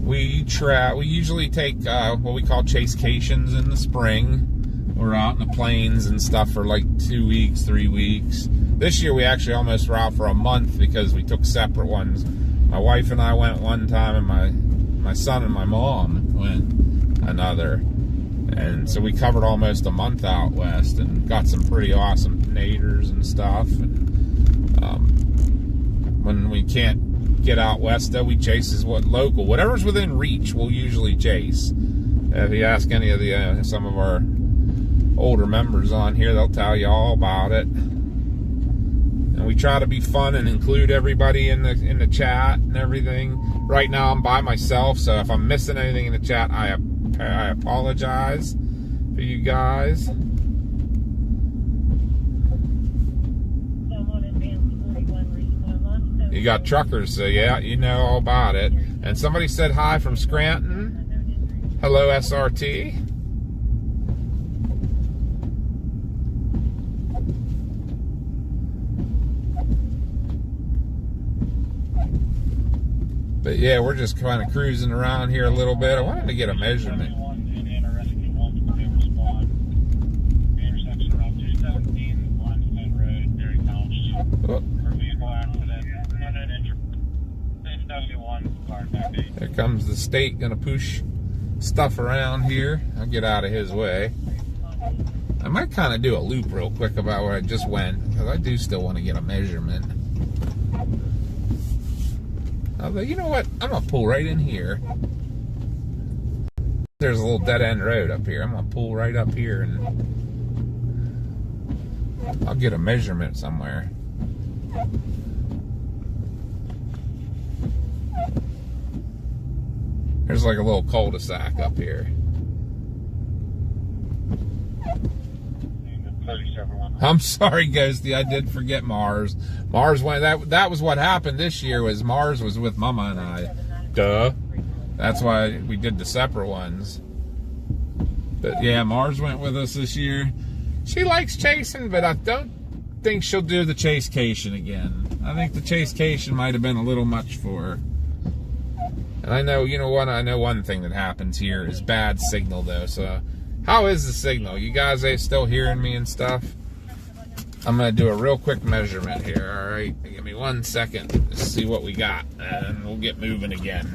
usually take what we call chasecations in the spring. We're out in the plains and stuff for like 2 weeks, 3 weeks. This year we actually almost were out for a month because we took separate ones. My wife and I went one time, and my son and my mom went another. And so we covered almost a month out west and got some pretty awesome naders and stuff. And when we can't get out west, though, we chase local. Whatever's within reach, we'll usually chase. If you ask any of the some of our older members on here, they'll tell you all about it. And we try to be fun and include everybody in the chat and everything. Right now I'm by myself, so if I'm missing anything in the chat, I apologize for you guys. You got truckers, so yeah, you know all about it. And somebody said hi from Scranton. Hello, SRT. But yeah, we're just kind of cruising around here a little bit. I wanted to get a measurement. Oh. There comes the state, gonna push stuff around here. I'll get out of his way. I might kind of do a loop real quick about where I just went, because I do still want to get a measurement. Although, you know what? I'm gonna pull right in here. There's a little dead end road up here. I'm gonna pull right up here and I'll get a measurement somewhere. There's like a little cul-de-sac up here. I'm sorry, Ghosty. I did forget Mars. Mars went. That was what happened this year. Was Mars was with Mama and I. Duh. That's why we did the separate ones. But yeah, Mars went with us this year. She likes chasing, but I don't think she'll do the chasecation again. I think the chasecation might have been a little much for her. And I know, you know what? I know one thing that happens here is bad signal, though. So, how is the signal? You guys ain't still hearing me and stuff? I'm going to do a real quick measurement here, all right? Give me 1 second to see what we got, and we'll get moving again.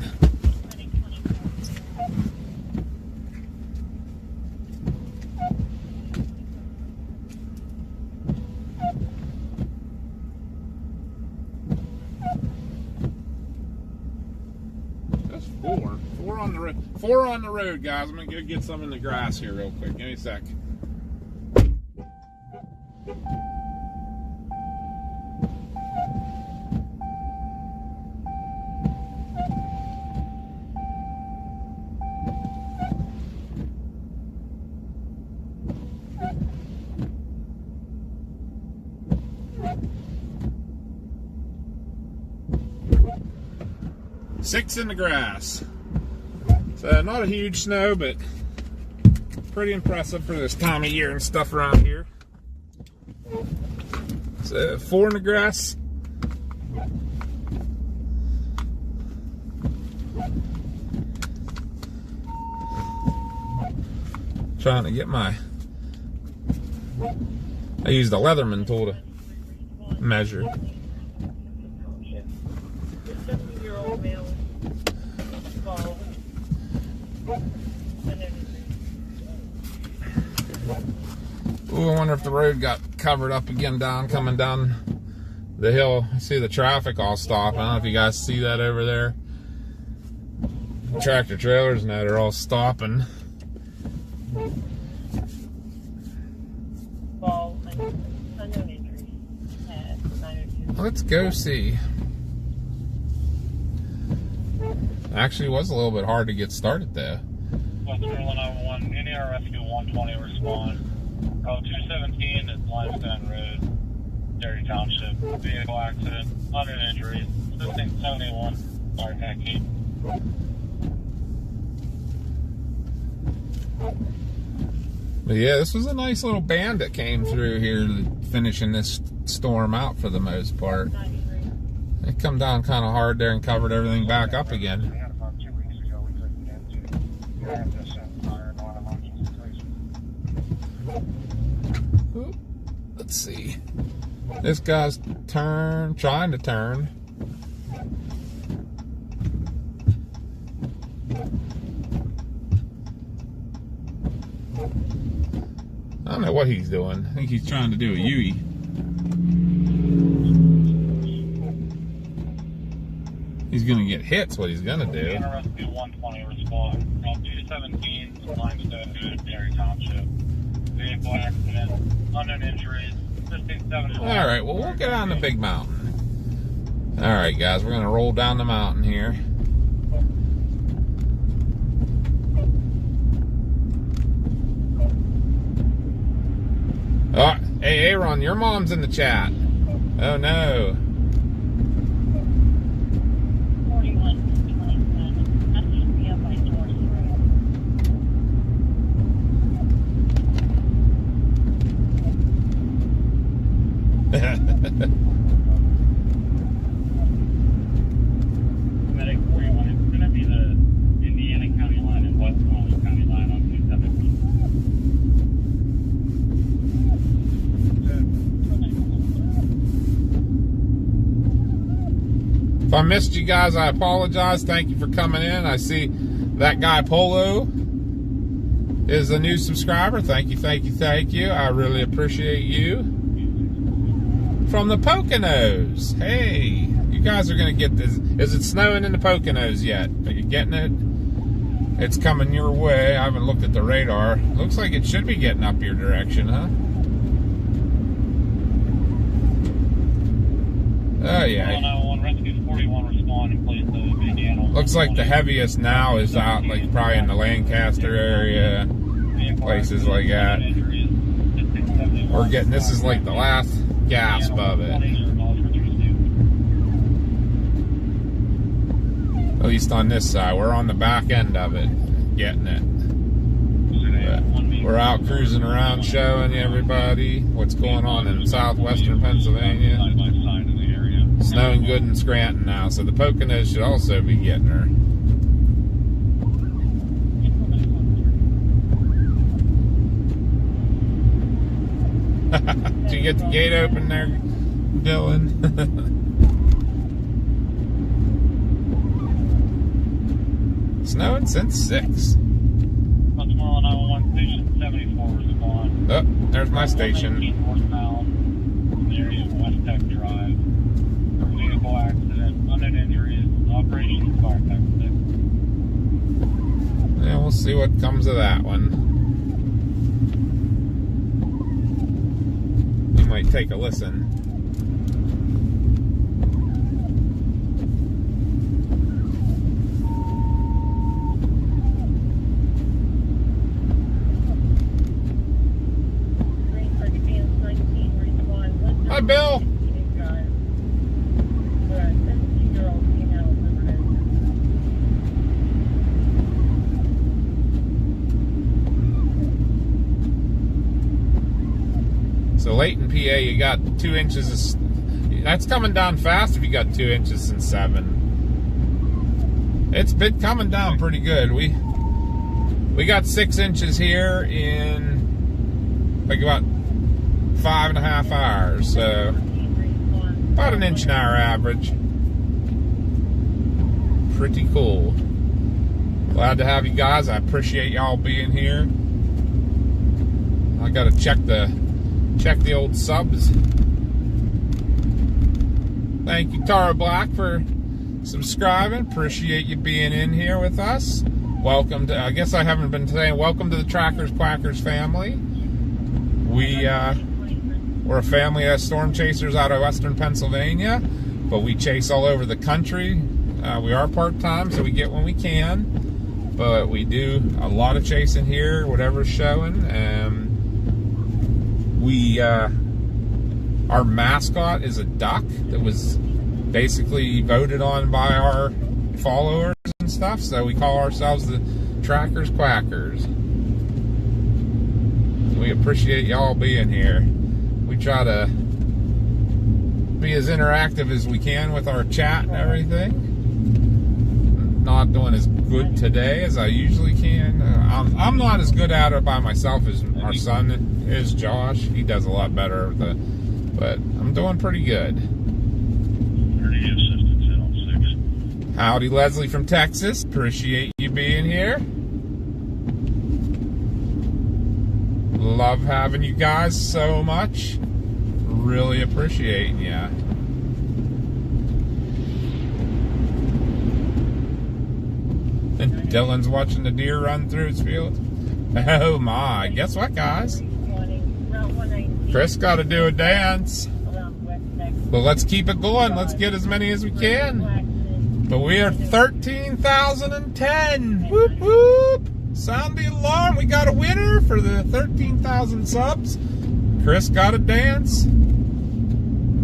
That's four. Four on the road. 4 on the road, guys. I'm going to go get some in the grass here real quick. Give me a sec. Six in the grass. So not a huge snow, but pretty impressive for this time of year and stuff around here. So 4 in the grass. Trying to get my, I used a Leatherman tool to measure. Ooh, I wonder if the road got covered up again coming down the hill. I see the traffic all stop. I don't know if you guys see that over there. Tractor trailers now, they're all stopping. Fall, unknown injuries at 902. Let's go see. Actually, it was a little bit hard to get started though. Westmoreland 911, Indiana Rescue 120 respond. Call 217 at Limestone Road, Dairy Township. Vehicle accident, unknown injuries. Assisting 71, fire technique. But yeah, this was a nice little band that came through here, finishing this storm out for the most part. 93. It come down kind of hard there and covered everything back up again. We had about 2 weeks ago, we couldn't get to. We have to send fire and water emergency situation. Oop. Let's see. This guy's trying to turn. I don't know what he's doing. I think he's trying to do a U-E. He's gonna get hits. What he's gonna do. Indiana Rescue 120 respond. Call 217 at Limestone Road, Dairy Township. Vehicle accident, unknown injuries. Assisting 71. All right. Well, we'll get on the big mountain. All right, guys. We're gonna roll down the mountain here. Oh, hey, Aaron, your mom's in the chat. Oh, no. 4127. That should be up by George Road. Medic 41, it's going to be the Indiana County line and Westmoreland County line on 217. If I missed you guys, I apologize. Thank you for coming in. I see that guy Polo is a new subscriber. Thank you, thank you, thank you. I really appreciate you. From the Poconos. Hey, you guys are going to get this. Is it snowing in the Poconos yet? Are you getting it? It's coming your way. I haven't looked at the radar. Looks like it should be getting up your direction, huh? Oh, yeah. 101 Rescue 41 respond in place of Indiana. Looks like the heaviest now is out, like, probably in the Lancaster area, places like that. We're getting, this is like the last gasp of it. At least on this side. We're on the back end of it, getting it. But we're out cruising around showing everybody what's going on in southwestern Pennsylvania. Snowing good in Scranton now, so the Poconos should also be getting her. Did you get the gate open there, Dylan? Snowing since 6. Westmoreland 911 Station 74 respond. Oh, there's my station. Northbound in the area of West Tech Drive. Vehicle accident, unknown injuries, Operation Fire Tech 6. Yeah, we'll see what comes of that one. We might take a listen. Hi, Bill. So Layton, PA, you got 2 inches of, that's coming down fast if you got 2 inches and 7. It's been coming down pretty good. We got 6 inches here in like about 5.5 hours, so about an inch an hour average. Pretty cool. Glad to have you guys. I appreciate y'all being here. I gotta check the old subs. Thank you, Tara Black, for subscribing. Appreciate you being in here with us. welcome to, I guess I haven't been saying welcome to the Trackers Quackers family. We're a family of storm chasers out of western Pennsylvania, but we chase all over the country. We are part-time, so we get when we can, but we do a lot of chasing here, whatever's showing. Our mascot is a duck that was basically voted on by our followers and stuff, so we call ourselves the Trackers Quackers. We appreciate y'all being here. We try to be as interactive as we can with our chat and everything. Not doing as good today as I usually can. I'm not as good at it by myself as our son is, Josh. He does a lot better with it, but I'm doing pretty good. Howdy, Leslie from Texas. Appreciate you being here. Love having you guys so much. Really appreciating ya. And Dylan's watching the deer run through his field. Oh my. Guess what, guys? Chris got to do a dance. But let's keep it going. Let's get as many as we can. But we are 13,010. Whoop, whoop. Sound the alarm. We got a winner for the 13,000 subs. Chris got a dance in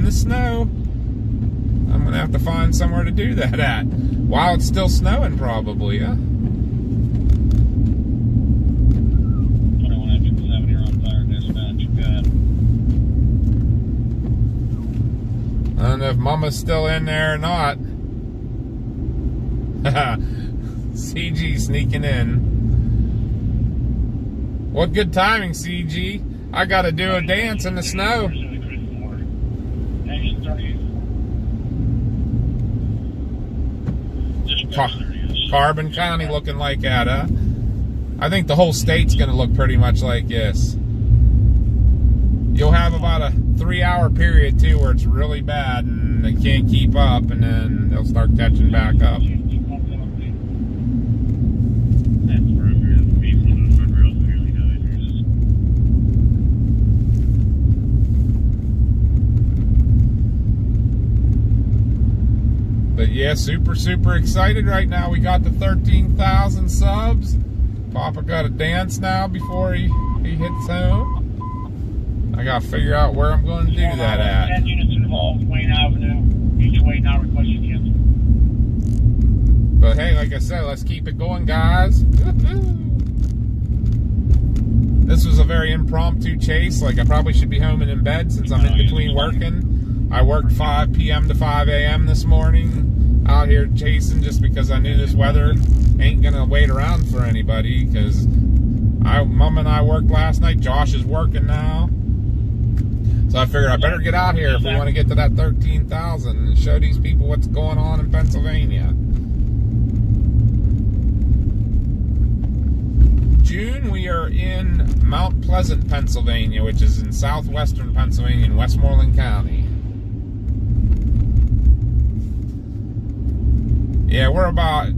the snow. I'm going to have to find somewhere to do that at. While it's still snowing, probably, huh? 21 engine 7 here on fire dispatch. Good. I don't know if Mama's still in there or not. CG sneaking in. What good timing, CG. I got to do a dance in the snow. Carbon County looking like that, huh? I think the whole state's going to look pretty much like this. You'll have about a 3-hour period, too, where it's really bad and they can't keep up, and then they'll start catching back up. But yeah, super excited right now. We got the 13,000 subs. Papa got a dance now before he hits home. I gotta figure out where I'm going to do that at. 10 units involved, Wayne Avenue. Each way now requesting cancel. But hey, like I said, let's keep it going, guys. This was a very impromptu chase. Like, I probably should be home and in bed since I'm in between working. I worked 5 p.m. to 5 a.m. this morning out here chasing just because I knew this weather ain't gonna wait around for anybody, because Mom and I worked last night. Josh is working now. So I figured I better get out here if we want to get to that 13,000 and show these people what's going on in Pennsylvania. June, we are in Mount Pleasant, Pennsylvania, which is in southwestern Pennsylvania in Westmoreland County. Yeah, we're about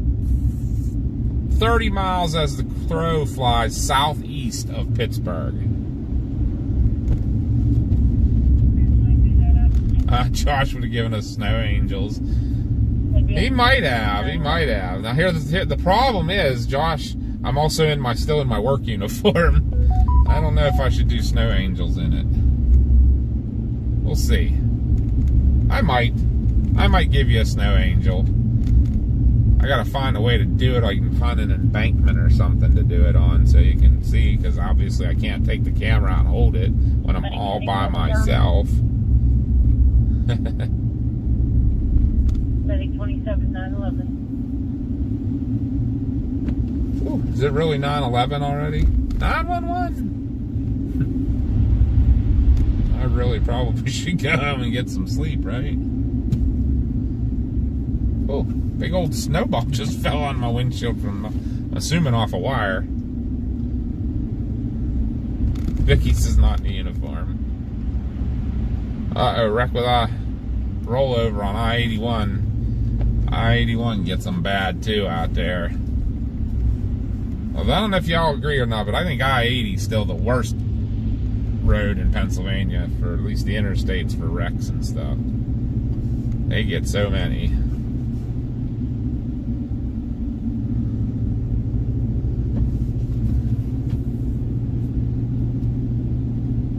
30 miles as the crow flies southeast of Pittsburgh. Josh would have given us snow angels. He might have. Now here the problem is, Josh, I'm also still in my work uniform. I don't know if I should do snow angels in it. We'll see. I might give you a snow angel. I gotta find a way to do it. I can find an embankment or something to do it on so you can see, because obviously I can't take the camera out and hold it when I'm all by myself. Medic 27-911. Ooh, is it really 9/11 already? 911. I really probably should go home and get some sleep, right? Oh, big old snowball just fell on my windshield from, assuming, off a wire. Vicky's is not in the uniform. Uh-oh, wreck with a rollover on I-81. I-81 gets them bad too out there. Well, I don't know if y'all agree or not, but I think I-80 is still the worst road in Pennsylvania, for at least the interstates, for wrecks and stuff. They get so many.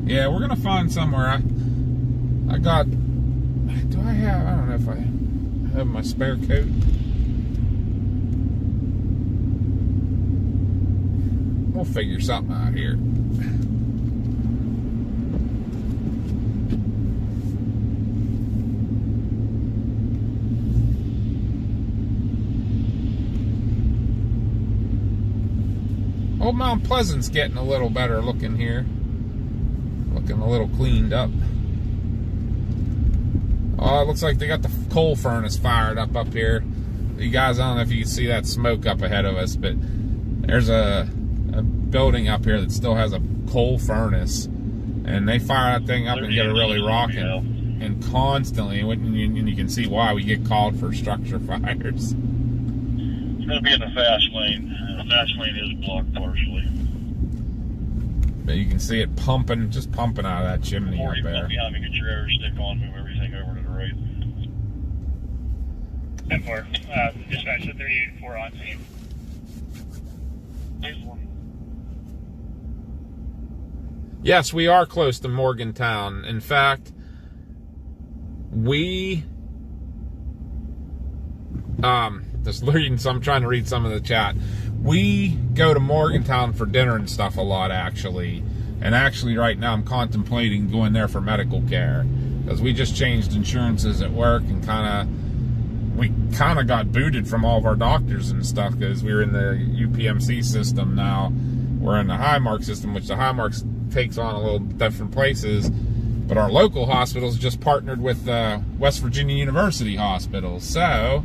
Yeah, we're gonna find somewhere. I got. Do I have? I don't know if I have my spare coat. We'll figure something out here. Old Mount Pleasant's getting a little better looking here. Looking a little cleaned up. Oh, it looks like they got the coal furnace fired up here. You guys, I don't know if you can see that smoke up ahead of us, but there's a building up here that still has a coal furnace, and they fire that thing up and get it really rocking, and constantly, and you can see why we get called for structure fires. It's going to be in the fast lane. The fast lane is blocked partially. But you can see it pumping, just pumping out of that chimney Before up you there. come behind me, get your air stick on, move everything over to the right. 10-4, dispatch to 384 on scene. 8-4. Yes, we are close to Morgantown. In fact, we just reading some, trying to read some of the chat. We go to Morgantown for dinner and stuff a lot, actually. And actually, right now, I'm contemplating going there for medical care, because we just changed insurances at work, and we kind of got booted from all of our doctors and stuff, because we were in the UPMC system now. We're in the Highmark system, which the Highmark takes on a little different places. But our local hospitals just partnered with West Virginia University hospitals, so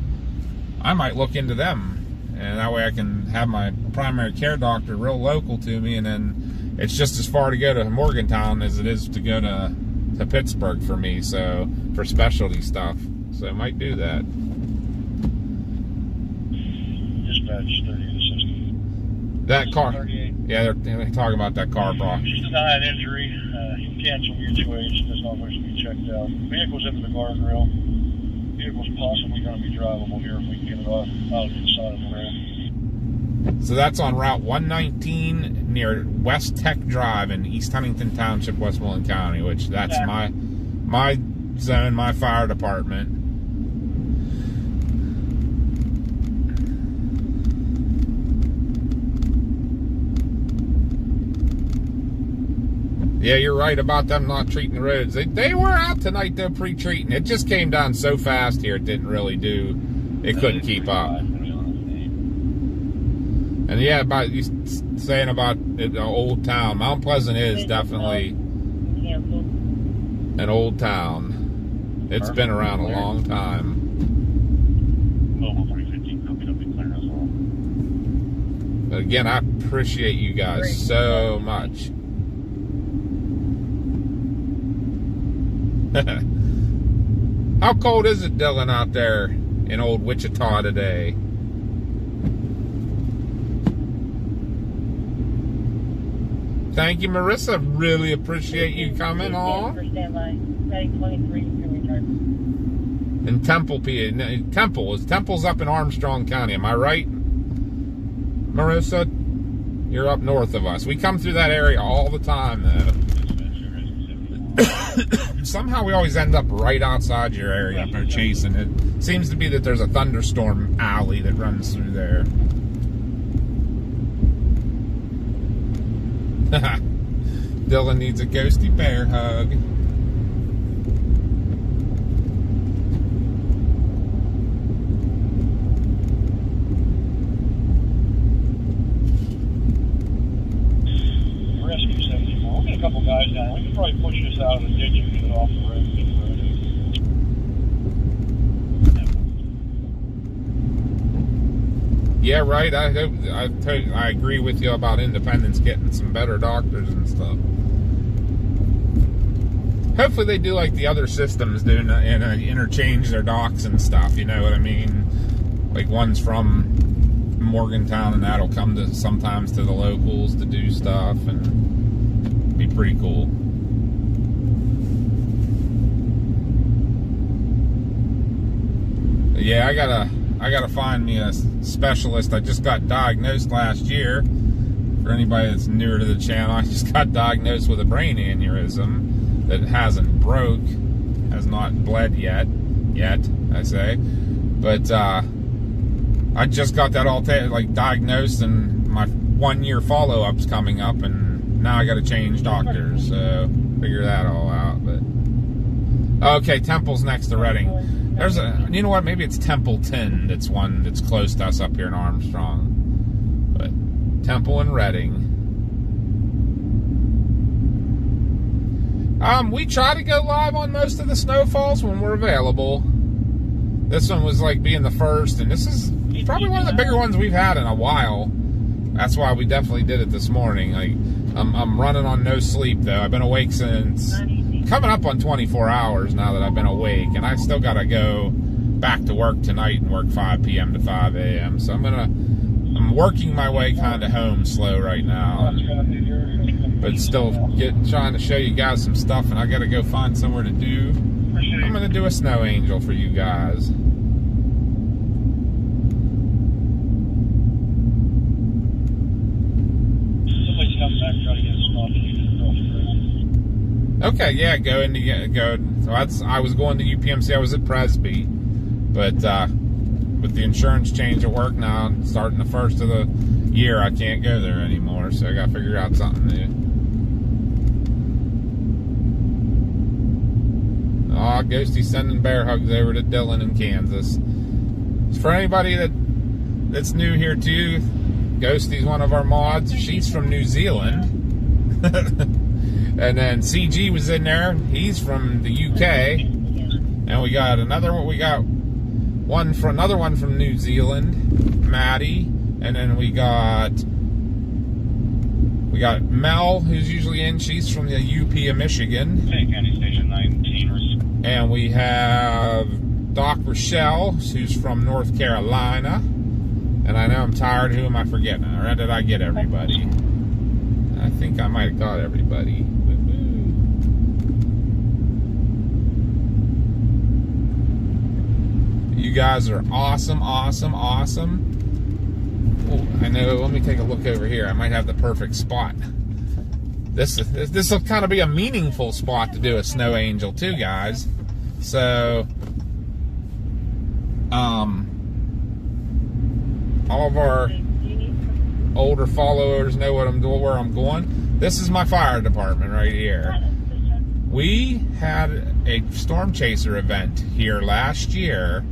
I might look into them. And that way I can have my primary care doctor real local to me, and then it's just as far to go to Morgantown as it is to go to Pittsburgh for me, so for specialty stuff. So I might do that. Dispatch 30 to 60. That car. 38. Yeah, they're talking about that car, bro. She's denied injury. Cancel mutual aid. Does not wish to be checked out. Vehicle's into the guardrail. Vehicle's possibly going to be drivable here if we can get it off out of the side of the road. So that's on Route 119 near West Tech Drive in East Huntington Township, Westmoreland County, which that's my zone, my fire department. Yeah, you're right about them not treating the roads. They were out tonight, though, pre-treating. It just came down so fast here, it didn't really do. It couldn't keep up. And yeah, about you saying about the old town. Mount Pleasant is definitely an old town. It's been around a long time. Mobile 315, copy, up and clear as well. But again, I appreciate you guys so much. How cold is it, Dylan, out there in old Wichita today? Thank you, Marissa. Really appreciate you coming on. For standby. Heading 23 to return. In Temple, PA. Temple's up in Armstrong County. Am I right, Marissa? You're up north of us. We come through that area all the time, though. Somehow we always end up right outside your area up there chasing it. Seems to be that there's a thunderstorm alley that runs through there. Dylan needs a ghosty bear hug. Rescue 74. We'll get a couple guys down. We can probably push this out of the ditch and get it off the road. Yeah, right. I agree with you about Independence getting some better doctors and stuff. hopefully they do like the other systems do and interchange their docks and stuff, you know what I mean? Like one's from Morgantown and that'll come to sometimes to the locals to do stuff and be pretty cool. But yeah, I gotta find me a specialist. I just got diagnosed last year. For anybody that's newer to the channel, I just got diagnosed with a brain aneurysm that hasn't broke, has not bled yet, I say. But I just got that all diagnosed, and my 1 year follow-up's coming up, and now I got to change doctors, so figure that all out. But okay, Temple's next to Reading. There's a, you know what? Maybe it's Templeton. That's one that's close to us up here in Armstrong. But Temple and Reading. We try to go live on most of the snowfalls when we're available. This one was like being the first, and this is probably one of the bigger ones we've had in a while. That's why we definitely did it this morning. Like, I'm running on no sleep though. I've been awake since coming up on 24 hours now that I've been awake, and I still gotta go back to work tonight and work 5 p.m. to 5 a.m. So I'm working my way kind of home slow right now, but still trying to show you guys some stuff, and I gotta go find somewhere to do. I'm gonna do a snow angel for you guys. Okay, yeah, go. So I was going to UPMC. I was at Presby, but with the insurance change at work now, starting the first of the year, I can't go there anymore. So I got to figure out something new. Oh, Ghosty's sending bear hugs over to Dylan in Kansas. For anybody that's new here too, Ghosty's one of our mods. She's from New Zealand. And then CG was in there. He's from the UK. And we got another one. We got another one from New Zealand, Maddie. And then we got Mel, who's usually in. She's from the UP of Michigan. County Station 19. And we have Doc Rochelle, who's from North Carolina. And I know I'm tired. Who am I forgetting? Or did I get everybody? I think I might have got everybody. You guys are awesome, awesome, awesome. Oh, I know. Let me take a look over here. I might have the perfect spot. This will kind of be a meaningful spot to do a snow angel too, guys. So, all of our older followers know what where I'm going. This is my fire department right here. We had a storm chaser event here last year,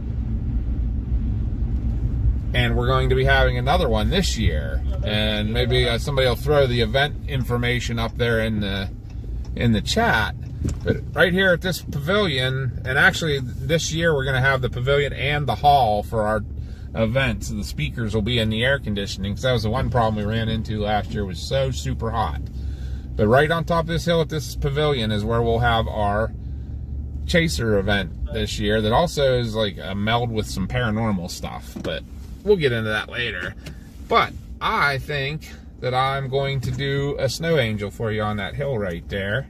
and we're going to be having another one this year. And maybe somebody will throw the event information up there in the chat. But right here at this pavilion, and actually this year we're going to have the pavilion and the hall for our events. The speakers will be in the air conditioning, because that was the one problem we ran into last year, was so super hot. But right on top of this hill at this pavilion is where we'll have our chaser event this year, that also is like a meld with some paranormal stuff, but we'll get into that later. But I think that I'm going to do a snow angel for you on that hill right there.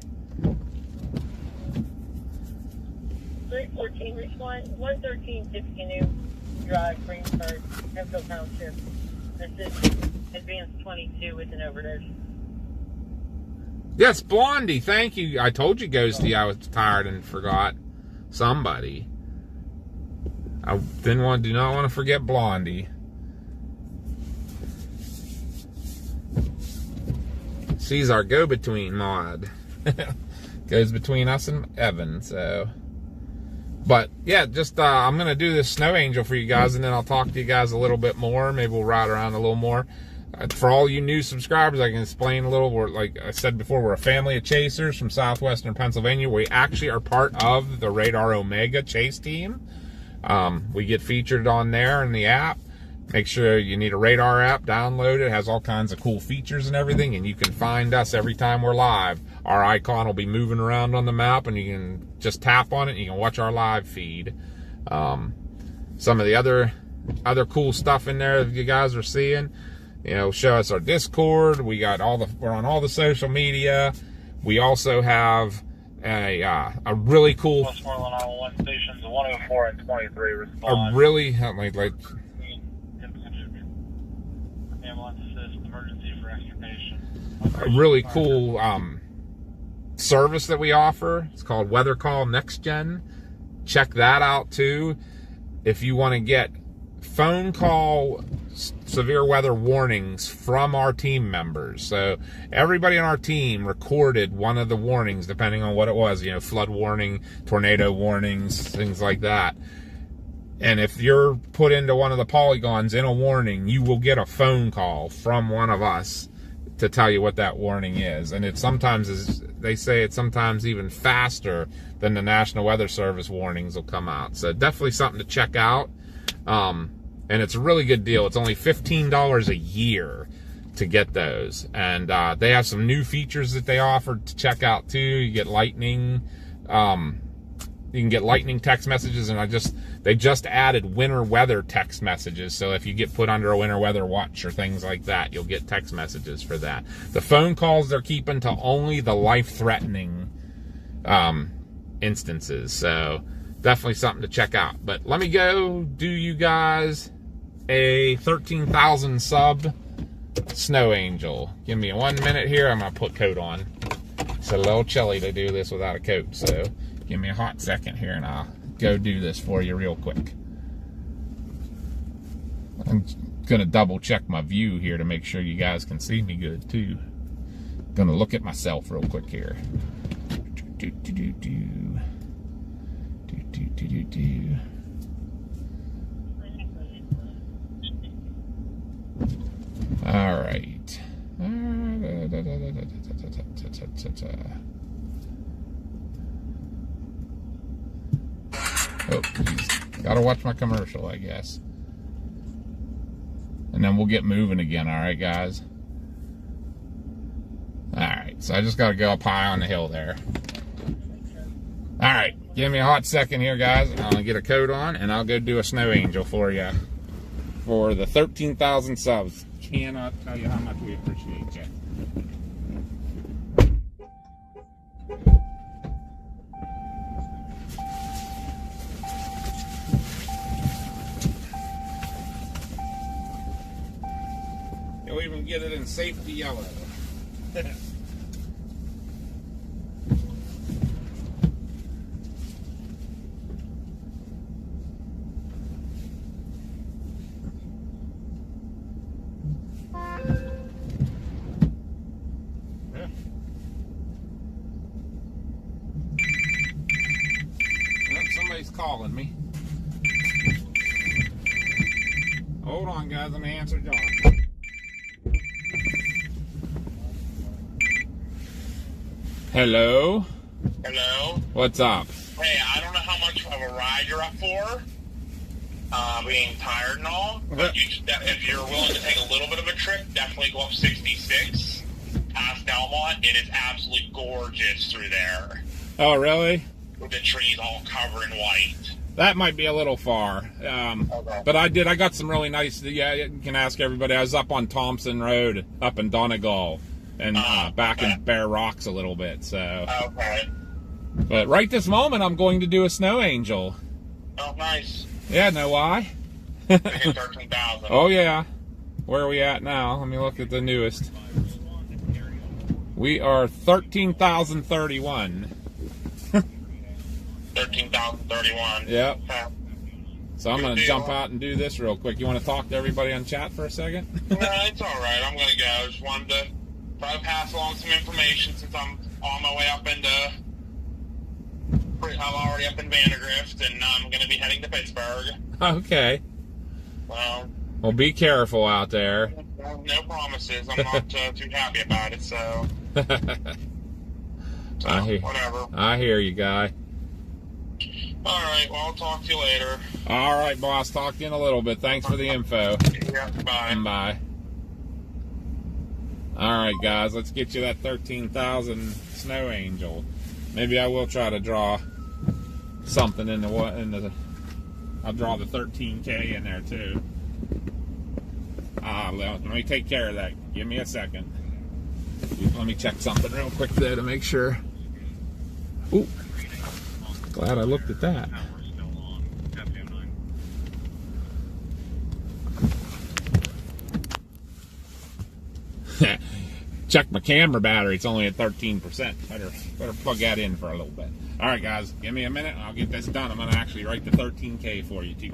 314 respond 113 Tippecanoe Drive, Greensburg, Hemphill Township. This is Advanced 22 with an overdose. Yes, Blondie, thank you. I told you, Ghosty, I was tired and forgot somebody. I do not want to forget Blondie. She's our go-between mod. Goes between us and Evan, so. But, yeah, just, I'm going to do this snow angel for you guys, and then I'll talk to you guys a little bit more. Maybe we'll ride around a little more. For all you new subscribers, I can explain a little. We're, like I said before, we're a family of chasers from southwestern Pennsylvania. We actually are part of the Radar Omega chase team. We get featured on there in the app. Make sure you need a radar app, download it. It has all kinds of cool features and everything, and you can find us every time we're live. Our icon will be moving around on the map, and you can just tap on it and you can watch our live feed. Some of the other cool stuff in there that you guys are seeing, show us our Discord. We're on all the social media. We also have a really cool, Westmoreland on 1 stations 104 and 23 respond. a really Ambulance assist, emergency for extirpation. a really cool service that we offer. It's called Weather Call Next Gen. Check that out too. If you want to get phone call severe weather warnings from our team members. So everybody on our team recorded one of the warnings, depending on what it was, flood warning, tornado warnings, things like that. And if you're put into one of the polygons in a warning, you will get a phone call from one of us to tell you what that warning is. And they say it's sometimes even faster than the National Weather Service warnings will come out. So definitely something to check out. And it's a really good deal. It's only $15 a year to get those. And they have some new features that they offer to check out too. You get lightning. You can get lightning text messages, and they just added winter weather text messages. So if you get put under a winter weather watch or things like that, you'll get text messages for that. The phone calls they're keeping to only the life-threatening instances. So definitely something to check out. But let me go do you guys a 13,000 sub snow angel. Give me 1 minute here. I'm going to put coat on. It's a little chilly to do this without a coat, so give me a hot second here and I'll go do this for you real quick. I'm going to double check my view here to make sure you guys can see me good too. Going to look at myself real quick here. All right. Oh, geez. Gotta watch my commercial, I guess. And then we'll get moving again, all right, guys? All right, so I just gotta go up high on the hill there. All right, give me a hot second here, guys. I'm gonna get a coat on, and I'll go do a snow angel for you for the 13,000 subs. Cannot tell you how much we appreciate you. You'll even get it in safety yellow. Somebody's calling me. Hold on, guys. Let me answer John. Hello? Hello? What's up? Hey, I don't know how much of a ride you're up for, being tired and all, but if you're willing to take a little bit of a trip, definitely go up 66 past Delmont. It is absolutely gorgeous through there. Oh, really? With the trees all covered in white. That might be a little far. Okay. But I got some really nice, you can ask everybody. I was up on Thompson Road, up in Donegal, and back in Bear Rocks a little bit, so. Okay. But right this moment, I'm going to do a snow angel. Oh, nice. Yeah, know why? We hit 13,000. Oh, yeah. Where are we at now? Let me look at the newest. We are 13,031. 13,031. Yep. Okay. So I'm going to jump out and do this real quick. You want to talk to everybody on chat for a second? No, it's all right. I'm going to go. Just wanted to try to pass along some information since I'm on my way up into... I'm already up in Vandergrift, and I'm going to be heading to Pittsburgh. Okay. Well, be careful out there. no promises. I'm not too happy about it, so I hear, whatever. I hear you, guy. All right, well, I'll talk to you later. All right, boss. Talk to you in a little bit. Thanks for the info. Yeah, bye. Bye. All right, guys. Let's get you that 13,000 Snow Angel. Maybe I will try to draw something in the. I'll draw the 13K in there too. Let me take care of that. Give me a second. Let me check something real quick though to make sure. Ooh, glad I looked at that. Check my camera battery. It's only at 13%. Better plug that in for a little bit. All right, guys. Give me a minute. And I'll get this done. I'm going to actually write the 13K for you, too.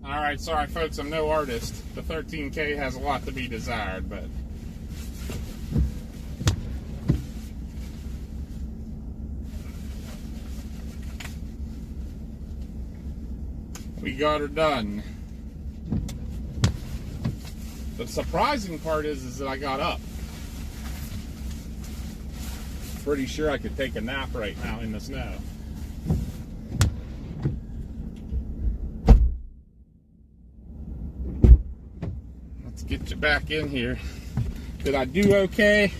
Alright, sorry folks, I'm no artist. The 13K has a lot to be desired, but... we got her done. The surprising part is that I got up. Pretty sure I could take a nap right now in the snow. Let's get you back in here. Did I do okay?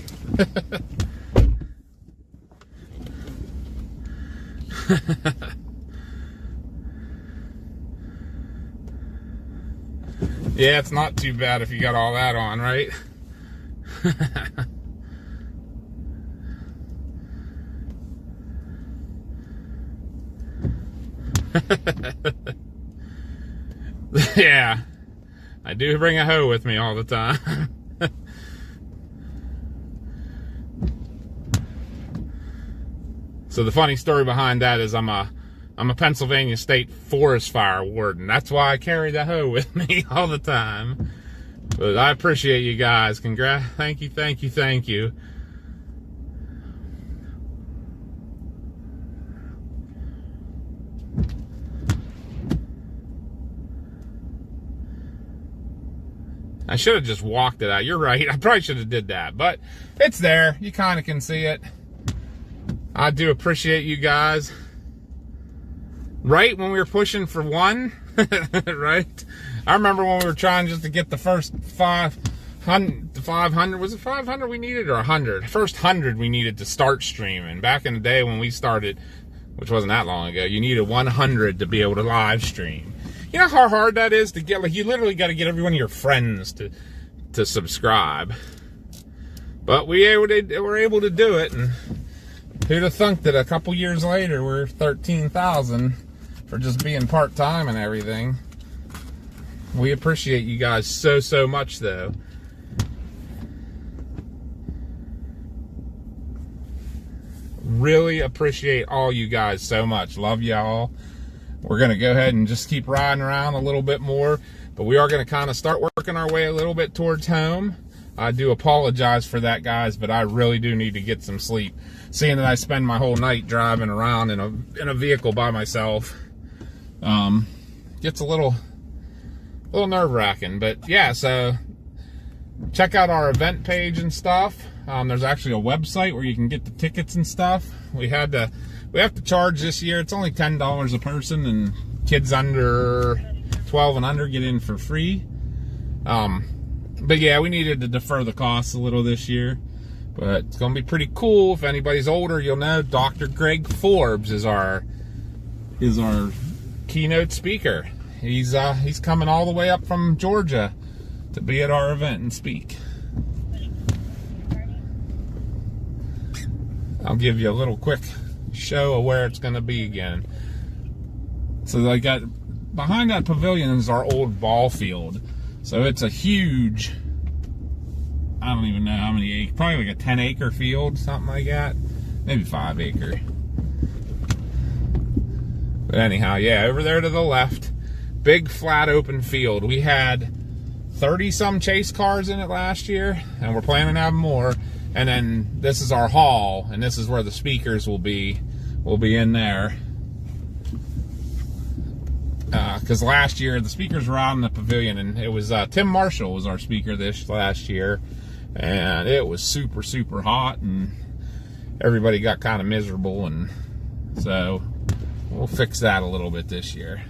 Yeah, it's not too bad if you got all that on, right? Yeah, I do bring a hoe with me all the time. So the funny story behind that is I'm a Pennsylvania State Forest Fire Warden. That's why I carry the hoe with me all the time. But I appreciate you guys. Congrats. Thank you, thank you, thank you. I should have just walked it out. You're right. I probably should have did that. But it's there. You kind of can see it. I do appreciate you guys. Right when we were pushing for one, right? I remember when we were trying just to get the first 500, was it 500 we needed or 100? First 100 we needed to start streaming. Back in the day when we started, which wasn't that long ago, you needed 100 to be able to live stream. You know how hard that is to get? Like, you literally got to get every one of your friends to subscribe. But we were able to do it, and Who'd have thunk that a couple years later we're $13,000 for just being part-time and everything. We appreciate you guys so much, though. Really appreciate all you guys so much. Love y'all. We're going to go ahead and just keep riding around a little bit more, but we are going to kind of start working our way a little bit towards home. I do apologize for that, guys, but I really do need to get some sleep. Seeing that I spend my whole night driving around in a vehicle by myself, gets a little nerve-wracking. But yeah, so check out our event page and stuff. There's actually a website where you can get the tickets and stuff. We have to charge this year. It's only $10 a person, and kids under 12 and under get in for free. But yeah, we needed to defer the costs a little this year, but it's gonna be pretty cool. If anybody's older, you'll know Dr. Greg Forbes is our keynote speaker. He's coming all the way up from Georgia to be at our event and speak. I'll give you a little quick show of where it's gonna be again. So they got behind that pavilion is our old ball field. So it's a huge, I don't even know how many acres, probably like a 10-acre field, something like that. Maybe 5 acre. But anyhow, yeah, over there to the left, big flat open field. We had 30-some chase cars in it last year, and we're planning to have more. And then this is our hall, and this is where the speakers will be. We'll be in there. Because last year the speakers were out in the pavilion, and it was Tim Marshall was our speaker this last year, and it was super hot, and everybody got kind of miserable, and so we'll fix that a little bit this year.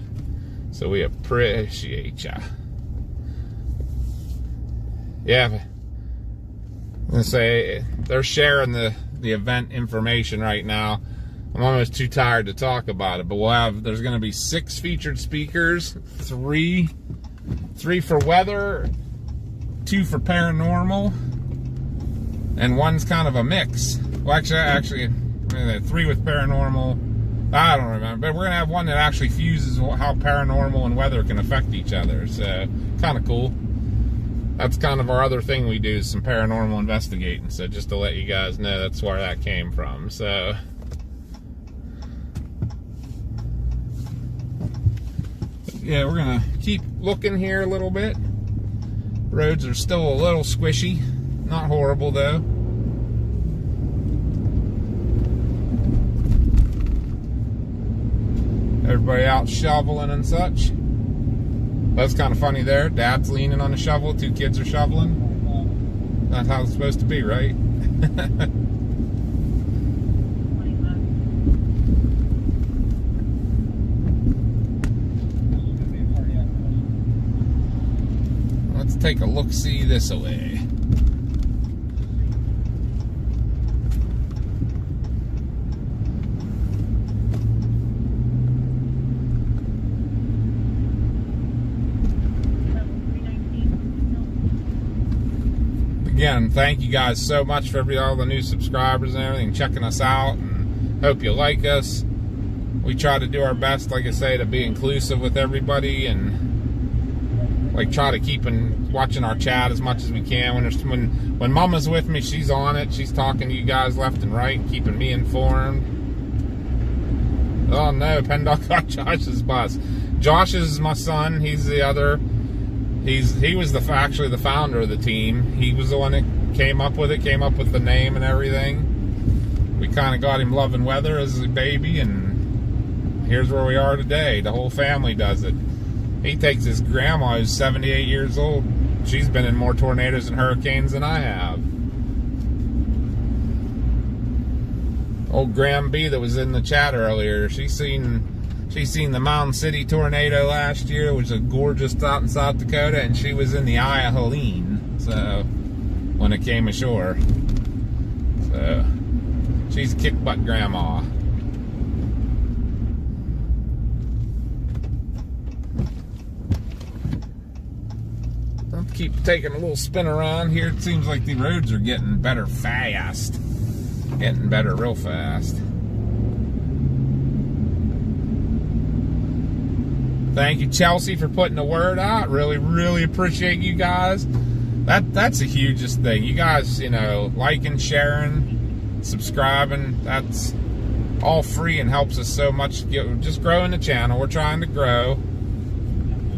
So we appreciate ya. Yeah, I'm gonna say they're sharing the event information right now. I'm almost too tired to talk about it, but there's going to be 6 featured speakers, 3 for weather, 2 for paranormal, and 1's kind of a mix. Well, actually 3 with paranormal. I don't remember, but we're going to have 1 that actually fuses how paranormal and weather can affect each other. So kind of cool. That's kind of our other thing we do, is some paranormal investigating. So just to let you guys know, that's where that came from. So yeah, we're gonna keep looking here a little bit. Roads are still a little squishy, not horrible though. Everybody out shoveling and such. That's kind of funny there. Dad's leaning on the shovel, 2 kids are shoveling. That's how it's supposed to be, right? Let's take a look-see this way. Again, thank you guys so much for all the new subscribers and everything, checking us out, and hope you like us. We try to do our best, like I say, to be inclusive with everybody, and like try to keep watching our chat as much as we can. When Mama's with me, she's on it. She's talking to you guys left and right, keeping me informed. Oh no, PennDOG got Josh's bus. Josh is my son. He's the other. He was actually the founder of the team. He was the one that came up with the name and everything. We kind of got him loving weather as a baby, and here's where we are today. The whole family does it. He takes his grandma, who's 78 years old. She's been in more tornadoes and hurricanes than I have. Old Graham B that was in the chat earlier, she's seen the Mountain City tornado last year, which was gorgeous out in South Dakota, and she was in the eye of Helene, so when it came ashore. So she's kick-butt grandma. I'll keep taking a little spin around here. It seems like the roads are getting better fast. Getting better real fast. Thank you, Chelsea, for putting the word out. Really, really appreciate you guys. That's the hugest thing. You guys, you know, liking, sharing, subscribing, that's all free and helps us so much. Just growing the channel. We're trying to grow.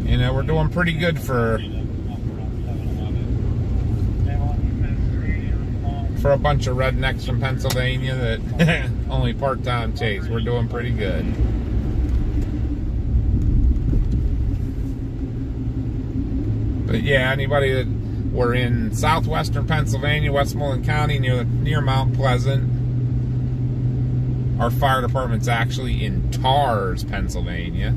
You know, we're doing pretty good for a bunch of rednecks from Pennsylvania that only part-time chase. We're doing pretty good. But yeah, anybody that we're in southwestern Pennsylvania, Westmoreland County, near Mount Pleasant. Our fire department's actually in Tars, Pennsylvania.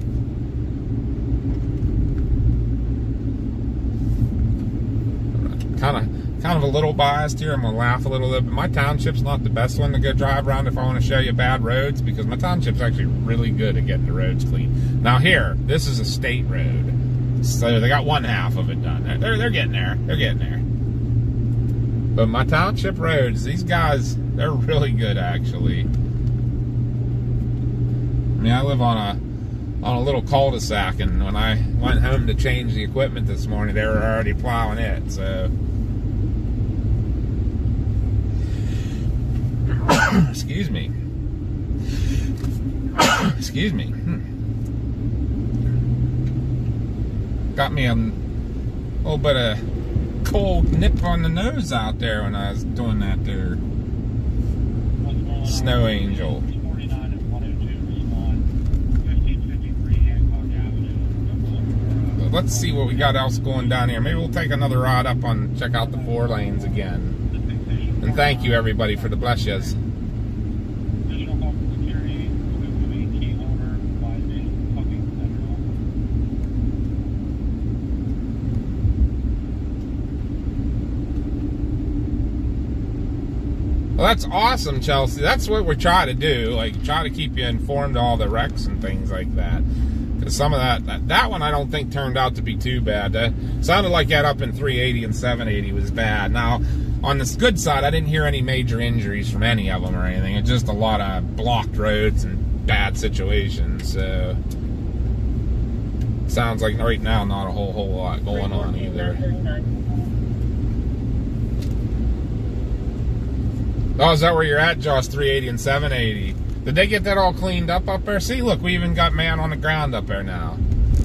Kind of a little biased here. I'm gonna laugh a little bit, but my township's not the best one to go drive around if I want to show you bad roads, because my township's actually really good at getting the roads clean. Now here, this is a state road, so they got one half of it done. They're getting there. They're getting there. But my township roads, these guys, they're really good actually. I mean, I live on a little cul-de-sac, and when I went home to change the equipment this morning, they were already plowing it, so. Excuse me. Excuse me. Got me a little bit of cold nip on the nose out there when I was doing that there. Snow Angel. Let's see what we got else going down here. Maybe we'll take another ride up on, check out the 4 lanes again. And thank you everybody for the bless yous. Well, that's awesome, Chelsea. That's what we're trying to do. Like, try to keep you informed of all the wrecks and things like that. Because some of that one I don't think turned out to be too bad. Sounded like that up in 380 and 780 was bad. Now, on the good side, I didn't hear any major injuries from any of them or anything. It's just a lot of blocked roads and bad situations. So, sounds like right now not a whole lot going on either. Oh, is that where you're at, Josh? 380 and 780. Did they get that all cleaned up there? See, look, we even got man on the ground up there now.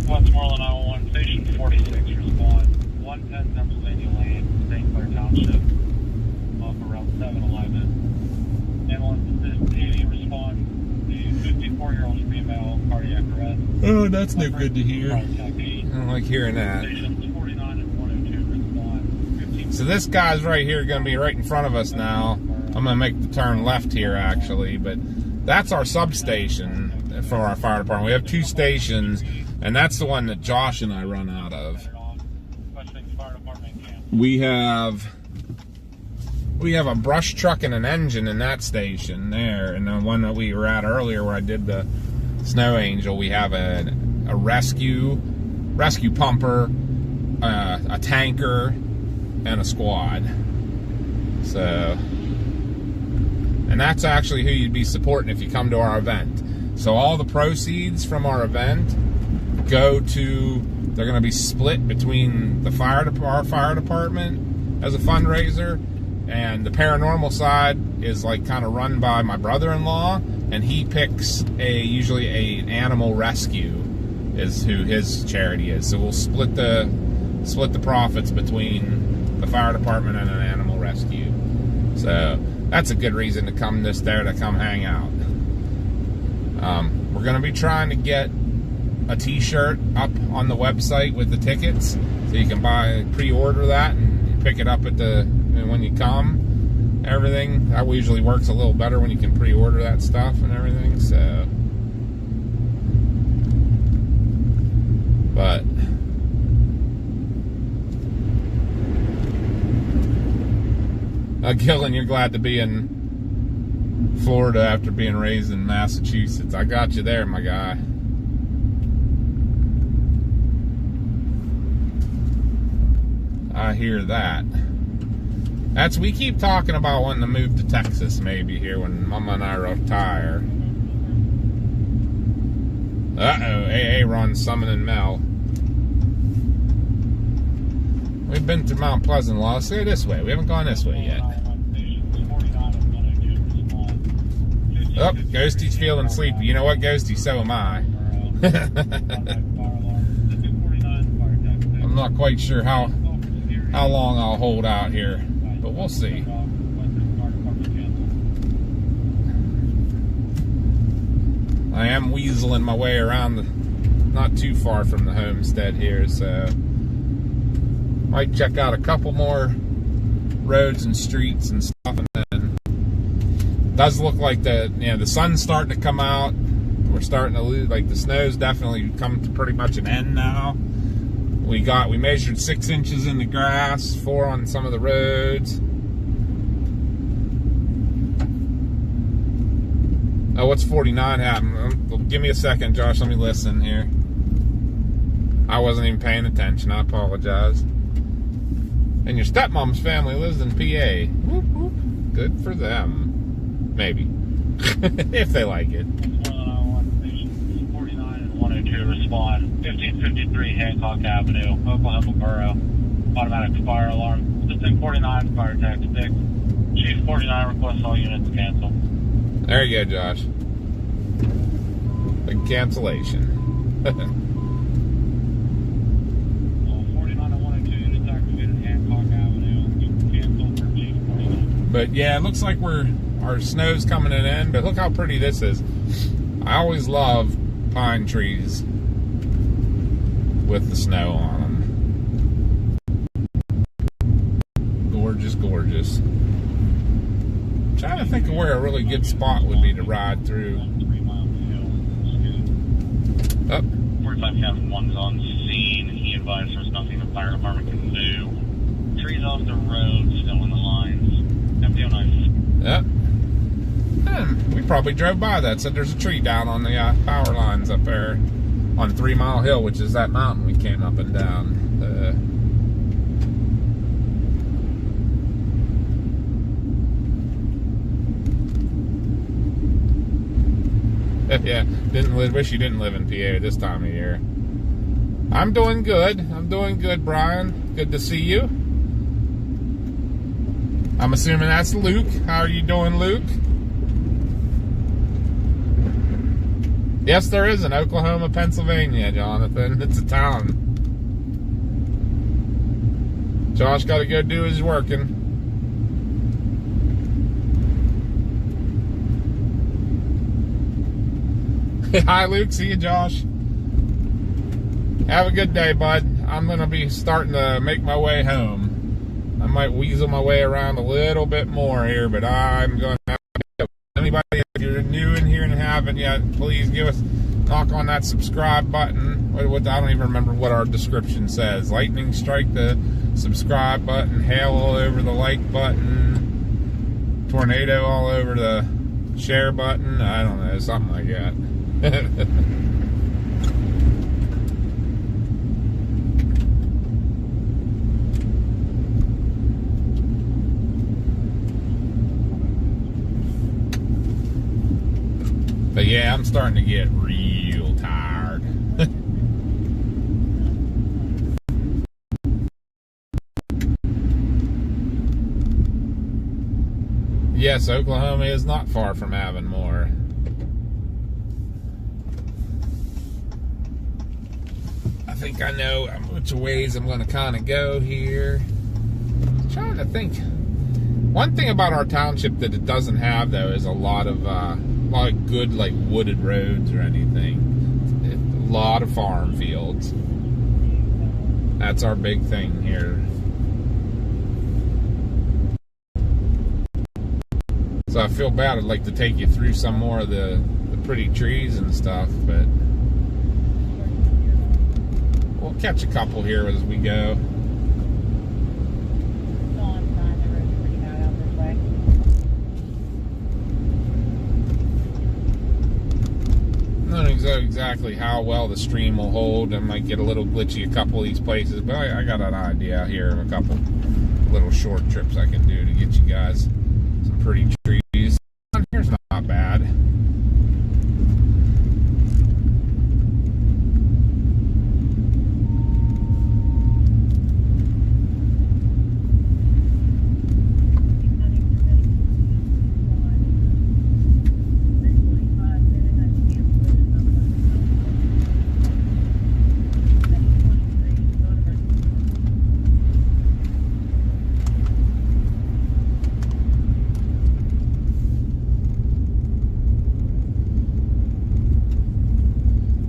Westmoreland, Iowa 1, Station 46, respond. 110 Pennsylvania Lane, St. Clair Township, off around 711. Ambulance 80, respond. The 54-year-old female, cardiac arrest. Oh, that's no good to hear. I don't like hearing that. Stations 49 and 102, respond. So this guy's right here, going to be right in front of us now. I'm going to make the turn left here, actually, but that's our substation for our fire department. We have 2 stations, and that's the one that Josh and I run out of. We have a brush truck and an engine in that station there, and the one that we were at earlier where I did the Snow Angel, we have a rescue pumper, a tanker, and a squad. So, and that's actually who you'd be supporting if you come to our event. So all the proceeds from our event they're going to be split between the our fire department as a fundraiser, and the paranormal side is like kind of run by my brother-in-law, and he picks usually an animal rescue is who his charity is. So we'll split the profits between the fire department and an animal rescue. So that's a good reason to come to come hang out. We're going to be trying to get a t-shirt up on the website with the tickets, so you can pre-order that and pick it up when you come. Everything that usually works a little better when you can pre-order that stuff and everything. So, but Gillen, you're glad to be in Florida after being raised in Massachusetts. I got you there, my guy. I hear that. We keep talking about wanting to move to Texas maybe here when Mama and I retire. Uh-oh, AA runs summoning Mel. We've been through Mount Pleasant. Let's go this way. We haven't gone this way yet. Oh, Ghosty's feeling sleepy. You know what, Ghosty? So am I. I'm not quite sure how long I'll hold out here, but we'll see. I am weaseling my way around not too far from the homestead here, so might check out a couple more roads and streets and stuff, and then it does look like the sun's starting to come out. We're starting to lose, like the snow's definitely come to pretty much an end now. We measured 6 inches in the grass, 4 on some of the roads. Oh, what's 49 happening? Give me a second, Josh. Let me listen here. I wasn't even paying attention. I apologize. And your stepmom's family lives in PA. Whoop, whoop. Good for them. Maybe. If they like it. 49 and 102 respond. 1553 Hancock Avenue, Oklahoma Borough. Automatic fire alarm. Assistant 49, fire text 6. Chief 49 requests all units cancel. There you go, Josh. Big cancellation. 49 and 102 units activated Hancock Avenue. Cancel for Chief 49. But yeah, it looks like our snow's coming to an end, but look how pretty this is. I always love pine trees with the snow on them. Gorgeous, gorgeous. I'm trying to think of where a really good spot would be to ride through. 3 miles hill. Oh, 45 Captain 1's on scene. He advised there's nothing the fire department can do. Trees off the road, still in the lines. Empty on ice. yeah. We probably drove by that. Said there's a tree down on the power lines up there on 3 Mile Hill, which is that mountain we came up and down. Yeah, wish you didn't live in PA this time of year. I'm doing good. Brian. Good to see you. I'm assuming that's Luke. How are you doing, Luke? Yes, there is an Oklahoma, Pennsylvania, Jonathan. It's a town. Josh got to go do his working. Hi, Luke. See you, Josh. Have a good day, bud. I'm going to be starting to make my way home. I might weasel my way around a little bit more here, but I'm going to have to. Anybody, if you're new in here and haven't yet, please knock on that subscribe button. I don't even remember what our description says. Lightning strike the subscribe button, hail all over the like button, tornado all over the share button. I don't know, something like that. But yeah, I'm starting to get real tired. Yes, Oklahoma is not far from Avonmore. I think I know which ways I'm going to kind of go here. I'm trying to think. One thing about our township that it doesn't have, though, is a lot of good, like, wooded roads or anything. A lot of farm fields. That's our big thing here. So I feel bad. I'd like to take you through some more of the pretty trees and stuff, but we'll catch a couple here as we go. I don't know exactly how well the stream will hold. I might get a little glitchy a couple of these places, but I got an idea here of a couple. little short trips I can do to get you guys some pretty trees. Here's not bad.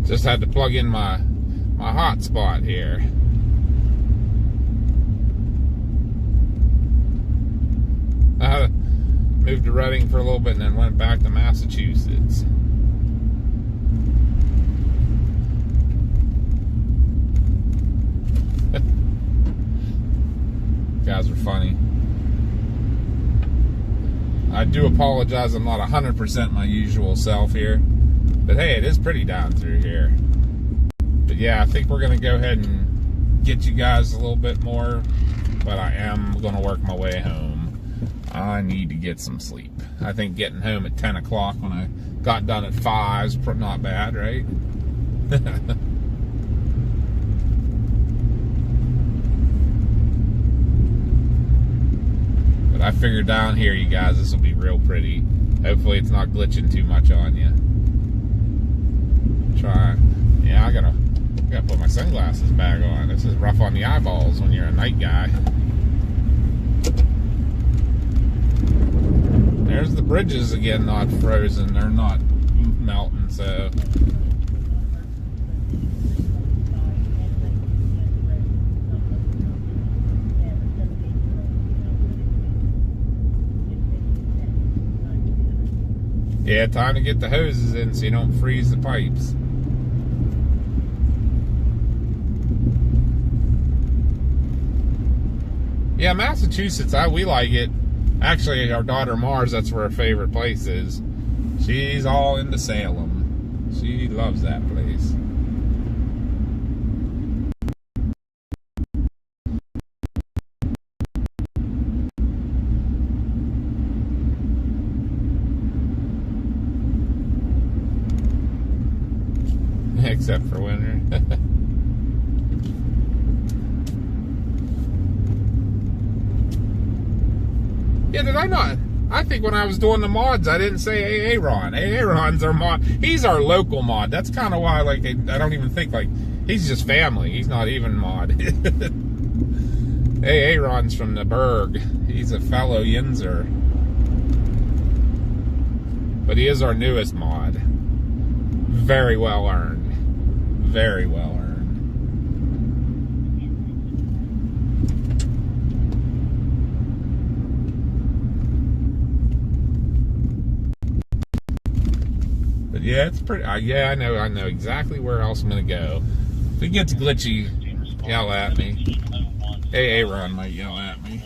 Just had to plug in my hotspot here. I moved to Reading for a little bit and then went back to Massachusetts. Guys are funny. I do apologize, I'm not 100% my usual self here. But hey, it is pretty down through here. But yeah, I think we're going to go ahead and get you guys a little bit more. But I am going to work my way home. I need to get some sleep. I think getting home at 10 o'clock when I got done at 5 is not bad, right? But I figured down here, you guys, this will be real pretty. Hopefully it's not glitching too much on you. Try. Yeah, I gotta put my sunglasses back on. This is rough on the eyeballs when you're a night guy. There's the bridges again, not frozen. They're not melting, so. Yeah, time to get the hoses in so you don't freeze the pipes. Yeah, Massachusetts, we like it. Actually, our daughter Mars, that's where her favorite place is. She's all into Salem. She loves that place. Except for winter. Yeah, did I not? I think when I was doing the mods, I didn't say Aaron. Aaron's our mod. He's our local mod. That's kind of why, like, I don't even think, like, he's just family. He's not even mod. Hey, Aaron's from the Berg. He's a fellow Yinzer. But he is our newest mod. Very well earned. Very well earned. But yeah, it's pretty. Yeah, I know exactly where else I'm gonna go. If it gets glitchy, yell at me. Hey, Aaron might yell at me.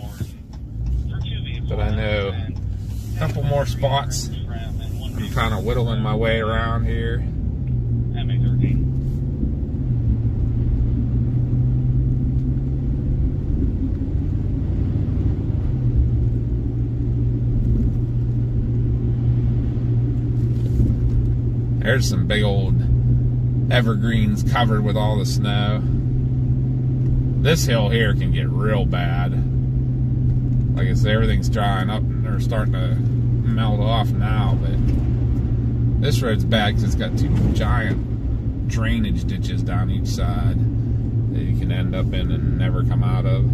But I know a couple more spots. I'm kind of whittling my way around here. There's some big old evergreens covered with all the snow. This hill here can get real bad. Like I said, everything's drying up and they're starting to melt off now, but this road's bad because it's got two giant drainage ditches down each side that you can end up in and never come out of.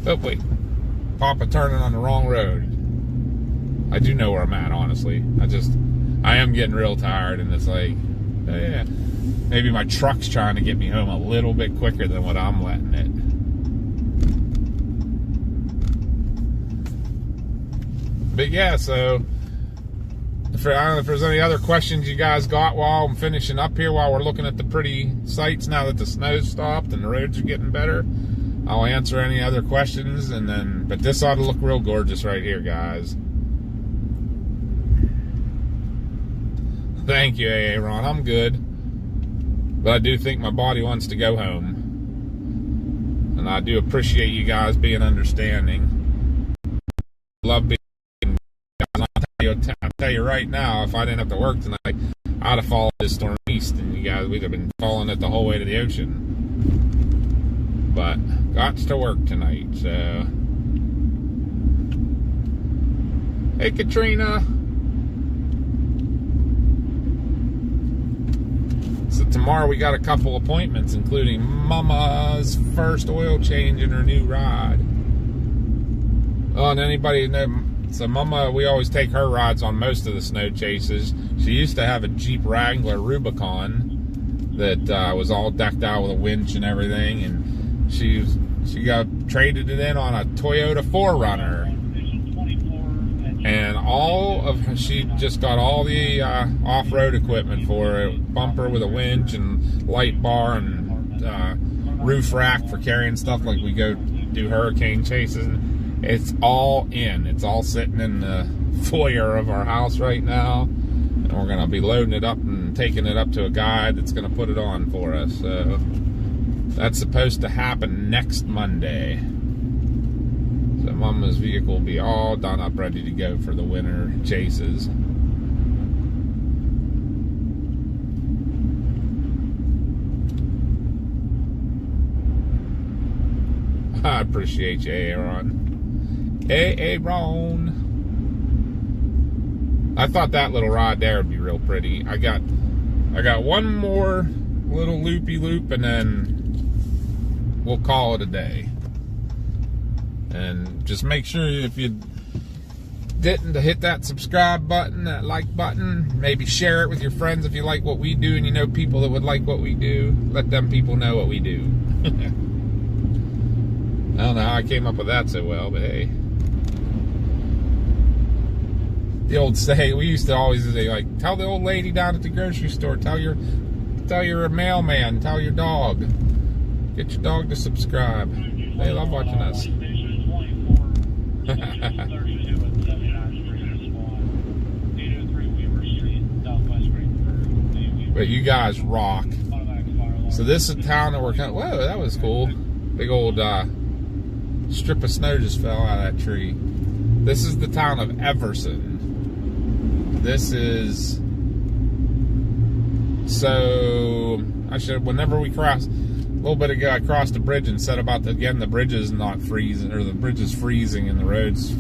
Oh, wait. Papa turning on the wrong road. I do know where I'm at, honestly. I am getting real tired, and it's like, yeah, maybe my truck's trying to get me home a little bit quicker than what I'm letting it. But yeah, so the I don't know if there's any other questions you guys got while I'm finishing up here, while we're looking at the pretty sights now that the snow's stopped and the roads are getting better. I'll answer any other questions, and then, but this ought to look real gorgeous right here, guys. Thank you, Aaron. I'm good. But I do think my body wants to go home. And I do appreciate you guys being understanding. Love being guys. I'll tell you right now, if I didn't have to work tonight, I'd have followed this storm east, and you guys, we'd have been following it the whole way to the ocean. But got to work tonight, so. Hey, Katrina. So tomorrow we got a couple appointments, including Mama's first oil change in her new ride. Oh, and anybody know? So Mama, we always take her rides on most of the snow chases. She used to have a Jeep Wrangler Rubicon that was all decked out with a winch and everything, and she got traded it in on a Toyota 4Runner. And she just got all the off-road equipment for it, bumper with a winch and light bar and roof rack for carrying stuff like we go do hurricane chases. It's all in. It's all sitting in the foyer of our house right now, and we're going to be loading it up and taking it up to a guy that's going to put it on for us. So that's supposed to happen next Monday. So Mama's vehicle will be all done up, ready to go for the winter chases. I appreciate you, Aaron. Aaron. I thought that little ride there would be real pretty. I got one more little loopy loop, and then we'll call it a day. And just make sure, if you didn't, to hit that subscribe button, that like button. Maybe share it with your friends if you like what we do and you know people that would like what we do. Let them people know what we do. I don't know how I came up with that so well, but hey. The old saying, we used to always say, like, tell the old lady down at the grocery store, tell your mailman, tell your dog. Get your dog to subscribe. They love watching us. But you guys rock. So this is a town that we're kind of, whoa, that was cool. Big old strip of snow just fell out of that tree. This is the town of Everson. This is, so I should, whenever we cross, a little bit ago I crossed the bridge and said about again the bridge is not freezing, or the bridge is freezing and the road's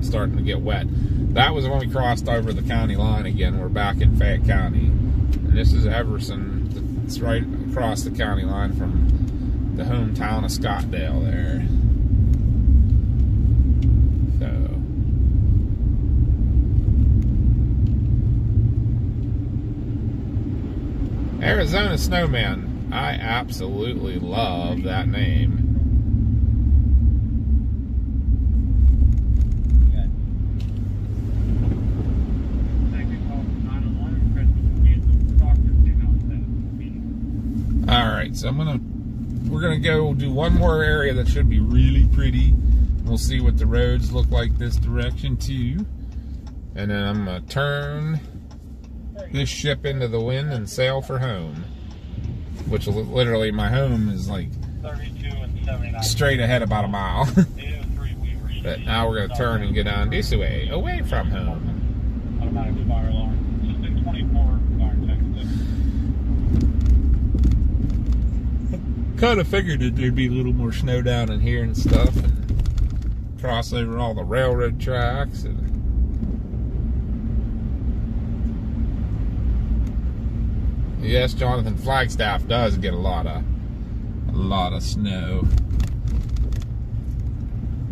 starting to get wet. That was when we crossed over the county line again. We're back in Fayette County, and this is Everson. It's right across the county line from the hometown of Scottdale there. So Arizona Snowman. I absolutely love that name. Alright, so we're gonna go do one more area that should be really pretty. We'll see what the roads look like this direction too. And then I'm gonna turn this ship into the wind and sail for home. Which literally, my home is like straight ahead about a mile. But now we're going to turn and get on this way, away from home. Automatic fire alarm. System 24, fire Texas. Kind of figured that there'd be a little more snow down in here and stuff, and cross over all the railroad tracks. And yes, Jonathan, Flagstaff does get a lot of snow.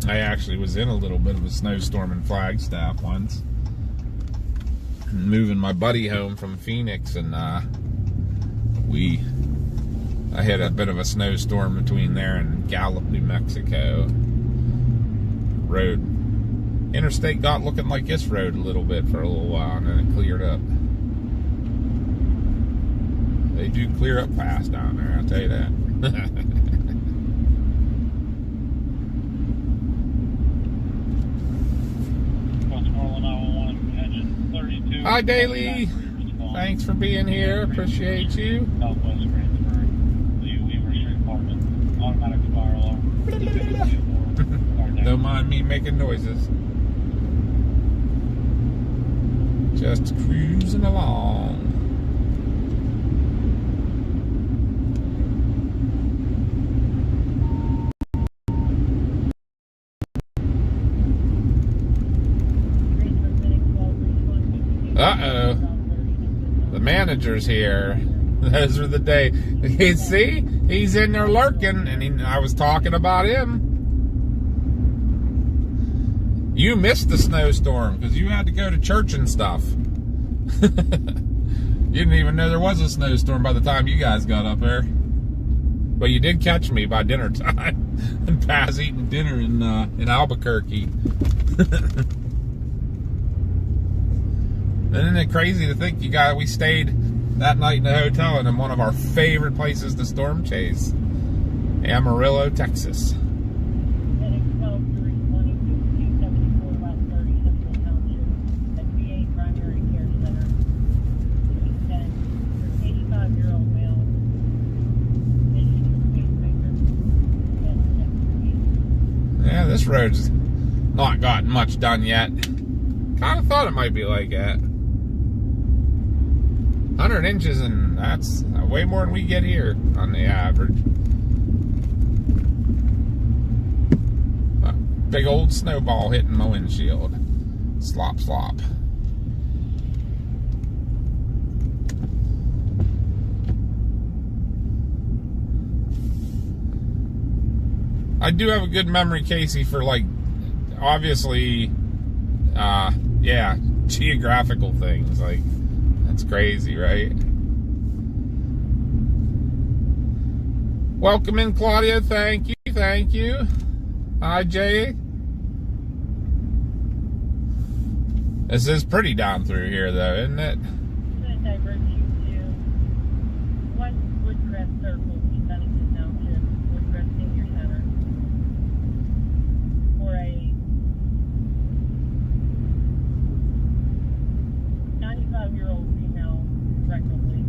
I actually was in a little bit of a snowstorm in Flagstaff once, moving my buddy home from Phoenix, and I had a bit of a snowstorm between there and Gallup, New Mexico. Road interstate got looking like this road a little bit for a little while, and then it cleared up. They do clear up fast down there, I'll tell you that. Westmoreland, Iowa 1, engine 32. Hi, Daly. Thanks for being here. Appreciate you. Southwest Greensburg, the Weaver Street Apartment, automatic spiral over. Don't mind me making noises. Just cruising along. Uh-oh. The manager's here. Those are the days. You see? He's in there lurking, and I was talking about him. You missed the snowstorm because you had to go to church and stuff. You didn't even know there was a snowstorm by the time you guys got up there. But you did catch me by dinner time. And Paz eating dinner in Albuquerque. Isn't it crazy to think we stayed that night in the hotel and in one of our favorite places to storm chase, Amarillo, Texas. Yeah, this road's not gotten much done yet. Kind of thought it might be like that. 100 inches, and that's way more than we get here on the average. A big old snowball hitting my windshield. Slop, slop. I do have a good memory, Casey, for like, obviously, yeah, geographical things. Like, that's crazy, right? Welcome in, Claudia. Thank you, thank you. Hi, Jay. This is pretty down through here, though, isn't it? I'm going to divert you to West Woodcrest Circle, Bennington Township, Woodcrest Senior Center, for a 95-year-old female rectal bleed.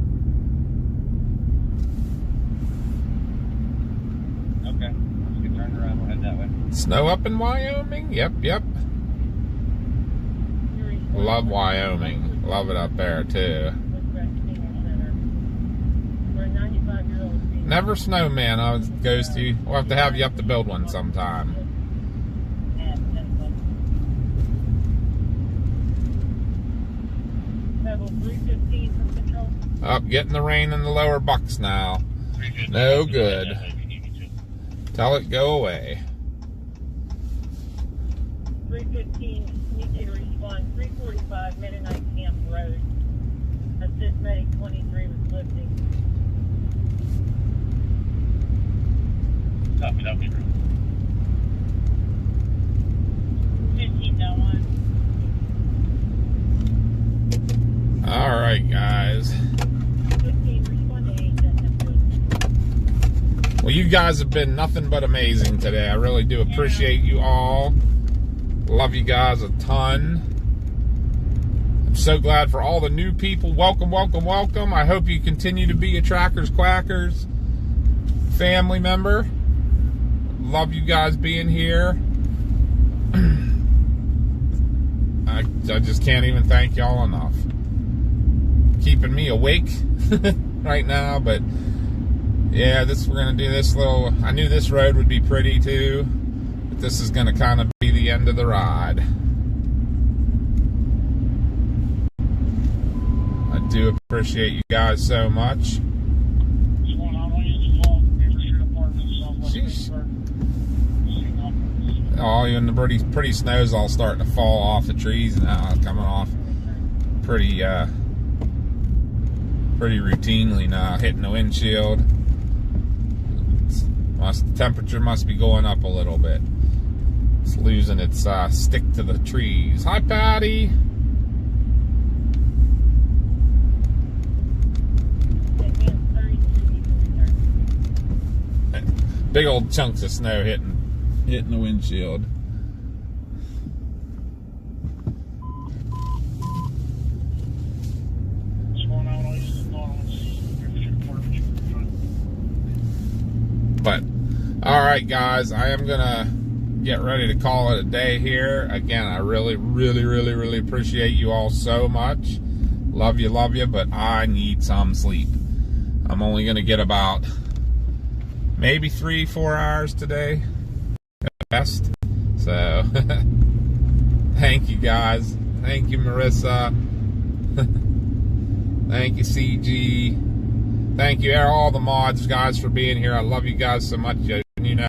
Okay, let's get turned around. We'll head that way. Snow up in Wyoming? Yep, yep. Love Wyoming. Love it up there, too. Never snowman goes to. We'll have to have you up to build one sometime. Up, getting the rain in the lower bucks now. No good. Tell it go away. 315, need you to respond. 345 Mennonite Camp Road. Assist Medic 23 was lifting. Copy, that'll be true. 15 now on. All right, guys. 15, respond to 8. Well, you guys have been nothing but amazing today. I really do appreciate you all. Love you guys a ton. I'm so glad for all the new people. Welcome, welcome, welcome. I hope you continue to be a Trackers Quackers family member. Love you guys being here. I just can't even thank y'all enough. Keeping me awake right now, but yeah, we're gonna do this little. I knew this road would be pretty too, but this is gonna kind of be the end of the ride. I do appreciate you guys so much. Sheesh. Oh, even the pretty snow's all starting to fall off the trees now, coming off pretty routinely now, hitting the windshield. The temperature must be going up a little bit. It's losing its stick to the trees. Hi, Patty. Big old chunks of snow hitting the windshield. But all right, guys, I am gonna get ready to call it a day here. Again, I really appreciate you all so much. Love you, but I need some sleep. I'm only gonna get about maybe 3-4 hours today at best. So thank you, guys. Thank you, Marissa. Thank you, CG. Thank you, all the mods, guys, for being here. I love you guys so much. You know,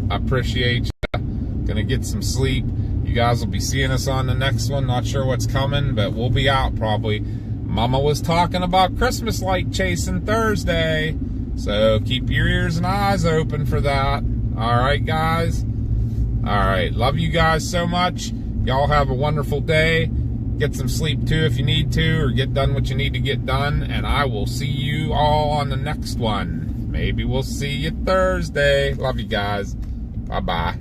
I appreciate you. Gonna get some sleep. You guys will be seeing us on the next one. Not sure what's coming, but we'll be out probably. Mama was talking about Christmas light chasing Thursday. So keep your ears and eyes open for that. All right, guys. All right. Love you guys so much. Y'all have a wonderful day. Get some sleep too if you need to, or get done what you need to get done. And I will see you all on the next one. Maybe we'll see you Thursday. Love you guys. Bye-bye.